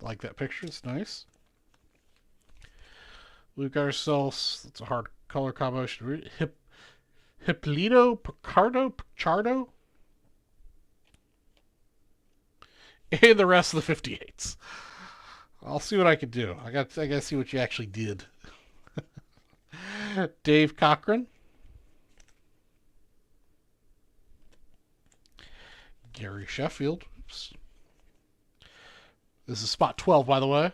Like that picture, it's nice. We've got ourselves, that's a hard color combination. Hippolito Pichardo? And the rest of the 58s. I'll see what I can do. I got to see what you actually did. Dave Cochran. Gary Sheffield. Oops. This is spot 12, by the way.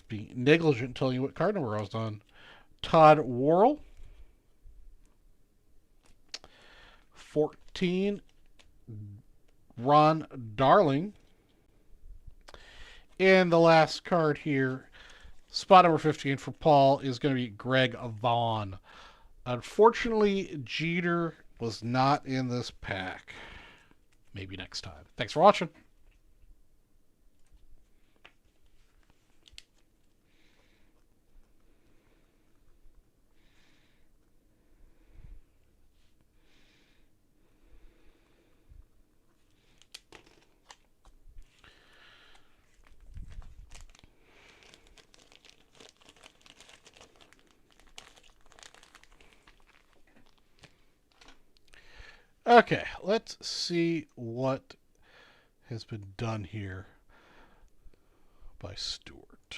Being negligent telling you what card number I was on. Todd Worrell. 14. Ron Darling. And the last card here, spot number 15 for Paul, is going to be Greg Vaughn. Unfortunately, Jeter was not in this pack. Maybe next time. Thanks for watching. Okay, let's see what has been done here by Stuart.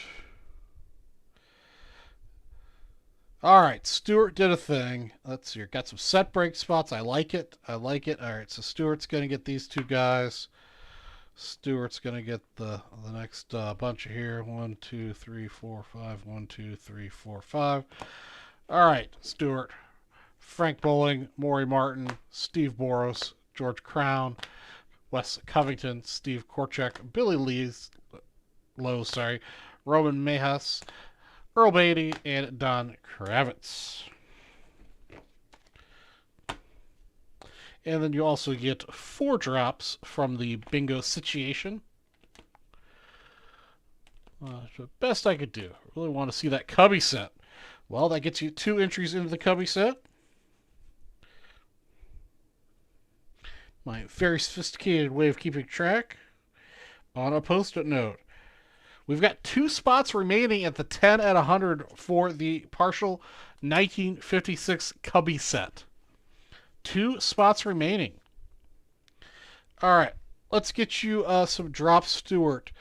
All right, Stuart did a thing. Let's see. Got some set break spots. I like it. I like it. All right, so Stuart's going to get these two guys. Stuart's going to get the next bunch here. 1, 2, 3, 4, 5. 1, 2, 3, 4, 5. All right, Stuart. Frank Bowling, Maury Martin, Steve Boros, George Crown, Wes Covington, Steve Korchak, Billy Lowe, Roman Mejas, Earl Beatty, and Don Kravitz. And then you also get 4 drops from the bingo situation. The best I could do. I really want to see that Cubby set. Well, that gets you 2 entries into the Cubby set. My very sophisticated way of keeping track on a post-it note. We've got 2 spots remaining at the 10 at 100 for the partial 1956 Cubby set. 2 spots remaining. All right, let's get you some drops, Stuart.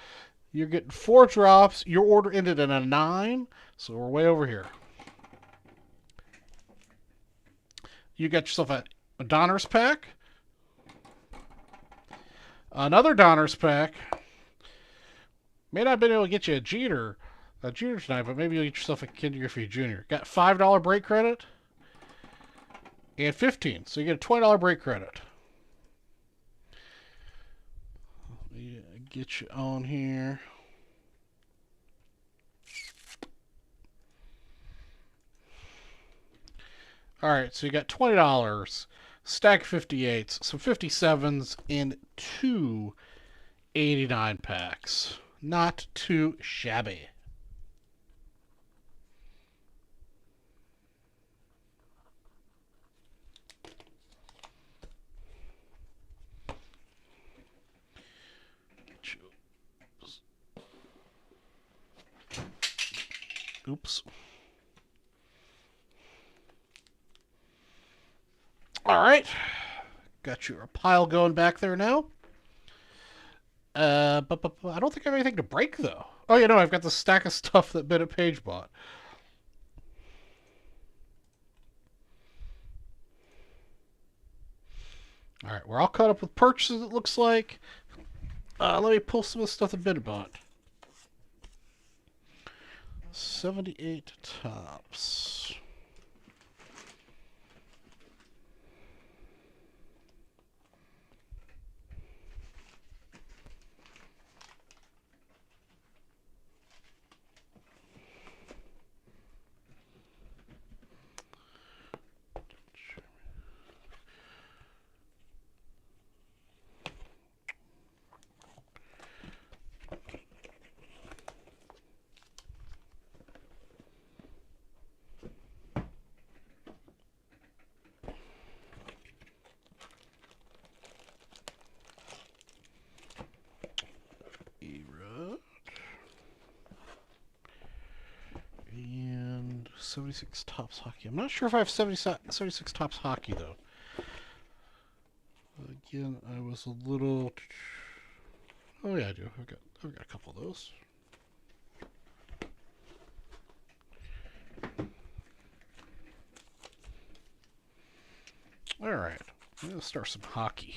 You're getting 4 drops. Your order ended in a 9, so we're way over here. You got yourself a Donner's pack. Another Donner's pack. May not have been able to get you a Jeter tonight, but maybe you'll get yourself a Ken Griffey Jr. Got $5 break credit and 15, so you get a $20 break credit. Let me get you on here. All right, so you got $20. Stack 58s, some 57s, and 2 89 packs. Not too shabby. Oops. All right. Got your pile going back there now. But I don't think I have anything to break, though. Oh, yeah, no, I've got the stack of stuff that Bennett Page bought. All right, we're all caught up with purchases, it looks like. Let me pull some of the stuff that Bennett bought. 78 tops. And 76 tops hockey. I'm not sure if I have 76 tops hockey, though. Again, I was a little... Oh, yeah, I do. I've got a couple of those. All right. Let's start some hockey.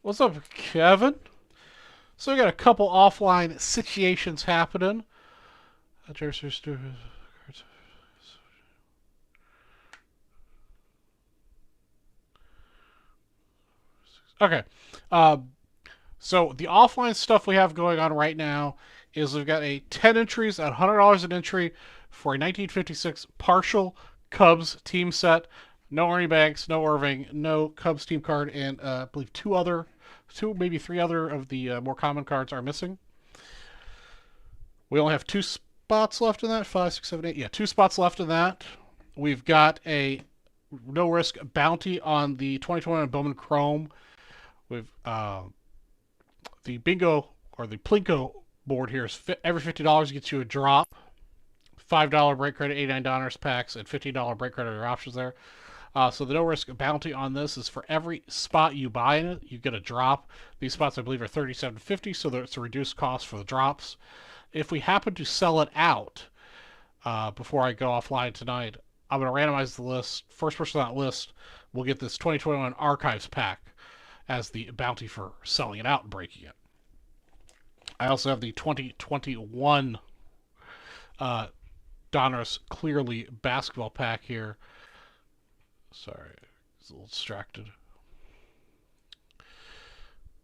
What's up, Kevin? So we got a couple offline situations happening. Okay. So the offline stuff we have going on right now is we've got a 10 entries at $100 an entry for a 1956 partial Cubs team set. No Ernie Banks, no Irving, no Cubs team card, and I believe maybe three other of the more common cards are missing. We only have 2 spots left in that. 5, 6, 7, 8. Yeah, 2 spots left in that. We've got a no risk bounty on the 2021 Bowman Chrome. We've the bingo or the Plinko board here is every $50 gets you a drop. $5 break credit, $89 packs, and $15 break credit are options there. So the no risk bounty on this is for every spot you buy in it, you get a drop. These spots, I believe, are $37.50, so it's a reduced cost for the drops. If we happen to sell it out before I go offline tonight, I'm going to randomize the list. First person on that list will get this 2021 Archives pack as the bounty for selling it out and breaking it. I also have the 2021 Donruss Clearly basketball pack here. Sorry, I was a little distracted.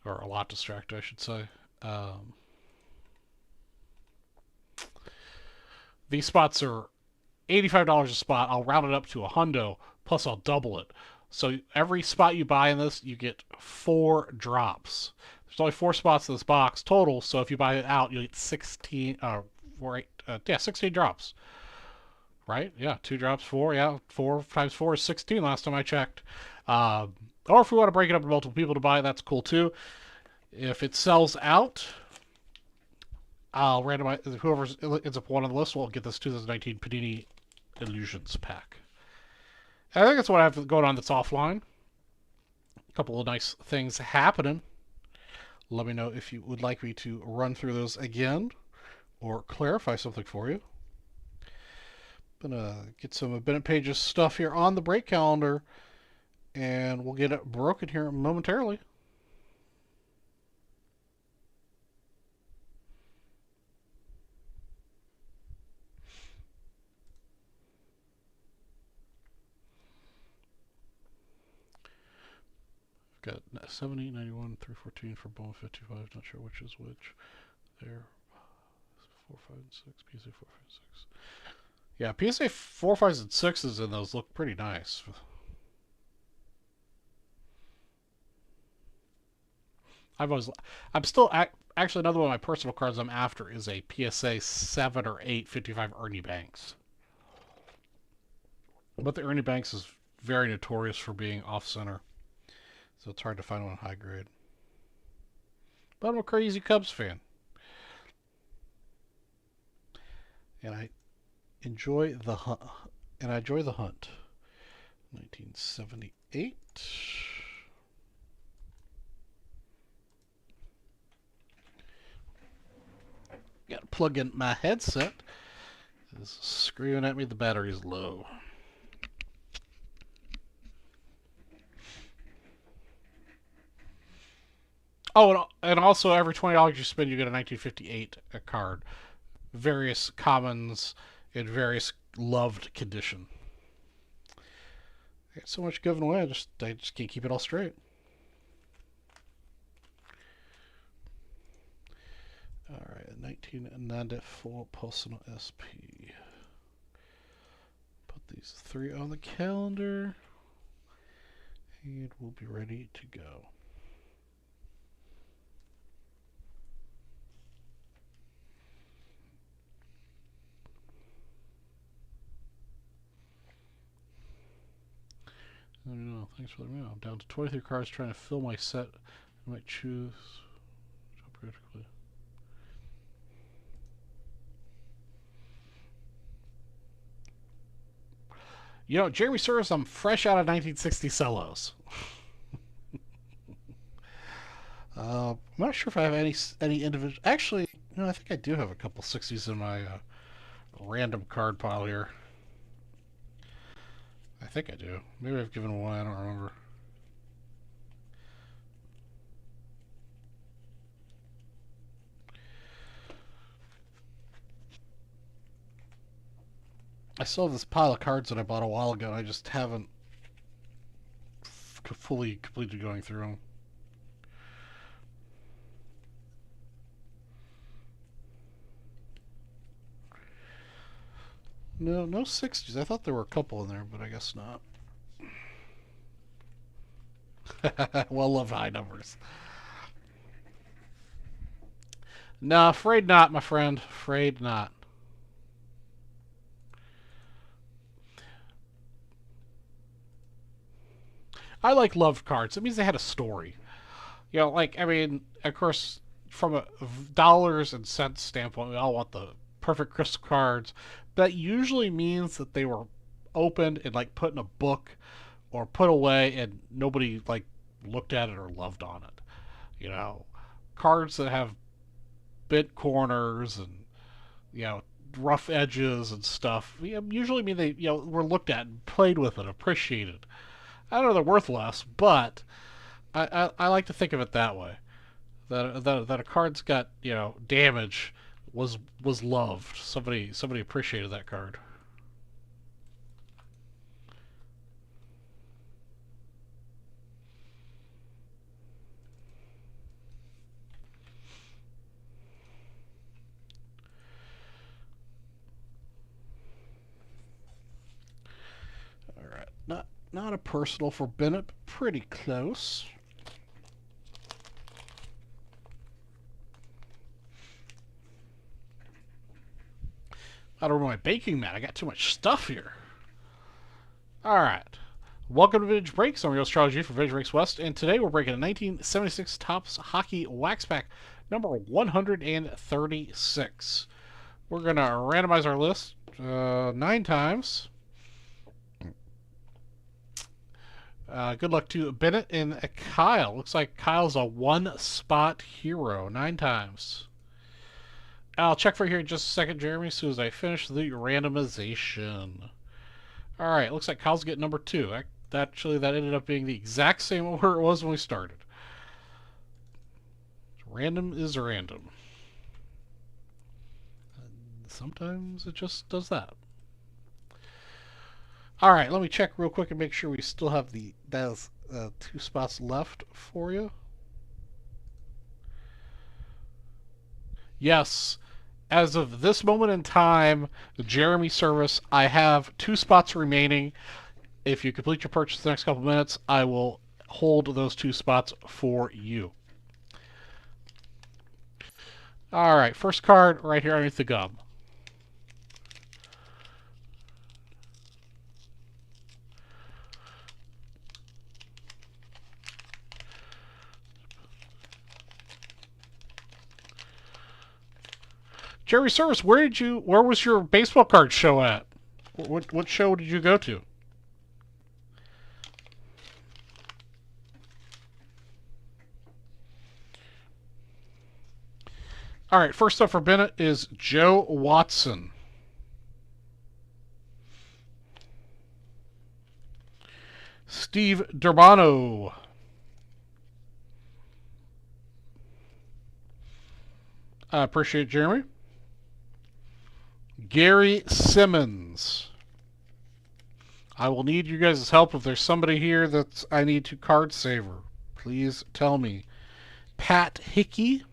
Or a lot distracted, I should say. These spots are $85 a spot. I'll round it up to $100, plus I'll double it. So every spot you buy in this, you get 4 drops. There's only 4 spots in this box total, so if you buy it out, you'll get 16 drops. Right? Yeah, 2 drops, 4. Yeah, 4 times 4 is 16 last time I checked. Or if we want to break it up to multiple people to buy, that's cool too. If it sells out, I'll randomize. Whoever ends up one on the list will get this 2019 Panini Illusions pack. I think that's what I have going on that's offline. A couple of nice things happening. Let me know if you would like me to run through those again or clarify something for you. Gonna get some Bennett Pages stuff here on the break calendar, and we'll get it broken here momentarily. Got 70, 91, 314 for Bowman 55. Not sure which is which. There. 4, 5, and 6. PSA 4, 5, and 6. Yeah, PSA 4, 5s, and 6s in those look pretty nice. I'm still actually another one of my personal cards I'm after is a PSA 7 or 8 55 Ernie Banks. But the Ernie Banks is very notorious for being off center. So it's hard to find one high grade. But I'm a crazy Cubs fan. and I enjoy the hunt. 1978. Got to plug in my headset. It's screaming at me the battery's low. Oh, and also every $20 you spend, you get a 1958 card. Various commons in various loved condition. I got so much given away, I just can't keep it all straight. Alright, 1994 personal SP. Put these 3 on the calendar, and we'll be ready to go. No, thanks for the mail. I'm down to 23 cards trying to fill my set. I might choose. Critically. You know, Jeremy Service, I'm fresh out of 1960 cellos. I'm not sure if I have any individual. Actually, no, I think I do have a couple 60s in my random card pile here. I think I do. Maybe I've given one. I don't remember. I still have this pile of cards that I bought a while ago. I just haven't fully completed going through them. No, no 60s. I thought there were a couple in there, but I guess not. Well, love high numbers. No, afraid not, my friend. Afraid not. I like loved cards. It means they had a story. You know, like, I mean, of course, from a dollars and cents standpoint, we all want the perfect crisp cards. That usually means that they were opened and, like, put in a book or put away and nobody, like, looked at it or loved on it. You know, cards that have bent corners and, you know, rough edges and stuff usually mean they, you know, were looked at and played with and appreciated. I don't know they're worth less, but I like to think of it that way. That a card's got, you know, damage was loved. Somebody appreciated that card. All right, not a personal for Bennett, but pretty close. I don't know my baking mat. I got too much stuff here. All right. Welcome to Vintage Breaks. I'm your host, Charles G for Vintage Breaks West, and today we're breaking a 1976 Topps Hockey Wax Pack number 136. We're going to randomize our list 9 times. Good luck to Bennett and Kyle. Looks like Kyle's a one-spot hero. 9 times. I'll check for here in just a second, Jeremy, as soon as I finish the randomization. Alright, looks like Kyle's getting number 2. Actually, that ended up being the exact same order it was when we started. Random is random. And sometimes it just does that. Alright, let me check real quick and make sure we still have those 2 spots left for you. Yes, as of this moment in time, Jeremy Service, I have 2 spots remaining. If you complete your purchase in the next couple minutes, I will hold those 2 spots for you. All right, first card right here underneath the gum. Jerry Service, where was your baseball card show at? What show did you go to? All right, first up for Bennett is Joe Watson. Steve Durbano. I appreciate it, Jeremy. Gary Simmons. I will need you guys' help if there's somebody here that I need to card saver. Please tell me. Pat Hickey.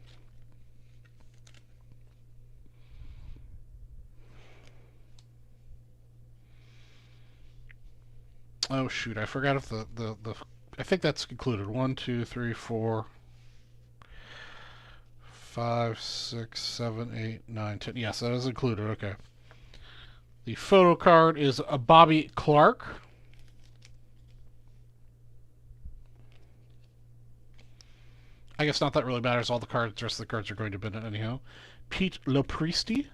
Oh shoot, I forgot if the I think that's included. 1, 2, 3, 4, 5, 6, 7, 8, 9, 10. Yes, that is included. Okay. The photo card is a Bobby Clark. I guess not that really matters. All the cards, the rest of the cards are going to Bennett anyhow. Pete Lopristi.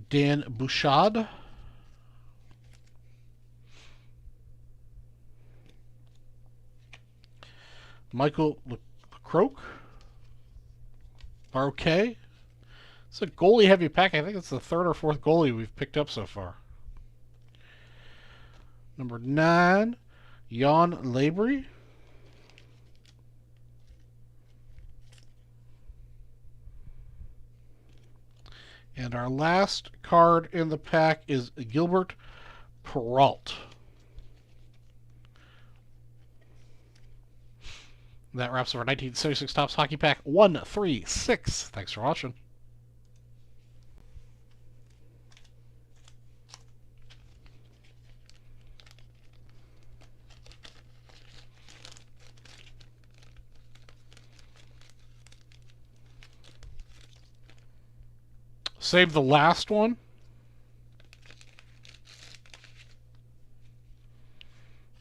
Dan Bouchard. Michael LeCroc. Baroque. It's a goalie heavy pack. I think it's the third or fourth goalie we've picked up so far. Number 9, Jan Labry. And our last card in the pack is Gilbert Perrault. That wraps up our 1976 Topps Hockey Pack 136. Thanks for watching. Save the last one.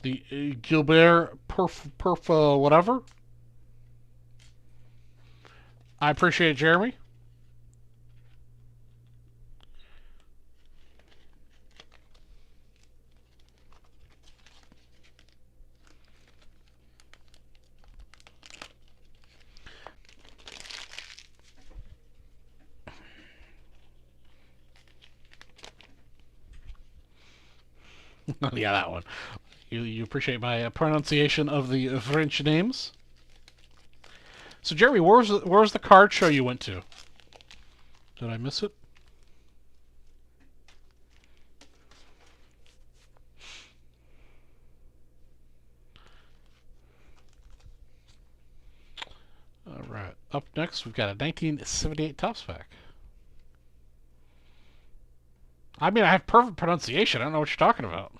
The Gilbert Perf whatever. I appreciate it, Jeremy. Yeah, that one. You appreciate my pronunciation of the French names? So, Jeremy, where was the card show you went to? Did I miss it? All right. Up next, we've got a 1978 Topps pack. I mean, I have perfect pronunciation. I don't know what you're talking about.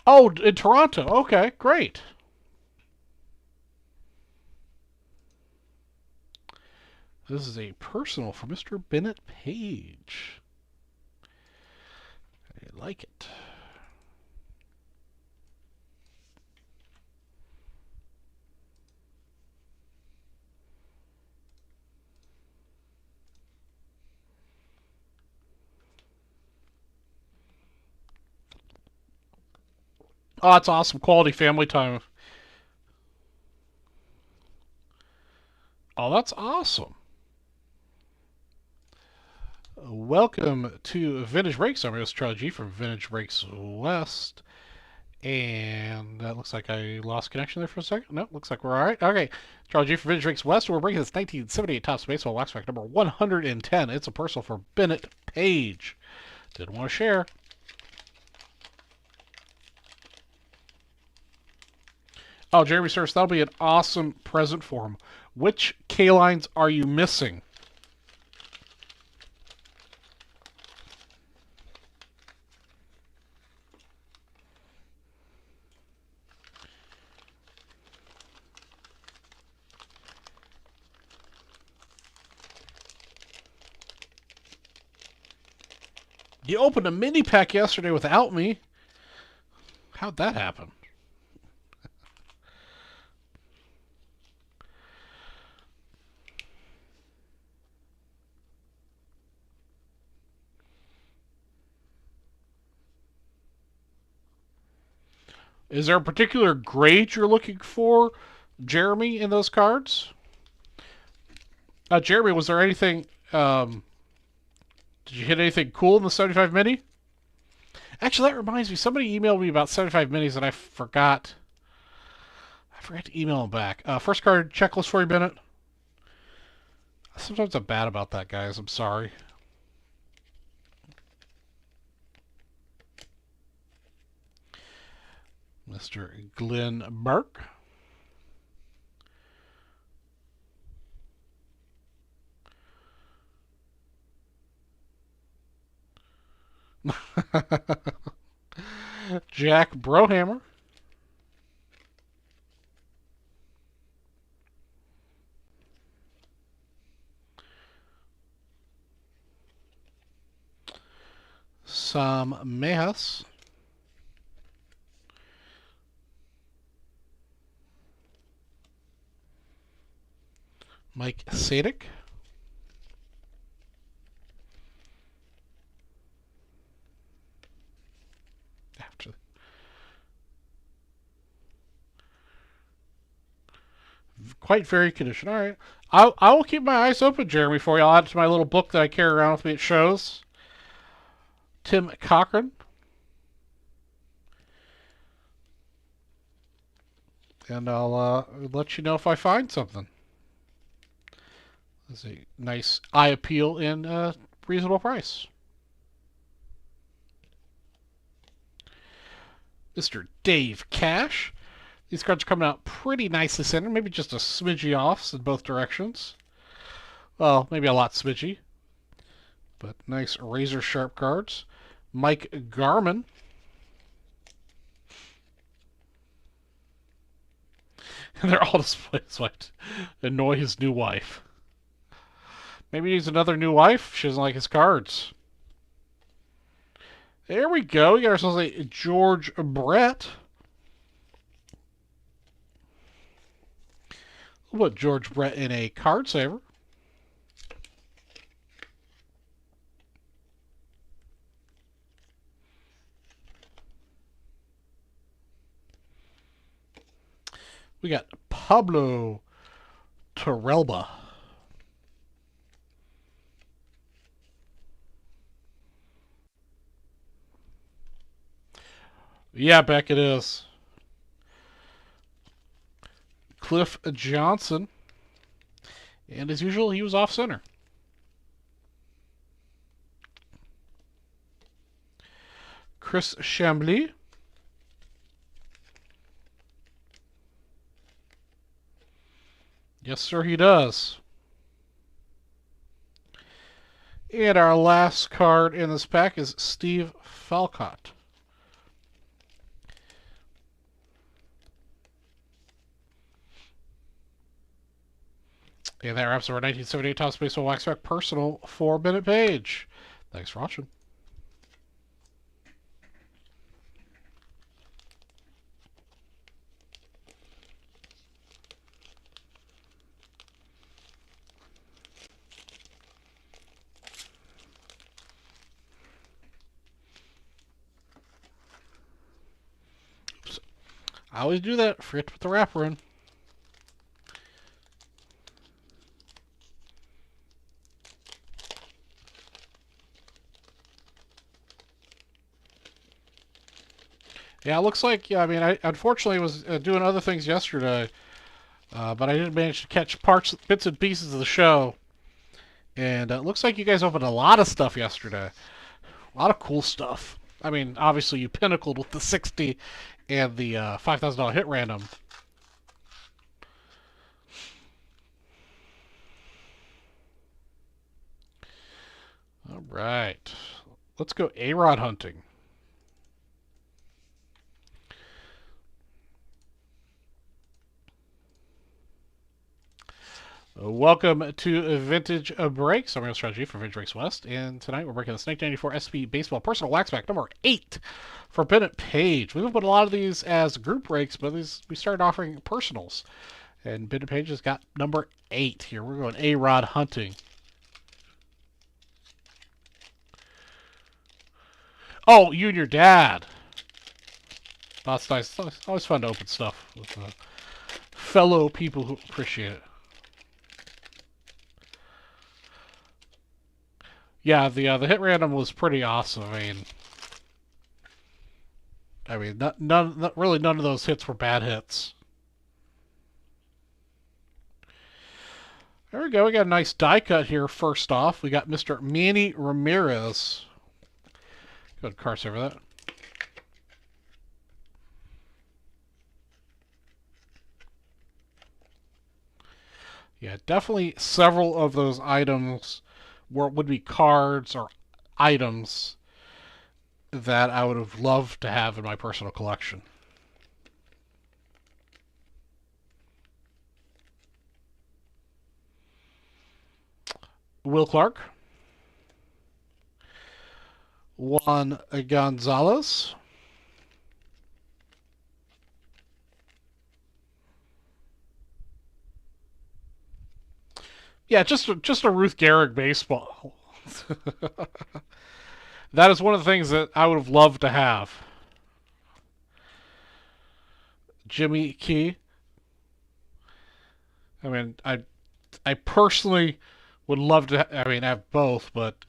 Oh, in Toronto. Okay, great. This is a personal for Mr. Bennett Page. I like it. Oh, that's awesome. Quality family time. Oh, that's awesome. Welcome to Vintage Breaks. I'm your host, Charlie G from Vintage Breaks West. And that looks like I lost connection there for a second. No, looks like we're all right. Okay, Charlie G from Vintage Breaks West. We're breaking this 1978 Topps Baseball Wax Pack number 110. It's a personal for Bennett Page. Didn't want to share. Oh, Jeremy Service, that'll be an awesome present for him. Which K-lines are you missing? You opened a mini pack yesterday without me. How'd that happen? Is there a particular grade you're looking for, Jeremy, in those cards? Jeremy, was there anything... did you hit anything cool in the 75 mini? Actually, that reminds me. Somebody emailed me about 75 minis and I forgot. I forgot to email them back. First card checklist for you, Bennett. Sometimes I'm bad about that, guys. I'm sorry. Mr. Glenn Burke. Jack Brohammer. Sam Mejas. Mike Sadik. After quite very condition. All right. I will keep my eyes open, Jeremy, for you. I'll add it to my little book that I carry around with me at shows. Tim Cochran. And I'll let you know if I find something. There's a nice eye appeal in reasonable price. Mr. Dave Cash. These cards are coming out pretty nicely centered. Maybe just a smidgy offs in both directions. Well, maybe a lot smidgy. But nice razor sharp cards. Mike Garman. And they're all displayed so I annoy his new wife. Maybe he needs another new wife. She doesn't like his cards. There we go. We got ourselves a George Brett. We'll put George Brett in a card saver. We got Pablo Torrealba. Yeah, Beck, it is. Cliff Johnson. And as usual, he was off center. Chris Chambly. Yes, sir, he does. And our last card in this pack is Steve Falcott. And that wraps up our 1978 Topps Baseball Wax Pack Personal 4-minute page. Thanks for watching. Oops. I always do that. Forget to put the wrapper in. Yeah, it looks like, yeah, I mean, I unfortunately was doing other things yesterday, but I didn't manage to catch bits and pieces of the show. And it looks like you guys opened a lot of stuff yesterday. A lot of cool stuff. I mean, obviously you pinnacled with the 60 and the $5,000 hit random. All right. Let's go A-Rod hunting. Welcome to Vintage Breaks. I'm your strategy for Vintage Breaks West, and tonight we're breaking this 1994 SP Baseball Personal Wax Pack number 8 for Bennett Page. We've put a lot of these as group breaks, but we started offering personals, and Bennett Page has got number 8 here. We're going A-Rod hunting. Oh, you and your dad. That's nice. It's always fun to open stuff with fellow people who appreciate it. Yeah, the hit random was pretty awesome. Really none of those hits were bad hits. There we go. We got a nice die cut here. First off, we got Mr. Manny Ramirez. Go ahead, cars over that. Yeah, definitely several of those items would be cards or items that I would have loved to have in my personal collection. Will Clark. Juan Gonzalez. Yeah, just a Ruth Gehrig baseball. That is one of the things that I would have loved to have. Jimmy Key. I personally would love to. Have both, but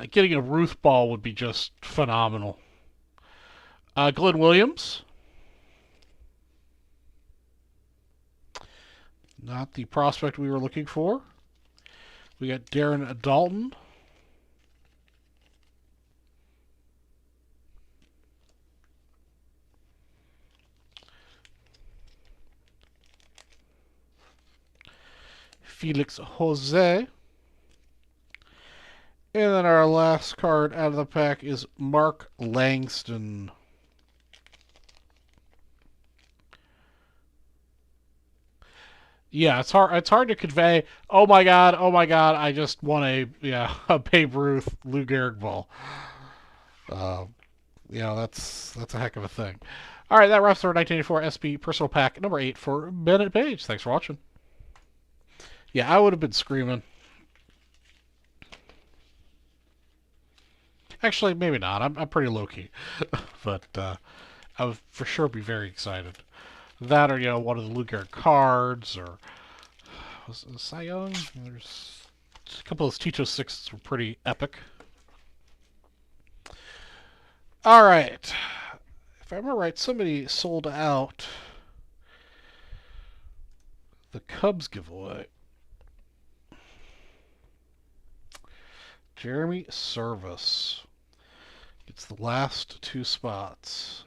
getting a Ruth ball would be just phenomenal. Glenn Williams. Not the prospect we were looking for. We got Darren Dalton. Felix Jose. And then our last card out of the pack is Mark Langston. Yeah, it's hard to convey. Oh my god! I just won a Babe Ruth Lou Gehrig ball. That's a heck of a thing. All right, that wraps our 1984 SP Personal Pack number 8 for Bennett Page. Thanks for watching. Yeah, I would have been screaming. Actually, maybe not. I'm pretty low key, but I would for sure be very excited. That or one of the Lou Gehrig cards or was it Cy Young? There's a couple of those Tito 6s were pretty epic. All right. If I remember right, somebody sold out the Cubs giveaway. Jeremy Service gets the last 2 spots.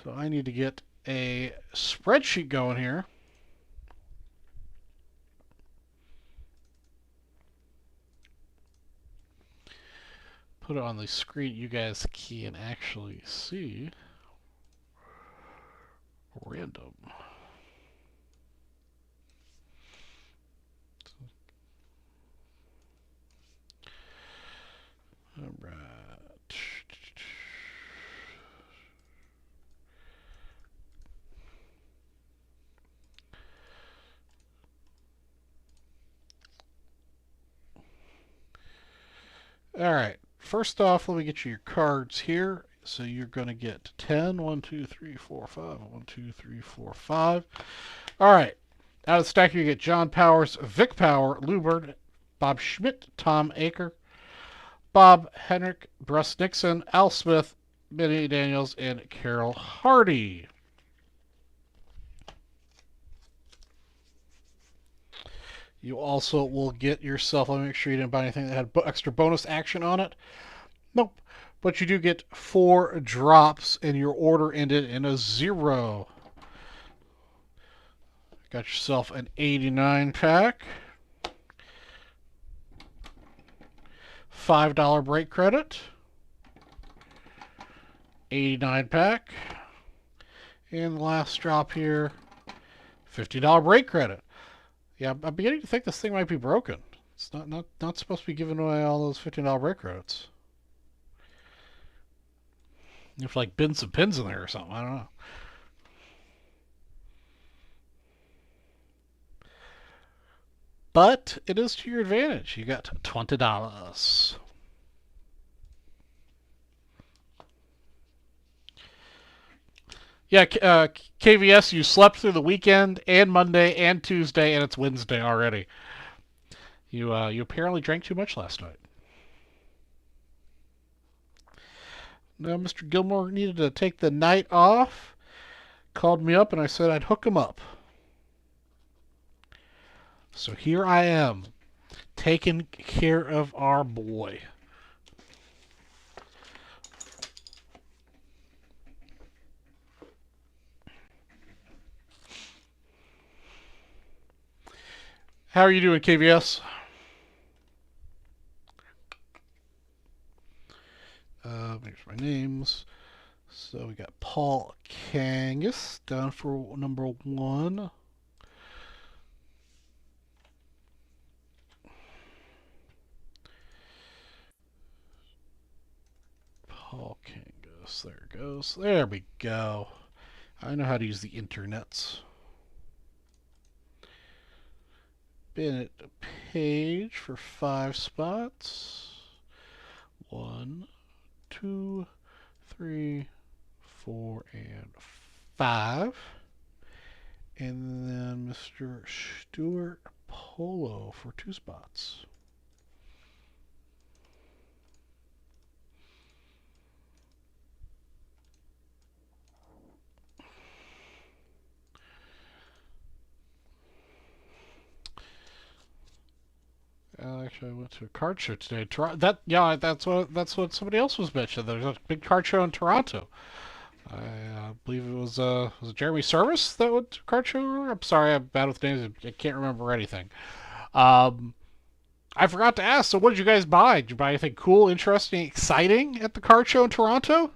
So I need to get a spreadsheet going here. Put it on the screen you guys can actually see. Random. All right. All right. First off, let me get you your cards here. So you're going to get 10. 1, 2, 3, 4, 5. 1, 2, 3, 4, 5. All right. Out of the stack, you get John Powers, Vic Power, Lou Bird, Bob Schmidt, Tom Aker, Bob Henrik, Bruce Nixon, Al Smith, Benny Daniels, and Carol Hardy. You also will get yourself, let me make sure you didn't buy anything that had extra bonus action on it. Nope. But you do get 4 drops, and your order ended in a 0. Got yourself an 89 pack. $5 break credit. 89 pack. And the last drop here, $50 break credit. Yeah, I'm beginning to think this thing might be broken. It's not supposed to be giving away all those $15 break roads. You have to like bin some pins in there or something. I don't know. But it is to your advantage. You got $20. Yeah, KVS, you slept through the weekend and Monday and Tuesday, and it's Wednesday already. You apparently drank too much last night. No, Mr. Gilmore needed to take the night off. Called me up, and I said I'd hook him up. So here I am, taking care of our boy. How are you doing, KVS? Here's my names. So we got Paul Kangas down for number 1. Paul Kangas. There it goes. There we go. I know how to use the internets. Bennett Page for 5 spots. 1, 2, 3, 4, and 5. And then Mr. Stuart Polo for 2 spots. Actually, I went to a card show today. That's what somebody else was mentioning. There's a big card show in Toronto. I believe it was it Jeremy Service that went to a card show earlier? I'm sorry, I'm bad with names. I can't remember anything. I forgot to ask. So, what did you guys buy? Did you buy anything cool, interesting, exciting at the card show in Toronto?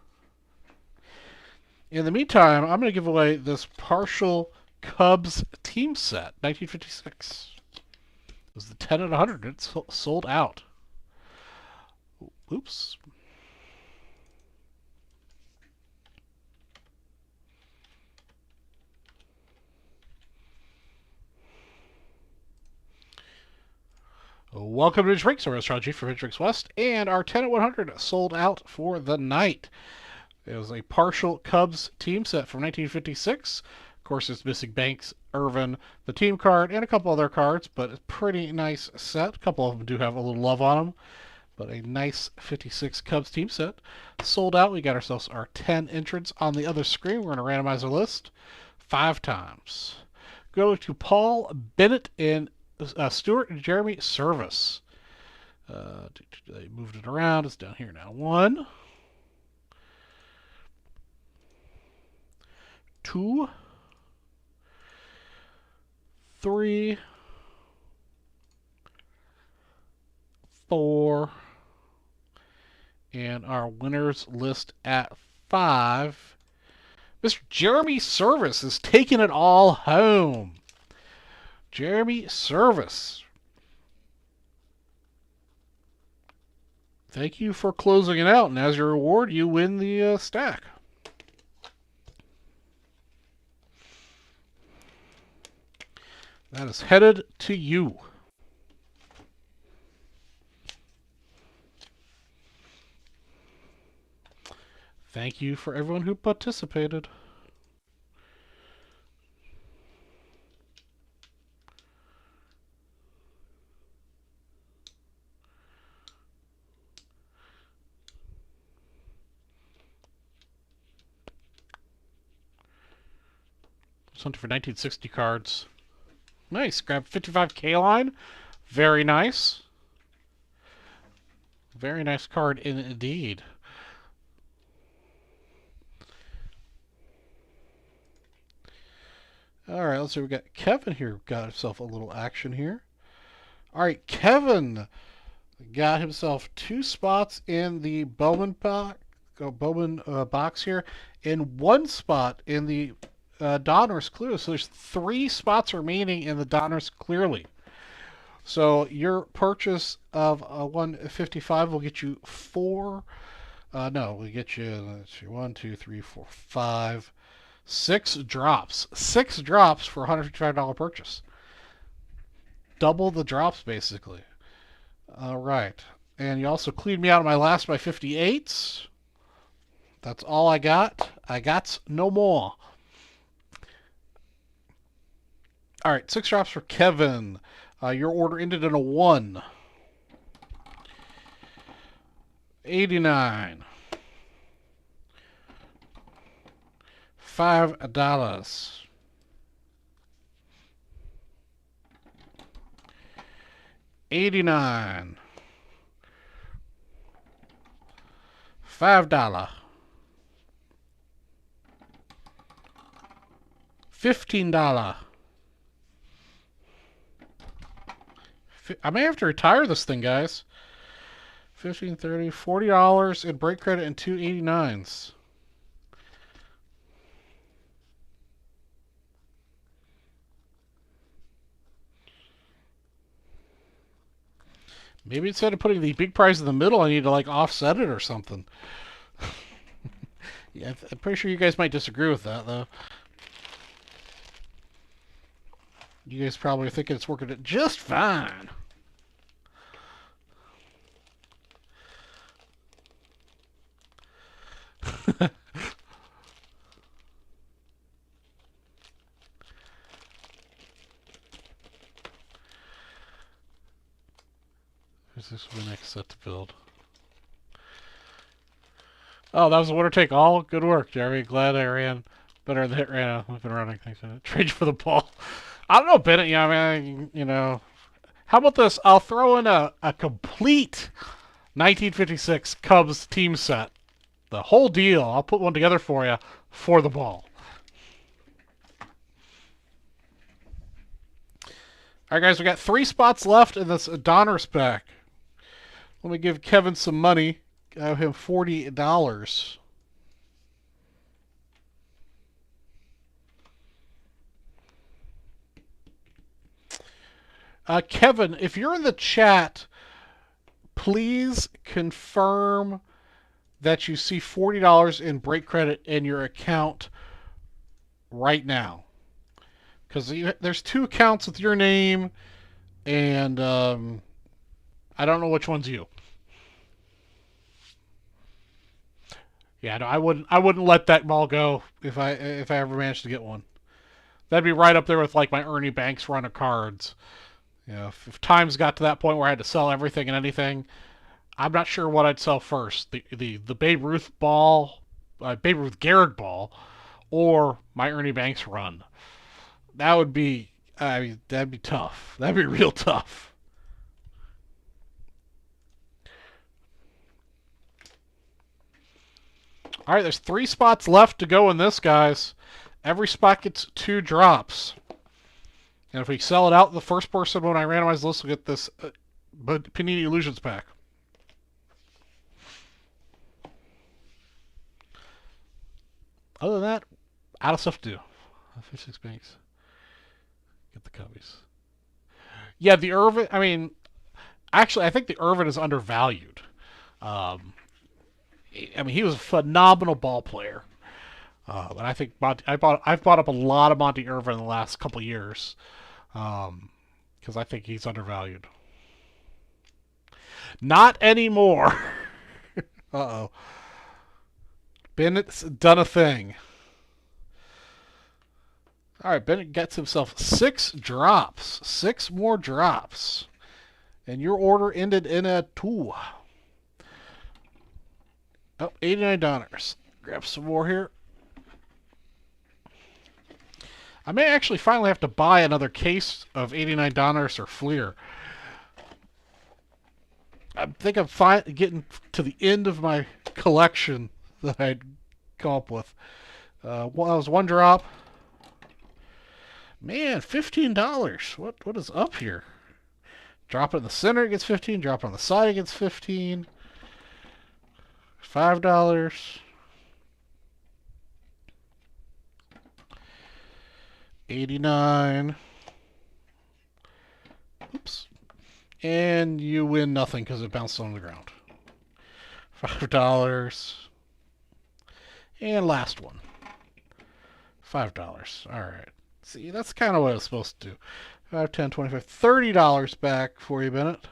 In the meantime, I'm going to give away this partial Cubs team set, 1956. It was the 10 at 100. It's sold out. Oops. Welcome to Drinks, our astrology for Drinks West, and our 10 at 100 sold out for the night. It was a partial Cubs team set from 1956. Of course, it's missing Banks, Irvin, the team card, and a couple other cards, but a pretty nice set. A couple of them do have a little love on them, but a nice 56 Cubs team set. Sold out. We got ourselves our 10 entrants on the other screen. We're going to randomize our list 5 times. Go to Paul, Bennett, and Stuart and Jeremy Service. They moved it around. It's down here now. 1, 2, 3, 4, and our winners list at 5. Mr. Jeremy Service is taking it all home. Jeremy Service. Thank you for closing it out, and as your reward, you win the stack. That is headed to you. Thank you for everyone who participated. Something for 1960 cards. Nice. Grab 55K line. Very nice. Very nice card indeed. All right, let's see. We got Kevin here. Got himself a little action here. All right, Kevin got himself 2 spots in the Bowman box here, and 1 spot in the Donruss clearly. So there's 3 spots remaining in the Donruss clearly. So your purchase of a 155 will get you 4. No, we get you, let's see, 1, 2, 3, 4, 5, 6 drops. 6 drops for a $155 purchase. Double the drops, basically. All right. And you also cleaned me out of my last by 58s. That's all I got. I got no more. All right, 6 drops for Kevin. Your order ended in a 1. 89. $5. 89. $5. $15. I may have to retire this thing, guys. 15, 30, $40 in break credit and 2 89s. Maybe instead of putting the big prize in the middle, I need to like offset it or something. Yeah, I'm pretty sure you guys might disagree with that, though. You guys probably are thinking it's working just fine. Is this the next set to build? Oh, that was a winner take all. Good work, Jeremy. Glad I ran better than it ran. I've been running things. Trade you for the ball. I don't know, Bennett. Yeah, I mean, you know. How about this? I'll throw in a complete 1956 Cubs team set. The whole deal. I'll put one together for you for the ball. All right, guys. We got 3 spots left in this Donruss pack. Let me give Kevin some money. I owe him $40. Kevin, if you're in the chat, please confirm that you see $40 in break credit in your account right now. Because there's 2 accounts with your name, and I don't know which one's you. Yeah, no, I wouldn't let that ball go if I ever managed to get one. That'd be right up there with like my Ernie Banks run of cards. You know, if times got to that point where I had to sell everything and anything, I'm not sure what I'd sell first: the Babe Ruth ball, Babe Ruth Garrett ball, or my Ernie Banks run. That would be, I mean, that'd be tough. That'd be real tough. All right, there's 3 spots left to go in this, guys. Every spot gets 2 drops. And if we sell it out, the first person when I randomize the list will get this Panini Illusions pack. Other than that, out of stuff to do. 56 banks. Get the Cubbies. Yeah, the Irvin, I mean, actually, I think the Irvin is undervalued. I mean, he was a phenomenal ball player. But I think I've bought up a lot of Monty Irvin in the last couple of years. Because I think he's undervalued. Not anymore. Uh-oh. Bennett's done a thing. All right, Bennett gets himself 6 drops. 6 more drops. And your order ended in a 2. Oh, $89. Grab some more here. I may actually finally have to buy another case of $89 or Fleer. I think I'm getting to the end of my collection that I'd come up with. Well, that was 1 drop. Man, $15. What is up here? Drop it in the center, it gets 15. Drop it on the side, it gets 15. $5. $89. Oops. And you win nothing because it bounced on the ground. $5. And last one. $5. Alright. See, that's kind of what I was supposed to do. 5, 10, 25, $30 back for you, Bennett.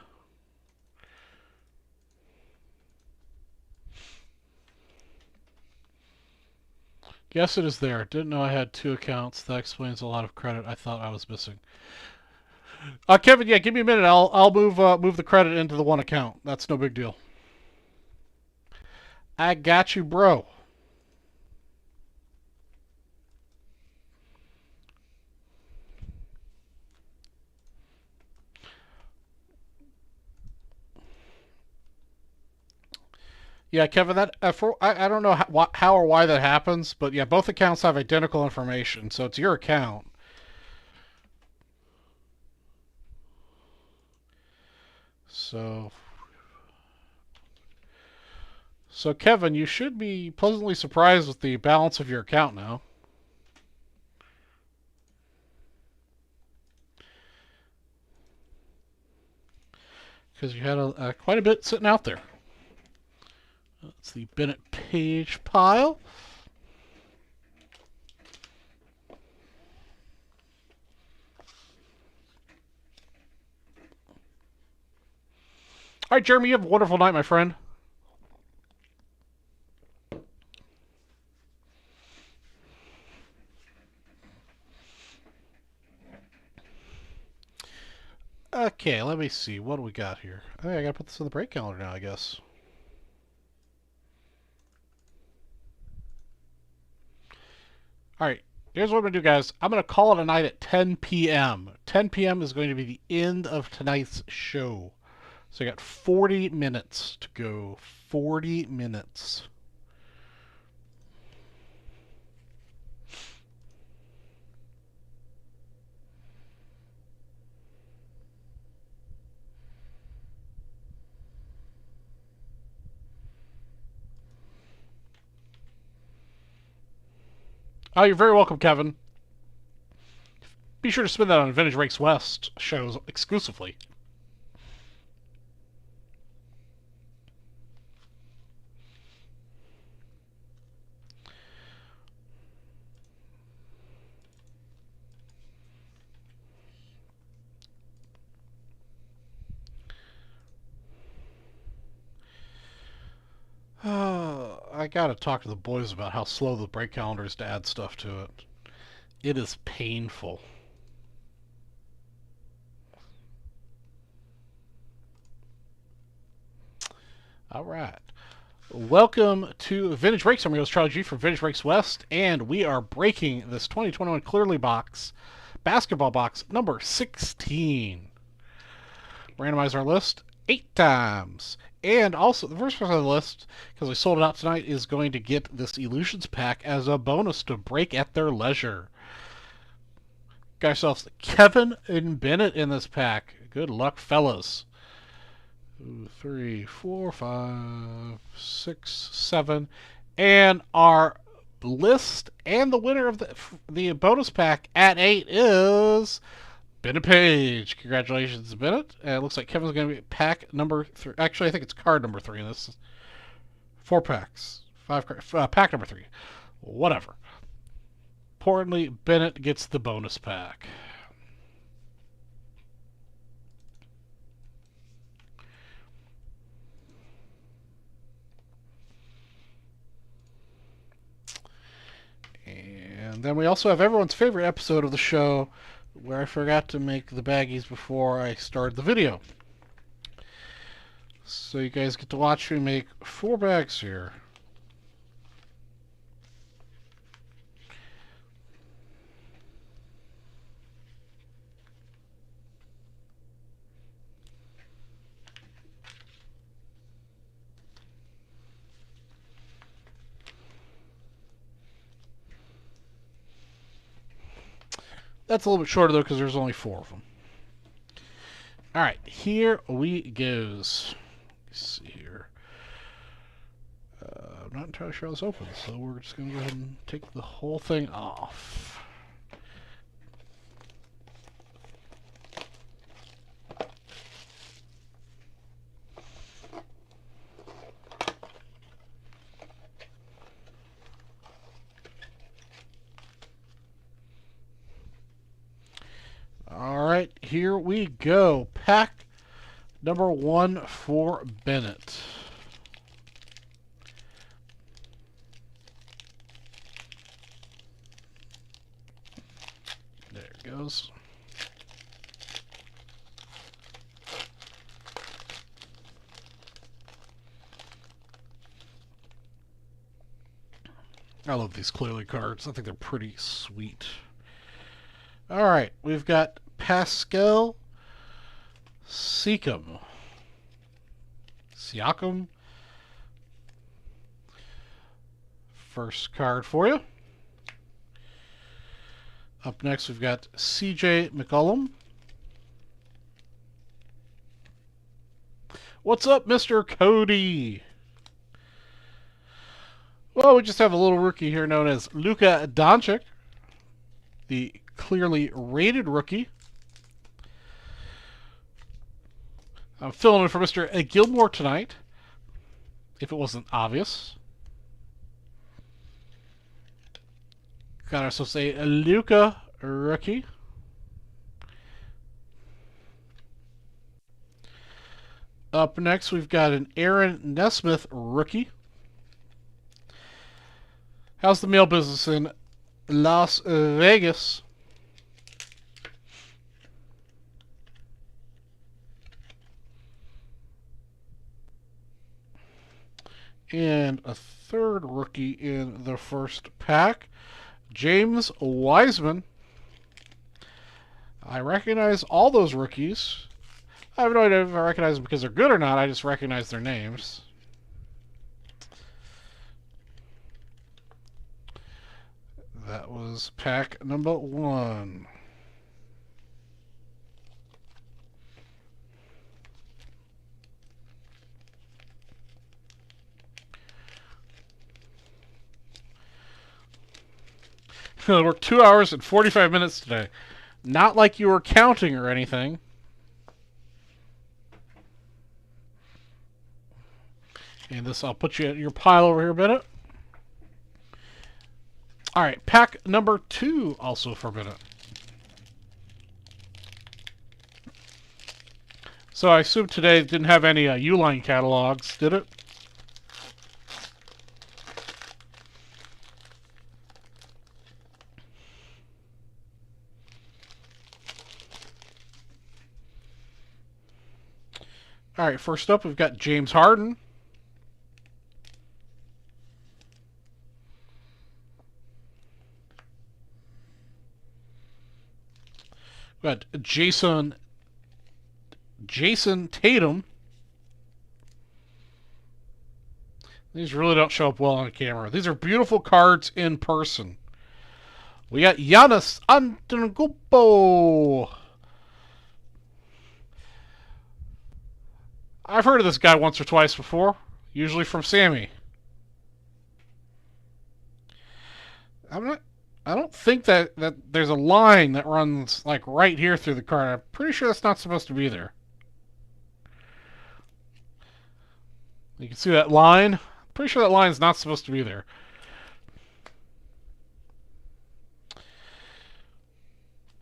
Yes, it is there. Didn't know I had 2 accounts. That explains a lot of credit I thought I was missing. Kevin, yeah, give me a minute. I'll move the credit into the one account. That's no big deal. I got you, bro. Yeah, Kevin, that I don't know how or why that happens, but yeah, both accounts have identical information, so it's your account. So Kevin, you should be pleasantly surprised with the balance of your account now. Because you had quite a bit sitting out there. That's the Bennett Page pile. All right, Jeremy, you have a wonderful night, my friend. Okay, let me see. What do we got here? Oh, I gotta put this on the break calendar now, I guess. Alright, here's what I'm going to do, guys. I'm going to call it a night at 10 p.m. 10 p.m. is going to be the end of tonight's show. So I got 40 minutes to go. 40 minutes. Oh, you're very welcome, Kevin. Be sure to spend that on Vintage Breaks West shows exclusively. I gotta talk to the boys about how slow the break calendar is to add stuff to it. It is painful. All right. Welcome to Vintage Breaks. I'm your host, Charlie G from Vintage Breaks West, and we are breaking this 2021 Clearly box, basketball box number 16. Randomize our list 8 times. And also, the first person on the list, because we sold it out tonight, is going to get this Illusions pack as a bonus to break at their leisure. Got ourselves Kevin and Bennett in this pack. Good luck, fellas. 2, 3, 4, 5, 6, 7. And our list and the winner of the bonus pack at 8 is Bennett Page. Congratulations, Bennett. It looks like Kevin's going to be pack number 3. Actually, I think it's card number 3 in this. 4 packs. 5 pack number 3. Whatever. Importantly, Bennett gets the bonus pack. And then we also have everyone's favorite episode of the show, where I forgot to make the baggies before I started the video. So you guys get to watch me make 4 bags here. That's a little bit shorter, though, because there's only 4 of them. Alright, here we goes. Let's see here. I'm not entirely sure how this opens, so we're just going to go ahead and take the whole thing off. here we go. Pack number 1 for Bennett. There it goes. I love these Clearly cards. I think they're pretty sweet. Alright, we've got Pascal Siakam. First card for you. Up next, we've got CJ McCollum. What's up, Mr. Cody? Well, we just have a little rookie here known as Luka Doncic, the clearly rated rookie. I'm filling in for Mr. Gilmore tonight, if it wasn't obvious. Got ourselves a Luka rookie. Up next, we've got an Aaron Nesmith rookie. How's the mail business in Las Vegas? And a third rookie in the first pack, James Wiseman. I recognize all those rookies. I have no idea if I recognize them because they're good or not. I just recognize their names. That was pack number 1. We're 2 hours and 45 minutes today. Not like you were counting or anything. And this, I'll put you in your pile over here, Bennett. All right, pack number 2 also for Bennett. So I assume today didn't have any Uline catalogs, did it? All right, first up, we've got James Harden. We've got Jason Tatum. These really don't show up well on camera. These are beautiful cards in person. We got Giannis Antetokounmpo. I've heard of this guy once or twice before, usually from Sammy. I don't think that there's a line that runs like right here through the card. I'm pretty sure that's not supposed to be there. You can see that line. Pretty sure that line's not supposed to be there.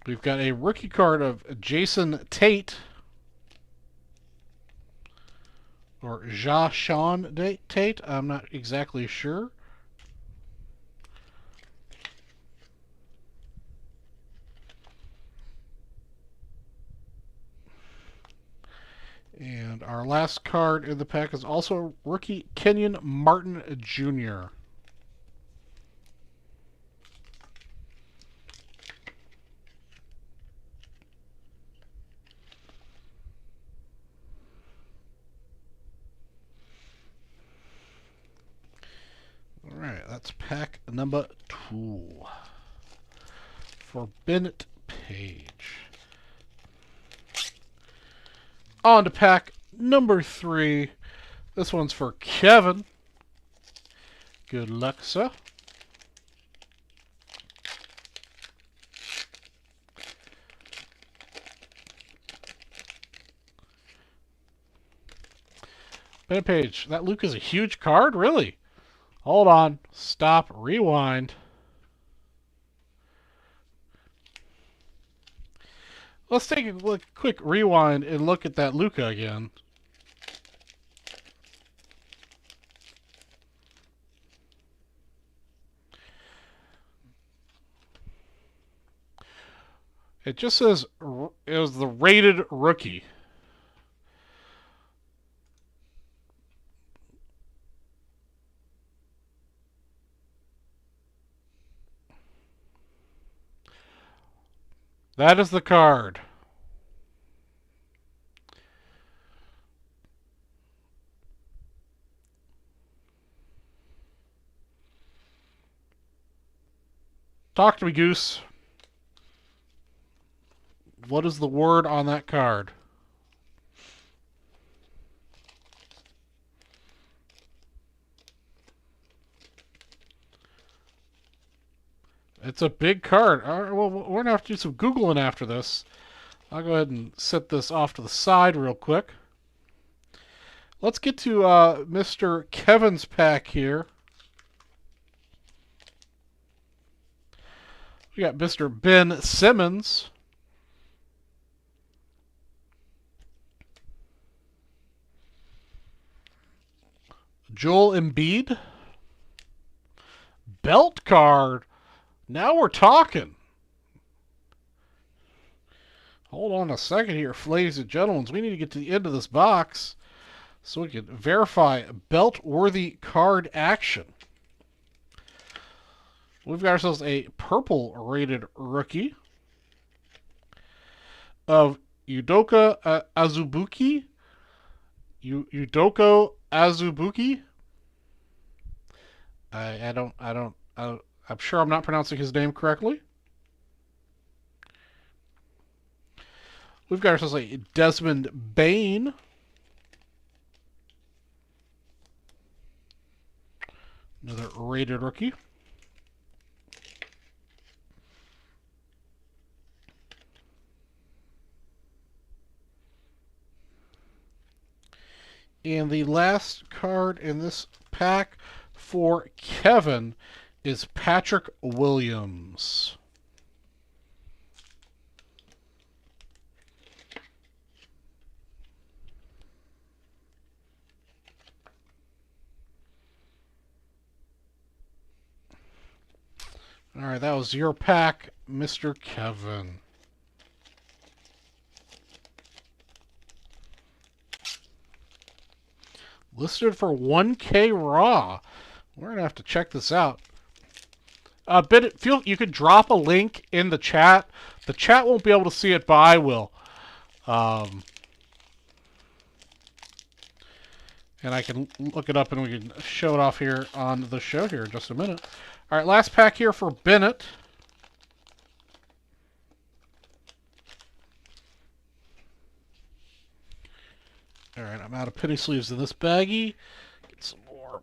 We've got a rookie card of Jason Tate. Or Jason Tate. I'm not exactly sure. And our last card in the pack is also rookie Kenyon Martin Jr. All right, that's pack number 2 for Bennett Page. On to pack number 3. This one's for Kevin. Good luck, sir. Bennett Page, that Luke is a huge card? Really? Hold on. Stop. Rewind. Let's take a quick rewind and look at that Luka again. It just says it was the rated rookie. That is the card. Talk to me, Goose. What is the word on that card? It's a big card. All right, well, we're going to have to do some Googling after this. I'll go ahead and set this off to the side real quick. Let's get to Mr. Kevin's pack here. We got Mr. Ben Simmons. Joel Embiid. Belt card. Now we're talking. Hold on a second here, ladies and gentlemen. We need to get to the end of this box so we can verify belt-worthy card action. We've got ourselves a purple-rated rookie of Udoka Azubuike. Udoko Azubuike. I'm sure I'm not pronouncing his name correctly. We've got ourselves a Desmond Bane. Another rated rookie. And the last card in this pack for Kevin is Patrick Williams. All right, that was your pack, Mr. Kevin. Listed for 1K Raw. We're going to have to check this out. You could drop a link in the chat. The chat won't be able to see it, but I will. And I can look it up and we can show it off here on the show here in just a minute. All right, last pack here for Bennett. All right, I'm out of penny sleeves in this baggie. Get some more.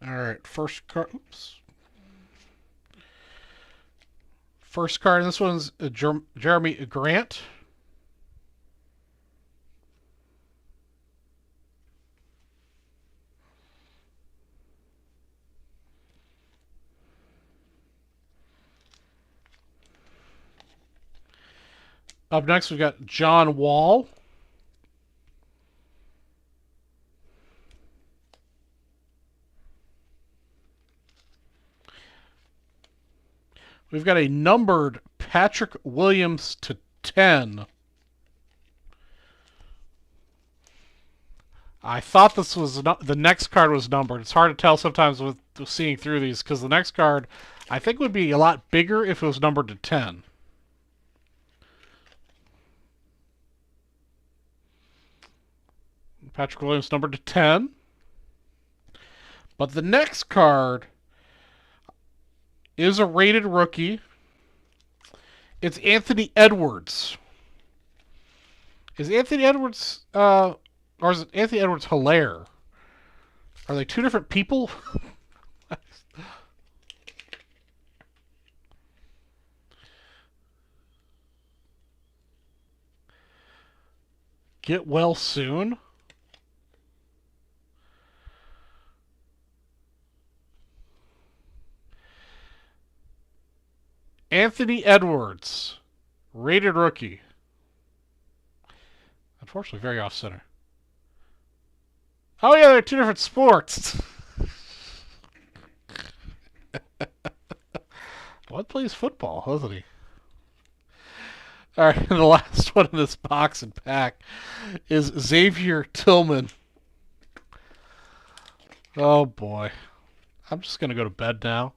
All right, first card. Oops. First card, this one's Jeremy Grant. Up next, we've got John Wall. We've got a numbered Patrick Williams to 10. I thought this was the next card was numbered. It's hard to tell sometimes with seeing through these because the next card I think would be a lot bigger if it was numbered to 10. Patrick Williams numbered to 10. But the next card is a rated rookie. It's Anthony Edwards. Is Anthony Edwards, or is it Anthony Edwards Hilaire? Are they two different people? get well soon. Anthony Edwards, rated rookie. Unfortunately, very off center. Oh yeah, they're two different sports. Bud plays football, doesn't he? All right, the last one in this box and pack is Xavier Tillman. Oh boy, I'm just gonna go to bed now.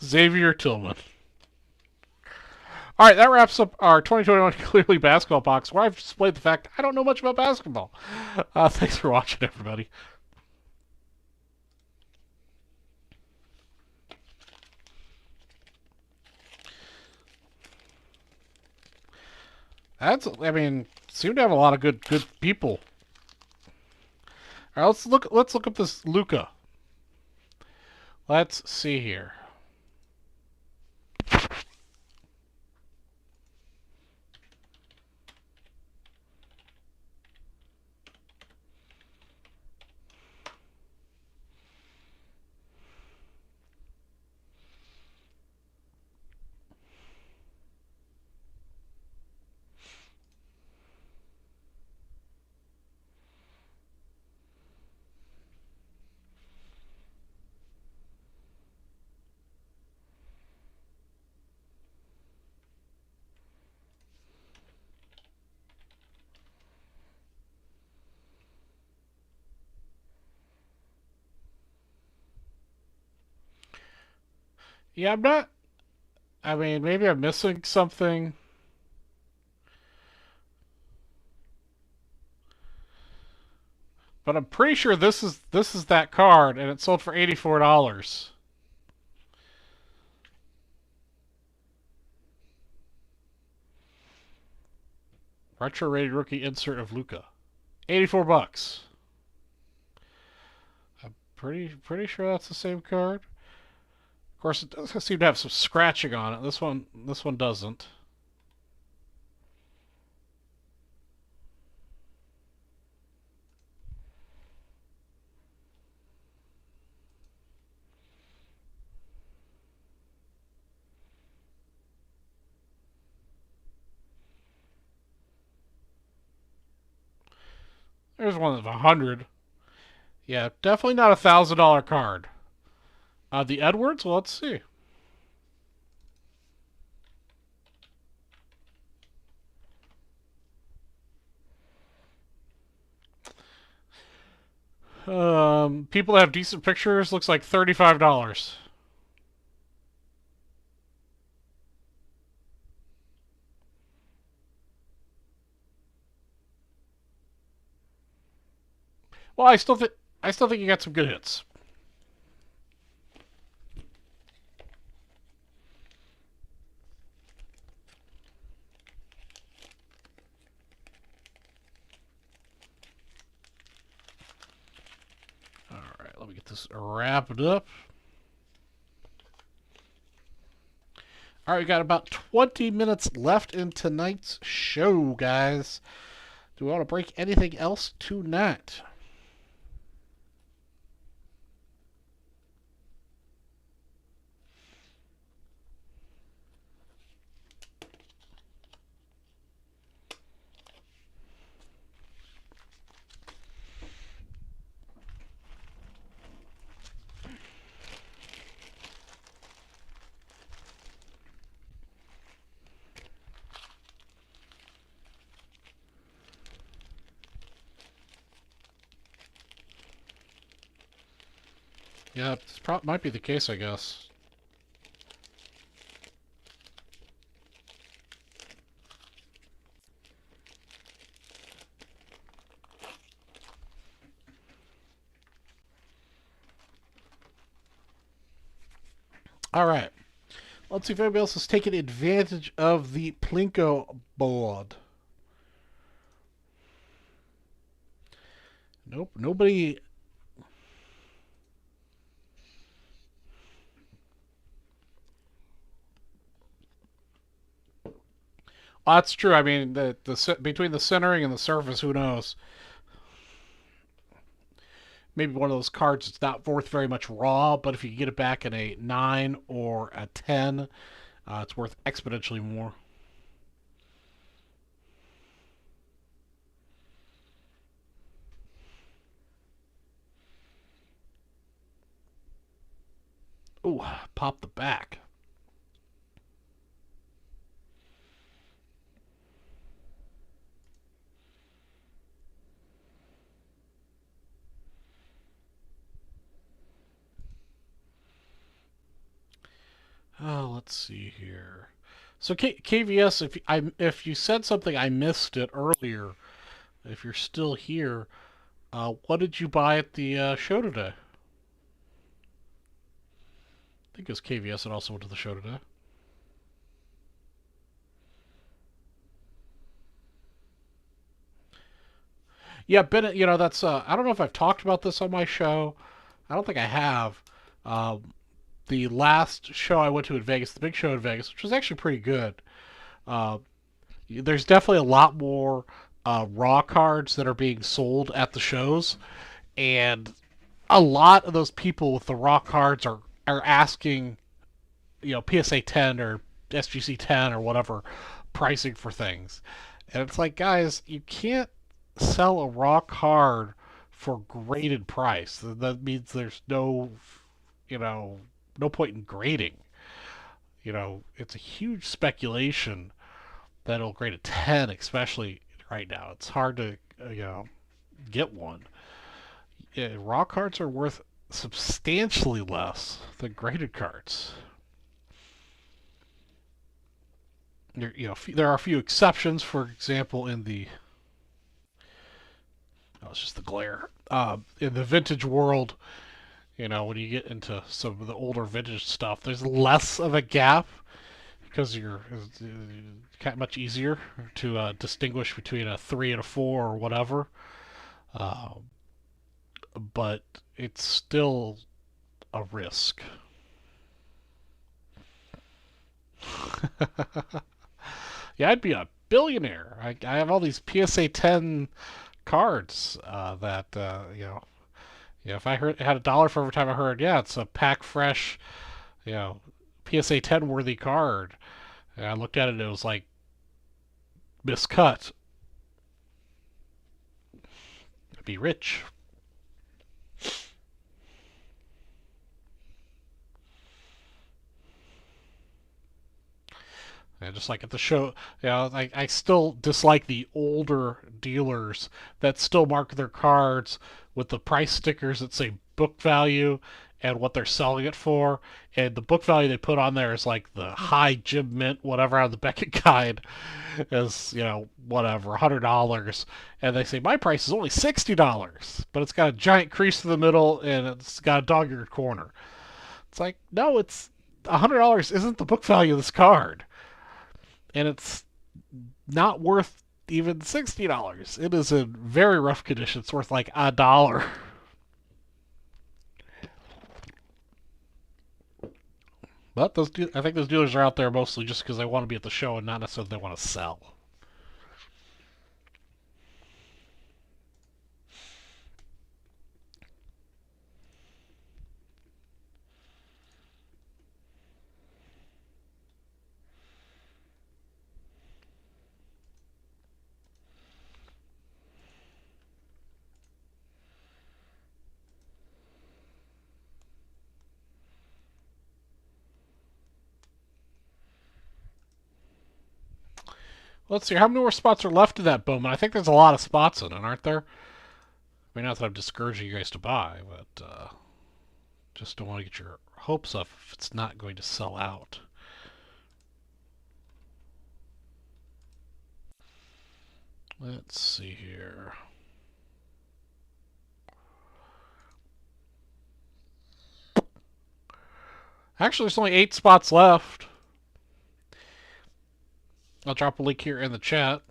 Xavier Tillman. All right, that wraps up our 2021 Clearly Basketball box, where I've displayed the fact I don't know much about basketball. Thanks for watching, everybody. Seem to have a lot of good people. All right, let's look up this Luka. Let's see here. Yeah, I'm not. Maybe I'm missing something. But I'm pretty sure this is that card, and it sold for $84. Retro rated rookie insert of Luka, $84. I'm pretty sure that's the same card. Of course, it does seem to have some scratching on it. This one doesn't. There's one of 100. Yeah, definitely not $1,000 card. The Edwards. Well, let's see. People that have decent pictures, looks like $35. Well, I still think you got some good hits. All right, let me get this wrapped up. All right, we got about 20 minutes left in tonight's show, guys. Do we want to break anything else tonight? Yeah, this might be the case, I guess. All right. Let's see if anybody else is taking advantage of the Plinko board. Nope, nobody. Well, that's true. I mean, between the centering and the surface, who knows? Maybe one of those cards that's not worth very much raw, but if you get it back in a 9 or a 10, it's worth exponentially more. Ooh, pop the back. Oh, let's see here. So KVS, if you said something I missed it earlier, if you're still here, what did you buy at the show today? I think it was KVS that also went to the show today. Yeah, Bennett. You know that's. I don't know if I've talked about this on my show. I don't think I have. The last show I went to in Vegas, the big show in Vegas, which was actually pretty good. Uh, there's definitely a lot more raw cards that are being sold at the shows, and a lot of those people with the raw cards are asking, PSA 10 or SGC 10 or whatever pricing for things, and it's like, guys, you can't sell a raw card for graded price. That means there's you know, no point in grading. It's a huge speculation that it'll grade a 10, especially right now. It's hard to, get one. Yeah, raw cards are worth substantially less than graded cards. There are a few exceptions. For example, it's just the glare. In the vintage world, when you get into some of the older vintage stuff, there's less of a gap because it's much easier to distinguish between a 3 and a 4 or whatever. Uh, but it's still a risk. Yeah, I'd be a billionaire. I have all these PSA 10 cards that yeah. If I had $1 for every time I heard, yeah, it's a pack fresh, you know, PSA 10 worthy card. And I looked at it and it was like miscut. I'd be rich. And just like at the show, I still dislike the older dealers that still mark their cards with the price stickers that say book value and what they're selling it for. And the book value they put on there is like the high Jim Mint, whatever, out of the Beckett guide is, whatever, $100. And they say, my price is only $60, but it's got a giant crease in the middle and it's got a dog eared corner. It's like, no, it's $100 isn't the book value of this card, and it's not worth even $60. It is in very rough condition. It's worth like $1. But I think those dealers are out there mostly just because they want to be at the show and not necessarily they want to sell. Let's see, how many more spots are left in that Bowman? I think there's a lot of spots in it, aren't there? I mean, not that I'm discouraging you guys to buy, but just don't want to get your hopes up if it's not going to sell out. Let's see here. Actually, there's only 8 spots left. I'll drop a link here in the chat.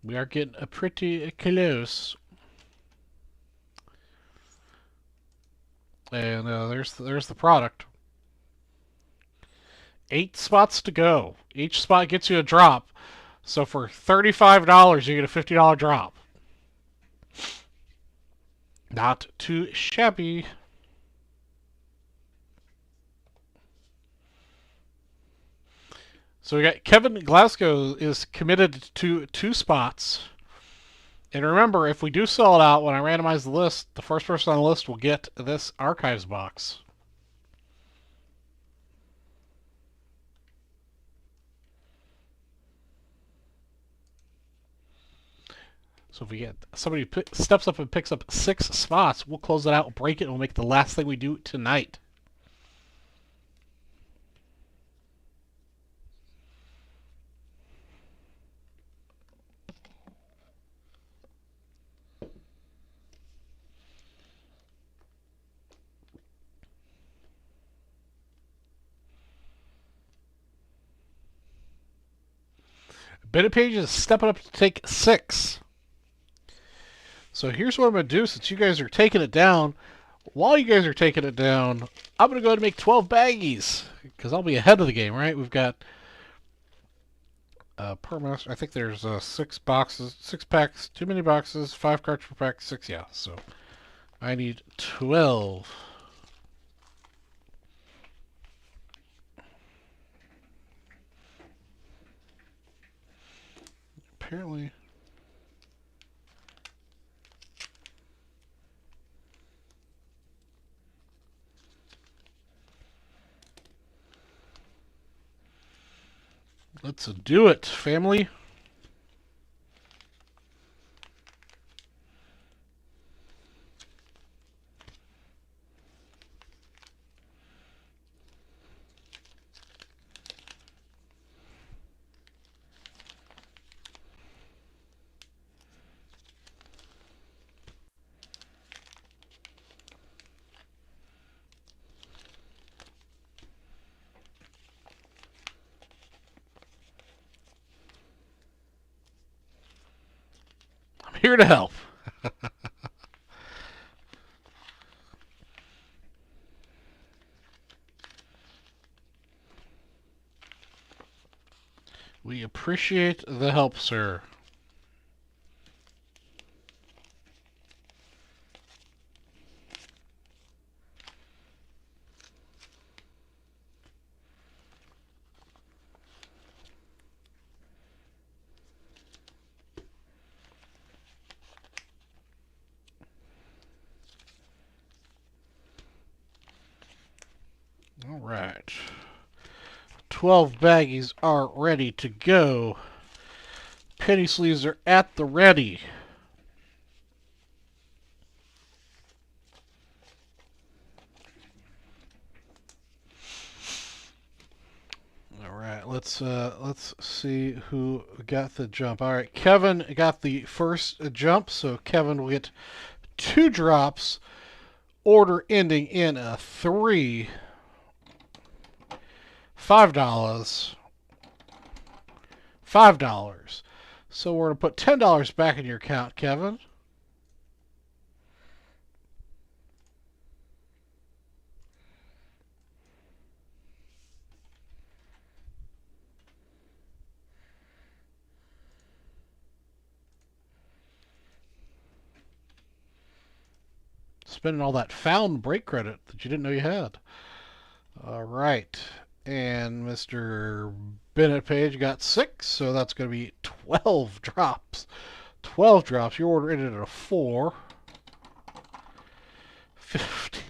We are getting a pretty close. And there's the product. 8 spots to go. Each spot gets you a drop. So for $35, you get a $50 drop. Not too shabby. So we got Kevin Glasgow is committed to 2 spots. And remember, if we do sell it out, when I randomize the list, the first person on the list will get this archives box. So if we get somebody steps up and picks up 6 spots, we'll close it out, break it, and we'll make it the last thing we do tonight. Bennett Page is stepping up to take 6. So here's what I'm going to do since you guys are taking it down. While you guys are taking it down, I'm going to go ahead and make 12 baggies because I'll be ahead of the game, right? We've got per master. I think there's 6 boxes, 6 packs, too many boxes, 5 cards per pack, 6. Yeah, so I need 12. Apparently. Let's do it, family. I'm here to help. We appreciate the help, sir. All right. 12 baggies are ready to go. Penny sleeves are at the ready. All right, let's see who got the jump. All right, Kevin got the first jump, so Kevin will get 2 drops. Order ending in a 3. $5. $5. So we're going to put $10 back in your account, Kevin. Spending all that found break credit that you didn't know you had. All right. And Mr. Bennett Page got 6, so that's going to be 12 drops. 12 drops. Your order ended at a 4. 15.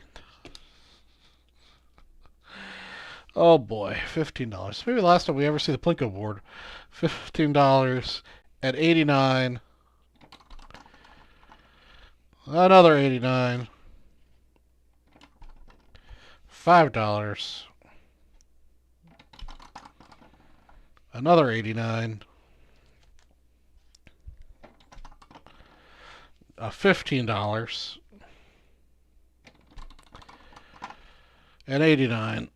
Oh boy, $15. Maybe the last time we ever see the Plinko board. $15 at 89. Another 89. $5. Another 89. $15. And 89.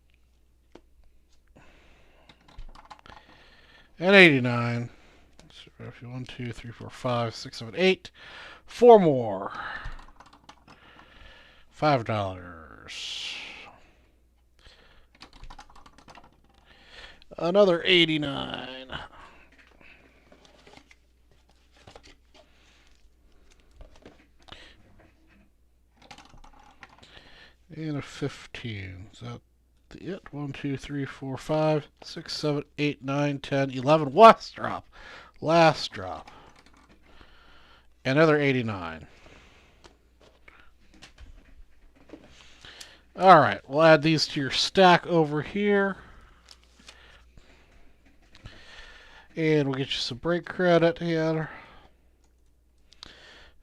And 89. 1, 2, 3, 4, 5, 6, 7, 8. 4 more. $5. Another 89. And a 15. Is that it? 1, 2, 3, 4, 5, 6, 7, 8, 9, 10, 11. Last drop. Last drop. Another 89. Alright, we'll add these to your stack over here. And we'll get you some break credit here.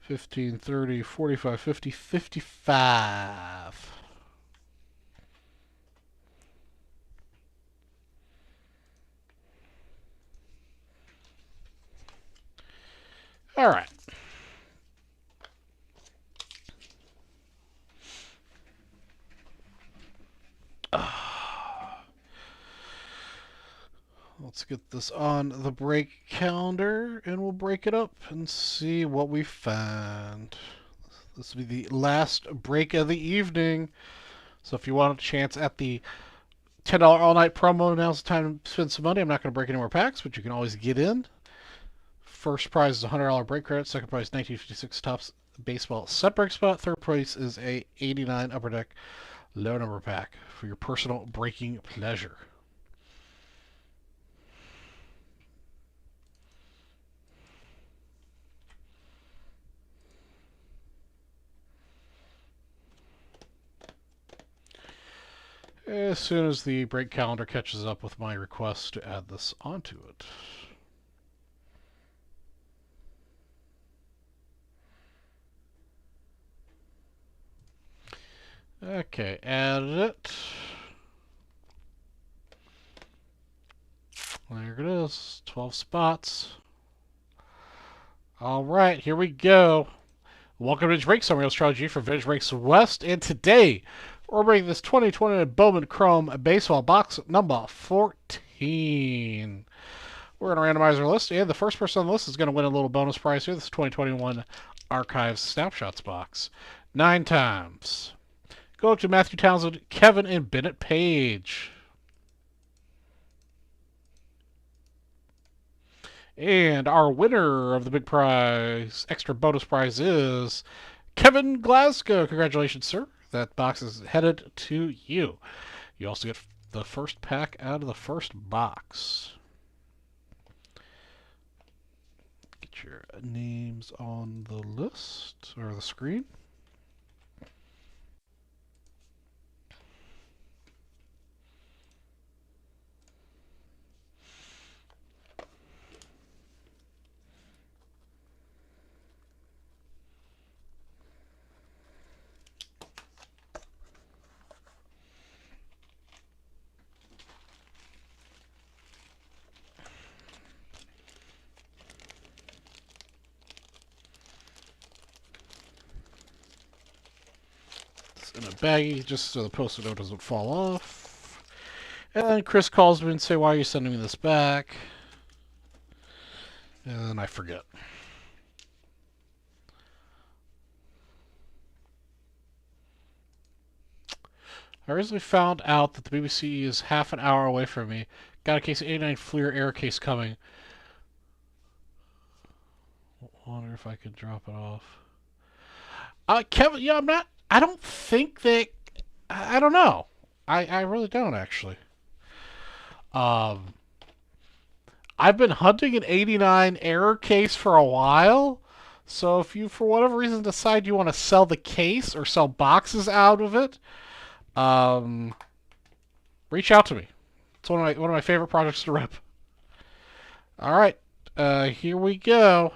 15, 30, 45, 50, 55. Alright. Let's get this on the break calendar, and we'll break it up and see what we find. This will be the last break of the evening. So if you want a chance at the $10 all-night promo, now's the time to spend some money. I'm not going to break any more packs, but you can always get in. First prize is a $100 break credit. Second prize, 1956 Topps Baseball set break spot. Third prize is a 89 Upper Deck low number pack for your personal breaking pleasure. As soon as the break calendar catches up with my request to add this onto it. Okay, added it. There it is, 12 spots. All right, here we go. Welcome to Vintage Breaks. I'm Charlie G from Vintage Breaks West, and today we're bringing this 2020 Bowman Chrome baseball box number 14. We're going to randomize our list, and the first person on the list is going to win a little bonus prize here. This 2021 Archives Snapshots box. 9 times. Go up to Matthew Townsend, Kevin, and Bennett Page. And our winner of the big prize, extra bonus prize, is Kevin Glasgow. Congratulations, sir. That box is headed to you. You also get the first pack out of the first box. Get your names on the list, or the screen. In a baggie, just so the post-it note doesn't fall off. And then Chris calls me and say, "Why are you sending me this back?" And then I forget. I recently found out that the BBC is half an hour away from me. Got a case of 89 Fleer Air case coming. Wonder if I could drop it off. Kevin, yeah, I don't think that. I don't know. I really don't, actually. I've been hunting an 89 error case for a while. So if you, for whatever reason, decide you want to sell the case or sell boxes out of it, reach out to me. It's one of my favorite projects to rip. All right, here we go.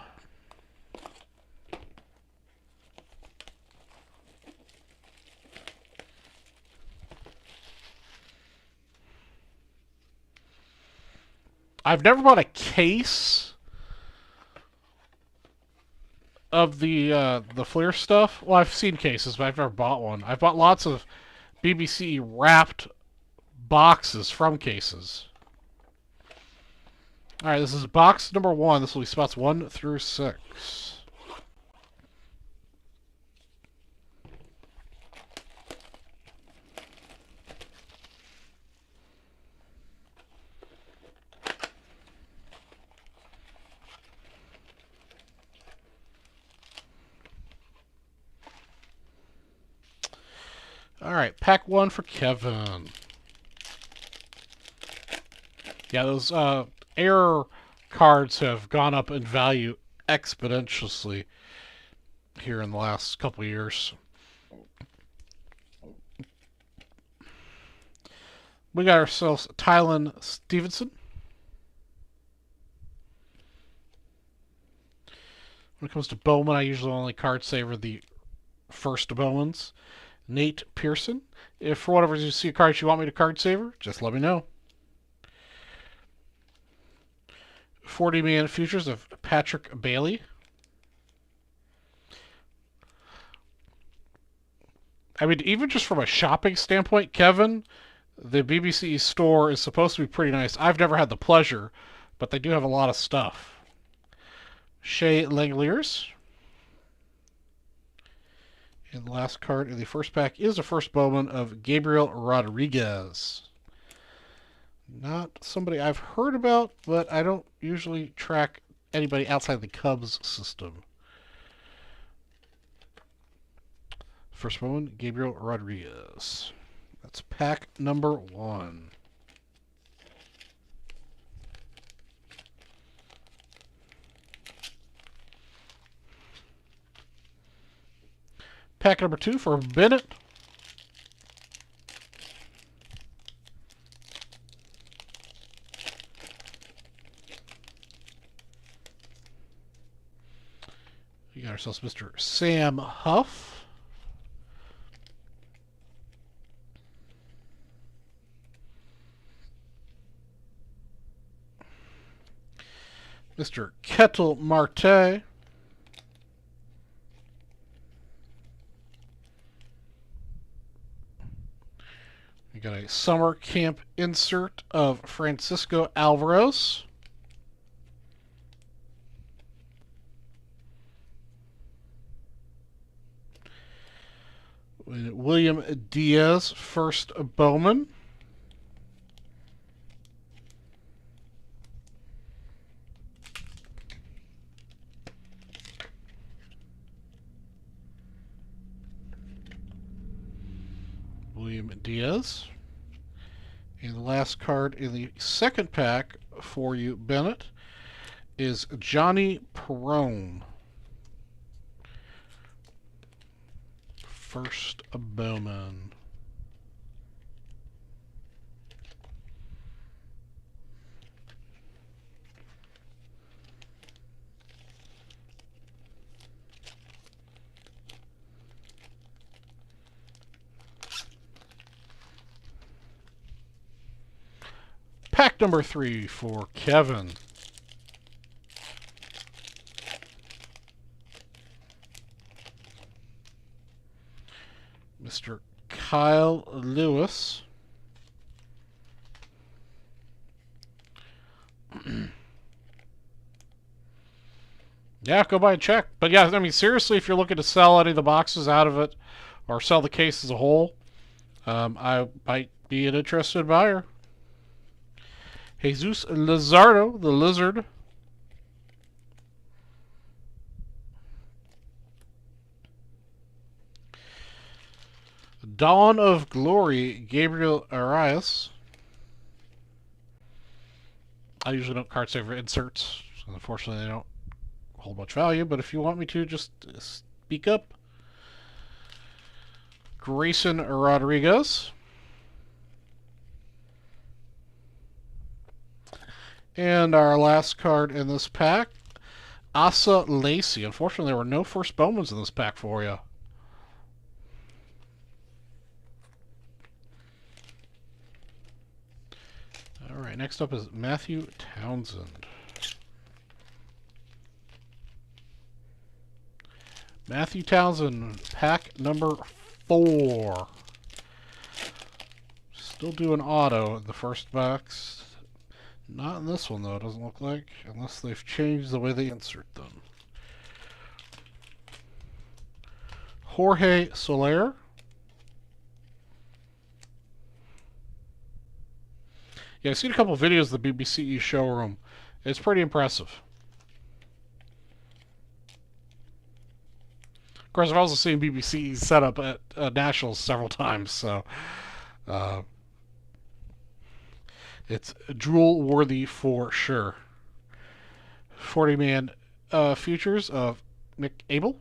I've never bought a case of the Fleer stuff. Well, I've seen cases, but I've never bought one. I've bought lots of BBC wrapped boxes from cases. All right, this is box number 1. This will be spots 1 through 6. Alright, pack 1 for Kevin. Yeah, those error cards have gone up in value exponentially here in the last couple of years. We got ourselves Tylan Stevenson. When it comes to Bowman, I usually only card savor the first Bowmans. Nate Pearson. If for whatever reason you see a card you want me to card saver, just let me know. 40-man futures of Patrick Bailey. I mean, even just from a shopping standpoint, Kevin, the BBC store is supposed to be pretty nice. I've never had the pleasure, but they do have a lot of stuff. Shea Langeliers. And the last card in the first pack is the first Bowman of Gabriel Rodriguez. Not somebody I've heard about, but I don't usually track anybody outside the Cubs system. First Bowman, Gabriel Rodriguez. That's pack number 1. Pack number 2 for Bennett. We got ourselves Mr. Sam Huff. Mr. Ketel Marte. We got a summer camp insert of Francisco Alvarez. William Diaz, first Bowman. William Diaz. And the last card in the second pack for you, Bennett, is Johnny Perone. First Bowman. Pack number 3 for Kevin. Mr. Kyle Lewis. Yeah, go buy and check. But yeah, I mean, seriously, if you're looking to sell any of the boxes out of it or sell the case as a whole, I might be an interested buyer. Jesus Luzardo, the Lizard. Dawn of Glory, Gabriel Arias. I usually don't card save inserts. So unfortunately, they don't hold much value. But if you want me to, just speak up. Grayson Rodriguez. And our last card in this pack, Asa Lacy. Unfortunately, there were no first Bowmans in this pack for you. All right, next up is Matthew Townsend. Matthew Townsend, pack number 4. Still doing auto in the first box. Not in this one, though, it doesn't look like, unless they've changed the way they insert them. Jorge Soler. Yeah, I've seen a couple of videos of the BBC showroom. It's pretty impressive. course, I've also seen BBC set up at Nationals several times, so uh, it's drool worthy for sure. 40-man futures of Nick Abel.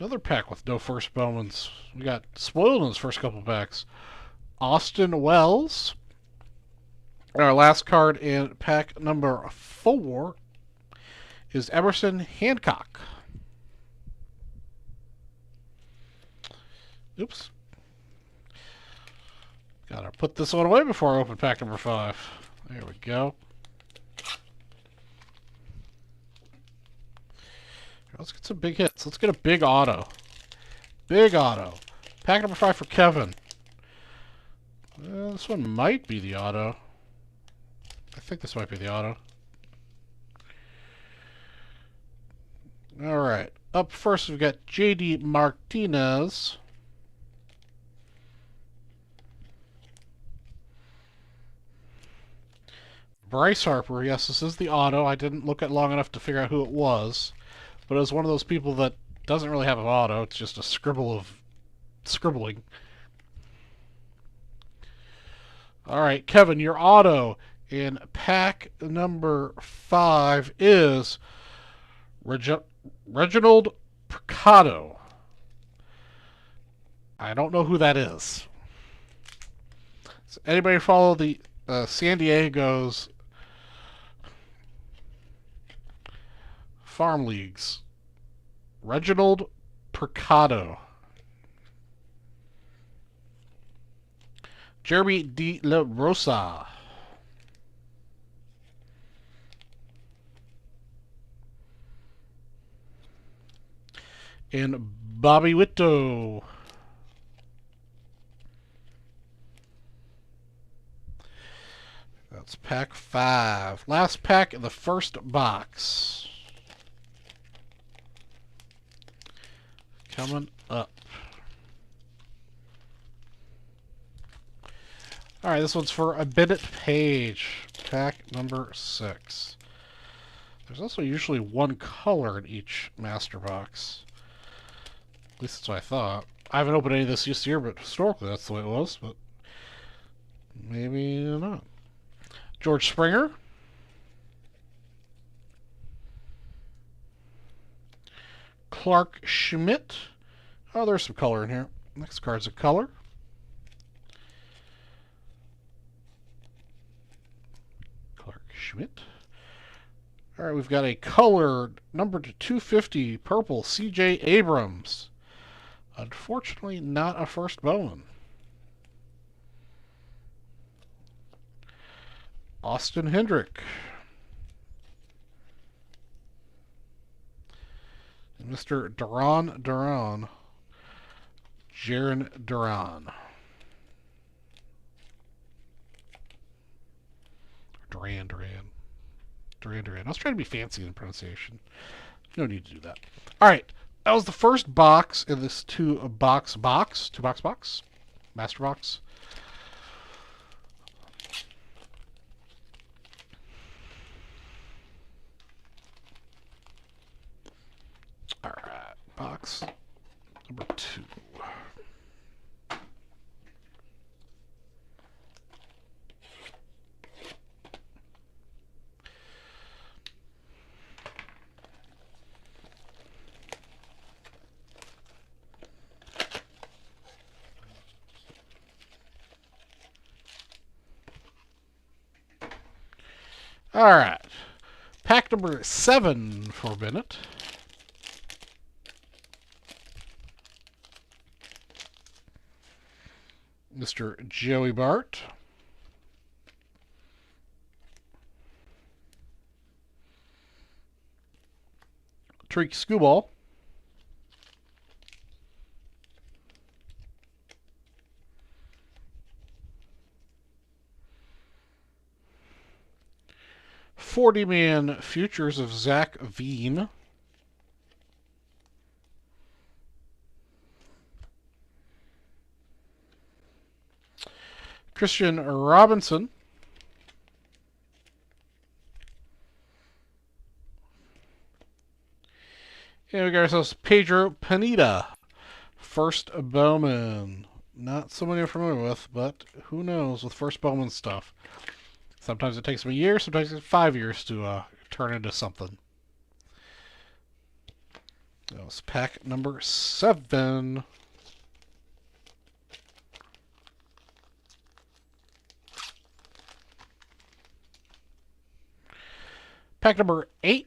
Another pack with no first Bowmans. We got spoiled in his first couple packs. Austin Wells. Our last card in pack number 4 is Emerson Hancock. Oops. Gotta put this one away before I open pack number 5. There we go. Let's get some big hits. Let's get a big auto. Big auto. Pack number 5 for Kevin. This one might be the auto. I think this might be the auto. Alright. Up first, we've got J.D. Martinez. Bryce Harper. Yes, this is the auto. I didn't look at long enough to figure out who it was. But it was one of those people that doesn't really have an auto. It's just a scribble of scribbling. Alright, Kevin, your auto in pack number 5 is Reginald Picado. I don't know who that is. Does anybody follow the San Diego's farm leagues? Reginald Picado. Jeremy De La Rosa. And Bobby Witt. That's pack 5. Last pack in the first box. Coming up. Alright, this one's for a Bennett Page. Pack number 6. There's also usually one color in each master box. At least that's what I thought. I haven't opened any of this year, but historically that's the way it was. But maybe not. George Springer. Clark Schmidt. Oh, there's some color in here. Next card's a color. Clark Schmidt. All right, we've got a colored number to 250 purple C.J. Abrams. Unfortunately, not a first Bowman. Austin Hendrick. And Mr. Duran. Jarren Duran. Duran. I was trying to be fancy in pronunciation. No need to do that. All right. That was the first box in this two-box master box. All right, box number 2. All right. Pack number 7 for Bennett. Mr. Joey Bart. Tariq Skubal. $40-man futures of Zach Veen. Christian Robinson. And we got ourselves Pedro Pineda, first Bowman. Not someone you're familiar with, but who knows with first Bowman stuff. Sometimes it takes them a year, sometimes it's 5 years to turn into something. That was pack number 7. Pack number 8,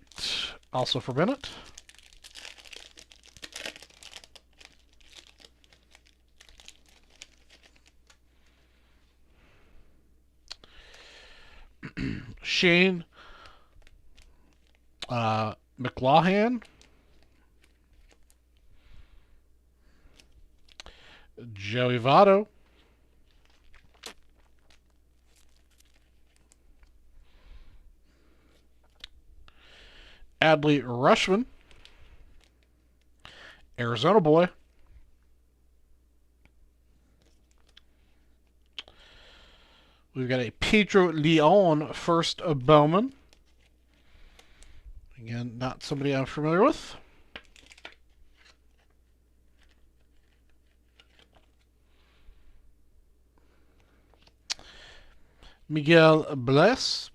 also for Bennett. Shane McLaughlin. Joey Votto. Adley Rutschman. Arizona boy. We've got a Pedro Leon first Bowman. Again, not somebody I'm familiar with. Miguel Bleis.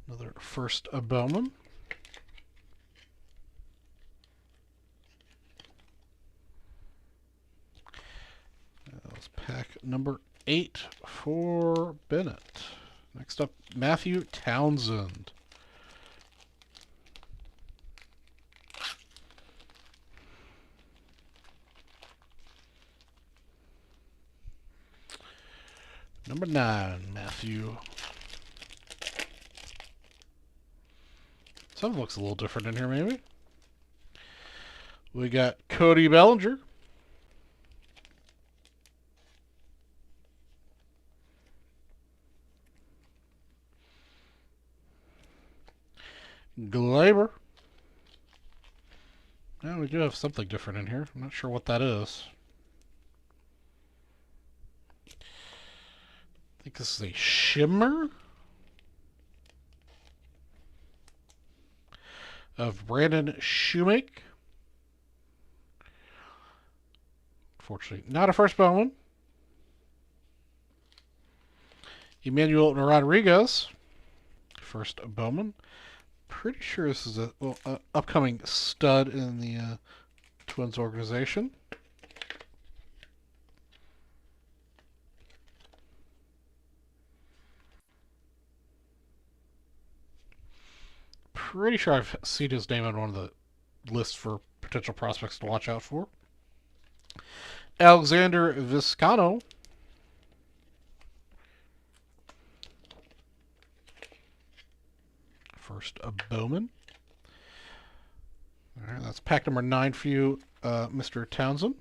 Another first Bowman. That was pack number 8 for Bennett. Next up, Matthew Townsend. Number 9, Matthew. Something looks a little different in here, maybe. We got Cody Bellinger. Glaber. Now we do have something different in here. I'm not sure what that is. I think this is a shimmer of Brandon Shoemake. Unfortunately, not a first Bowman. Emmanuel Rodriguez, first Bowman. Pretty sure this is a upcoming stud in the Twins organization. Pretty sure I've seen his name on one of the lists for potential prospects to watch out for. Alexander Vizcaino. First Bowman. All right, that's pack number 9 for you, Mr. Townsend.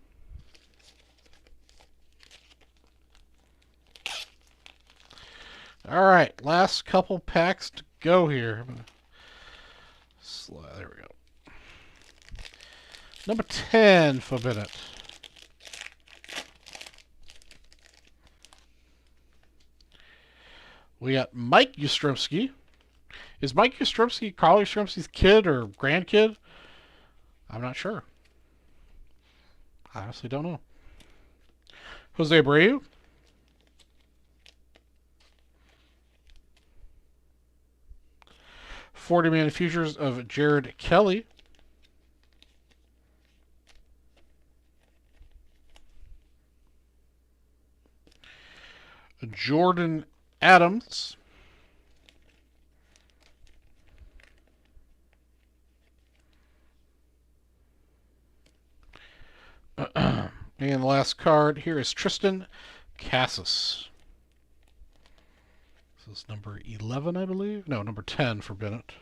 All right, last couple packs to go here. There we go. Number 10 for Bennett. We got Mike Yastrzemski. Is Mike Yastrzemski Carl Yastrzemski's kid or grandkid? I'm not sure. I honestly don't know. Jose Abreu. $40 futures of Jared Kelly. Jordan Adams. And the last card here is Triston Casas. This is number 11, I believe. No, number 10 for Bennett.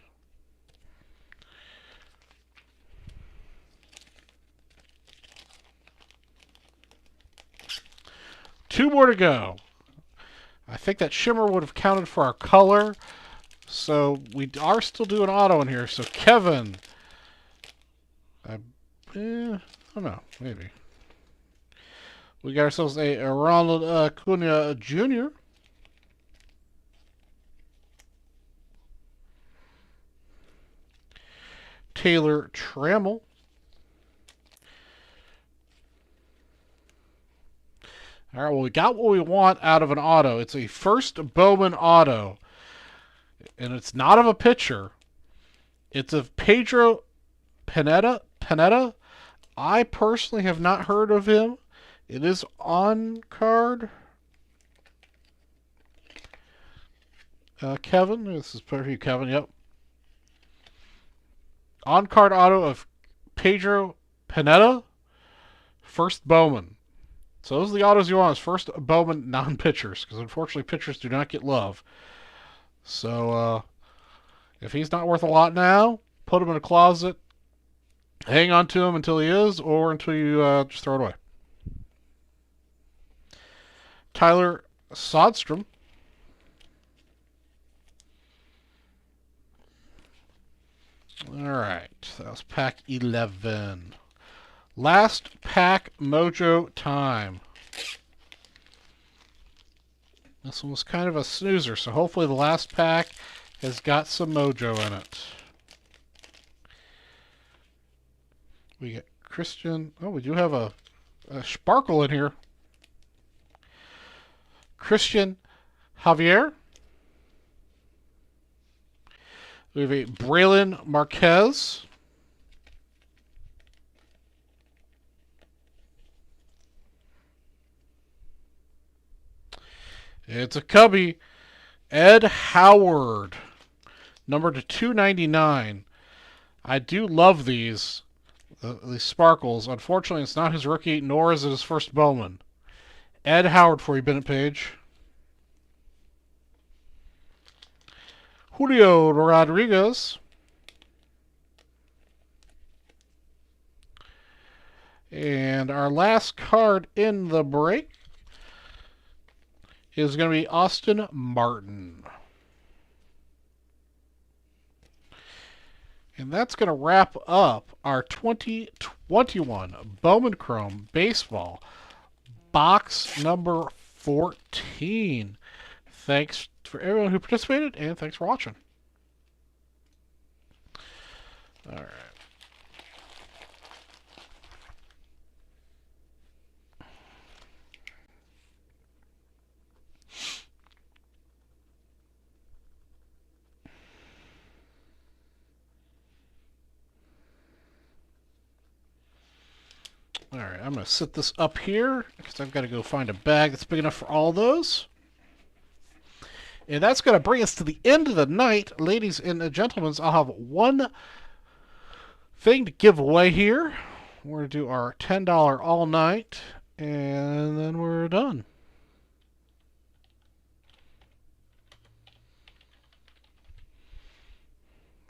Two more to go. I think that shimmer would have counted for our color. So we are still doing auto in here. So Kevin. I don't know. Maybe. We got ourselves a Ronald Acuna Jr. Taylor Trammell. All right, well, we got what we want out of an auto. It's a first Bowman auto, and it's not of a pitcher. It's of Pedro Pineda. I personally have not heard of him. It is on card. Kevin, this is for you, Kevin. Yep. On card auto of Pedro Pineda, first Bowman. So those are the autos you want as first Bowman non-pitchers, because unfortunately pitchers do not get love. So if he's not worth a lot now, put him in a closet, hang on to him until he is, or until you just throw it away. Tyler Sodstrom. All right, that was pack 11. Last pack mojo time. This one was kind of a snoozer, so hopefully the last pack has got some mojo in it. We get Christian. Oh, we do have a sparkle in here. Christian Javier. We have a Braylon Marquez. It's a Cubby. Ed Howard. Number to 299. I do love these sparkles. Unfortunately, it's not his rookie, nor is it his first Bowman. Ed Howard for you, Bennett Page. Julio Rodriguez. And our last card in the break is going to be Austin Martin. And that's going to wrap up our 2021 Bowman Chrome Baseball box number 14. Thanks for everyone who participated, and thanks for watching. All right. All right, I'm going to set this up here because I've got to go find a bag that's big enough for all those. And that's going to bring us to the end of the night. Ladies and gentlemen, I'll have one thing to give away here. We're going to do our $10 all night, and then we're done.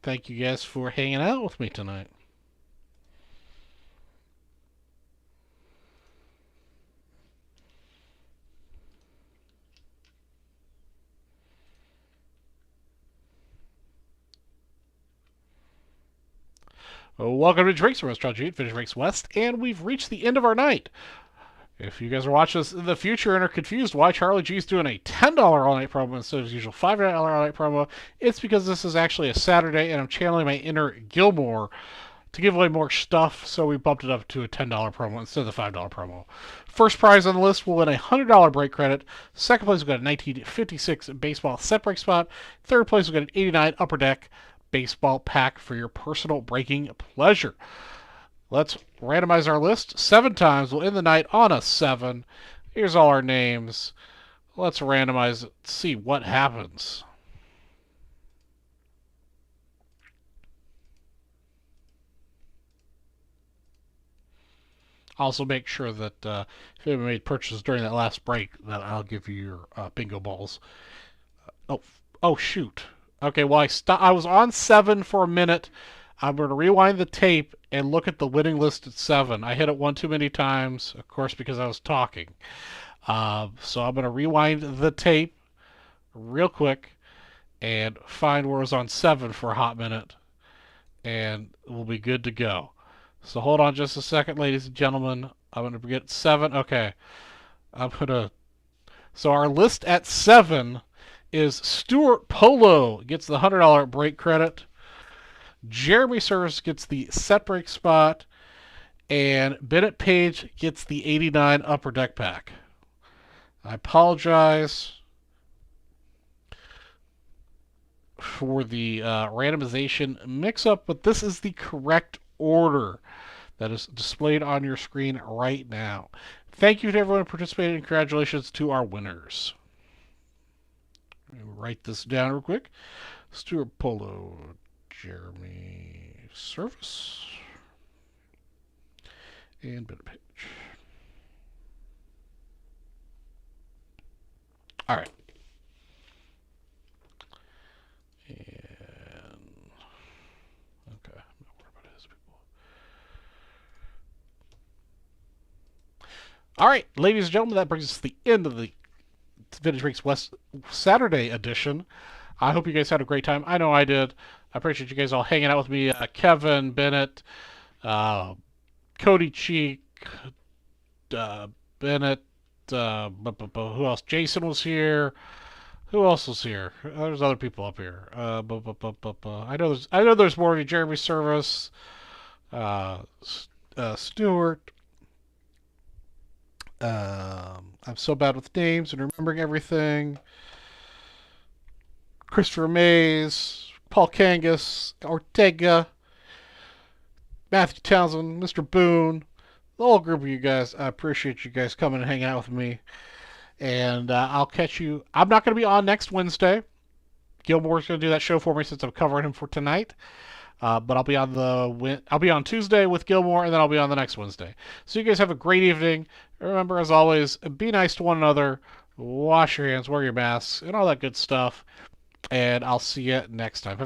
Thank you guys for hanging out with me tonight. Welcome to Drinks from Restaurant G, Vintage Breaks West, and we've reached the end of our night. If you guys are watching this in the future and are confused why Charlie G is doing a $10 all-night promo instead of his usual $5 all-night promo, it's because this is actually a Saturday, and I'm channeling my inner Gilmore to give away more stuff, so we bumped it up to a $10 promo instead of the $5 promo. First prize on the list will win a $100 break credit. Second place will get a 1956 baseball set break spot. Third place will get an 89 Upper Deck baseball pack for your personal breaking pleasure. Let's randomize our list 7 times. We'll end the night on a 7. Here's all our names. Let's randomize it, see what happens. Also make sure that if you made purchases during that last break, that I'll give you your bingo balls. Oh shoot. Okay, well, I was on 7 for a minute. I'm going to rewind the tape and look at the winning list at 7. I hit it one too many times, of course, because I was talking. So I'm going to rewind the tape real quick and find where it was on 7 for a hot minute, and we'll be good to go. So hold on just a second, ladies and gentlemen. I'm going to get 7. Okay. So our list at 7 is Stuart Polo gets the $100 break credit. Jeremy Service gets the set break spot, and Bennett Page gets the 89 Upper Deck pack. I apologize for the randomization mix-up, but this is the correct order that is displayed on your screen right now. Thank you to everyone who participated, and congratulations to our winners. Write this down real quick. Stuart Polo, Jeremy Service, and Bennett Page. All right. And okay, I'm not worried about his people. All right, ladies and gentlemen, that brings us to the end of the Vintage Breaks West Saturday edition. I hope you guys had a great time. I know I did. I appreciate you guys all hanging out with me. Kevin, Bennett, Cody Cheek, Bennett, who else? Jason was here. Who else was here? There's other people up here. I know there's more of you. Jeremy Service, Stewart. I'm so bad with names and remembering everything. Christopher Mays, Paul Kangas, Ortega, Matthew Townsend, Mr. Boone, the whole group of you guys. I appreciate you guys coming and hanging out with me. And I'll catch you. I'm not going to be on next Wednesday. Gilmore's going to do that show for me since I'm covering him for tonight. But I'll be on Tuesday with Gilmore, and then I'll be on the next Wednesday. So you guys have a great evening. Remember, as always, be nice to one another. Wash your hands, wear your masks, and all that good stuff. And I'll see you next time.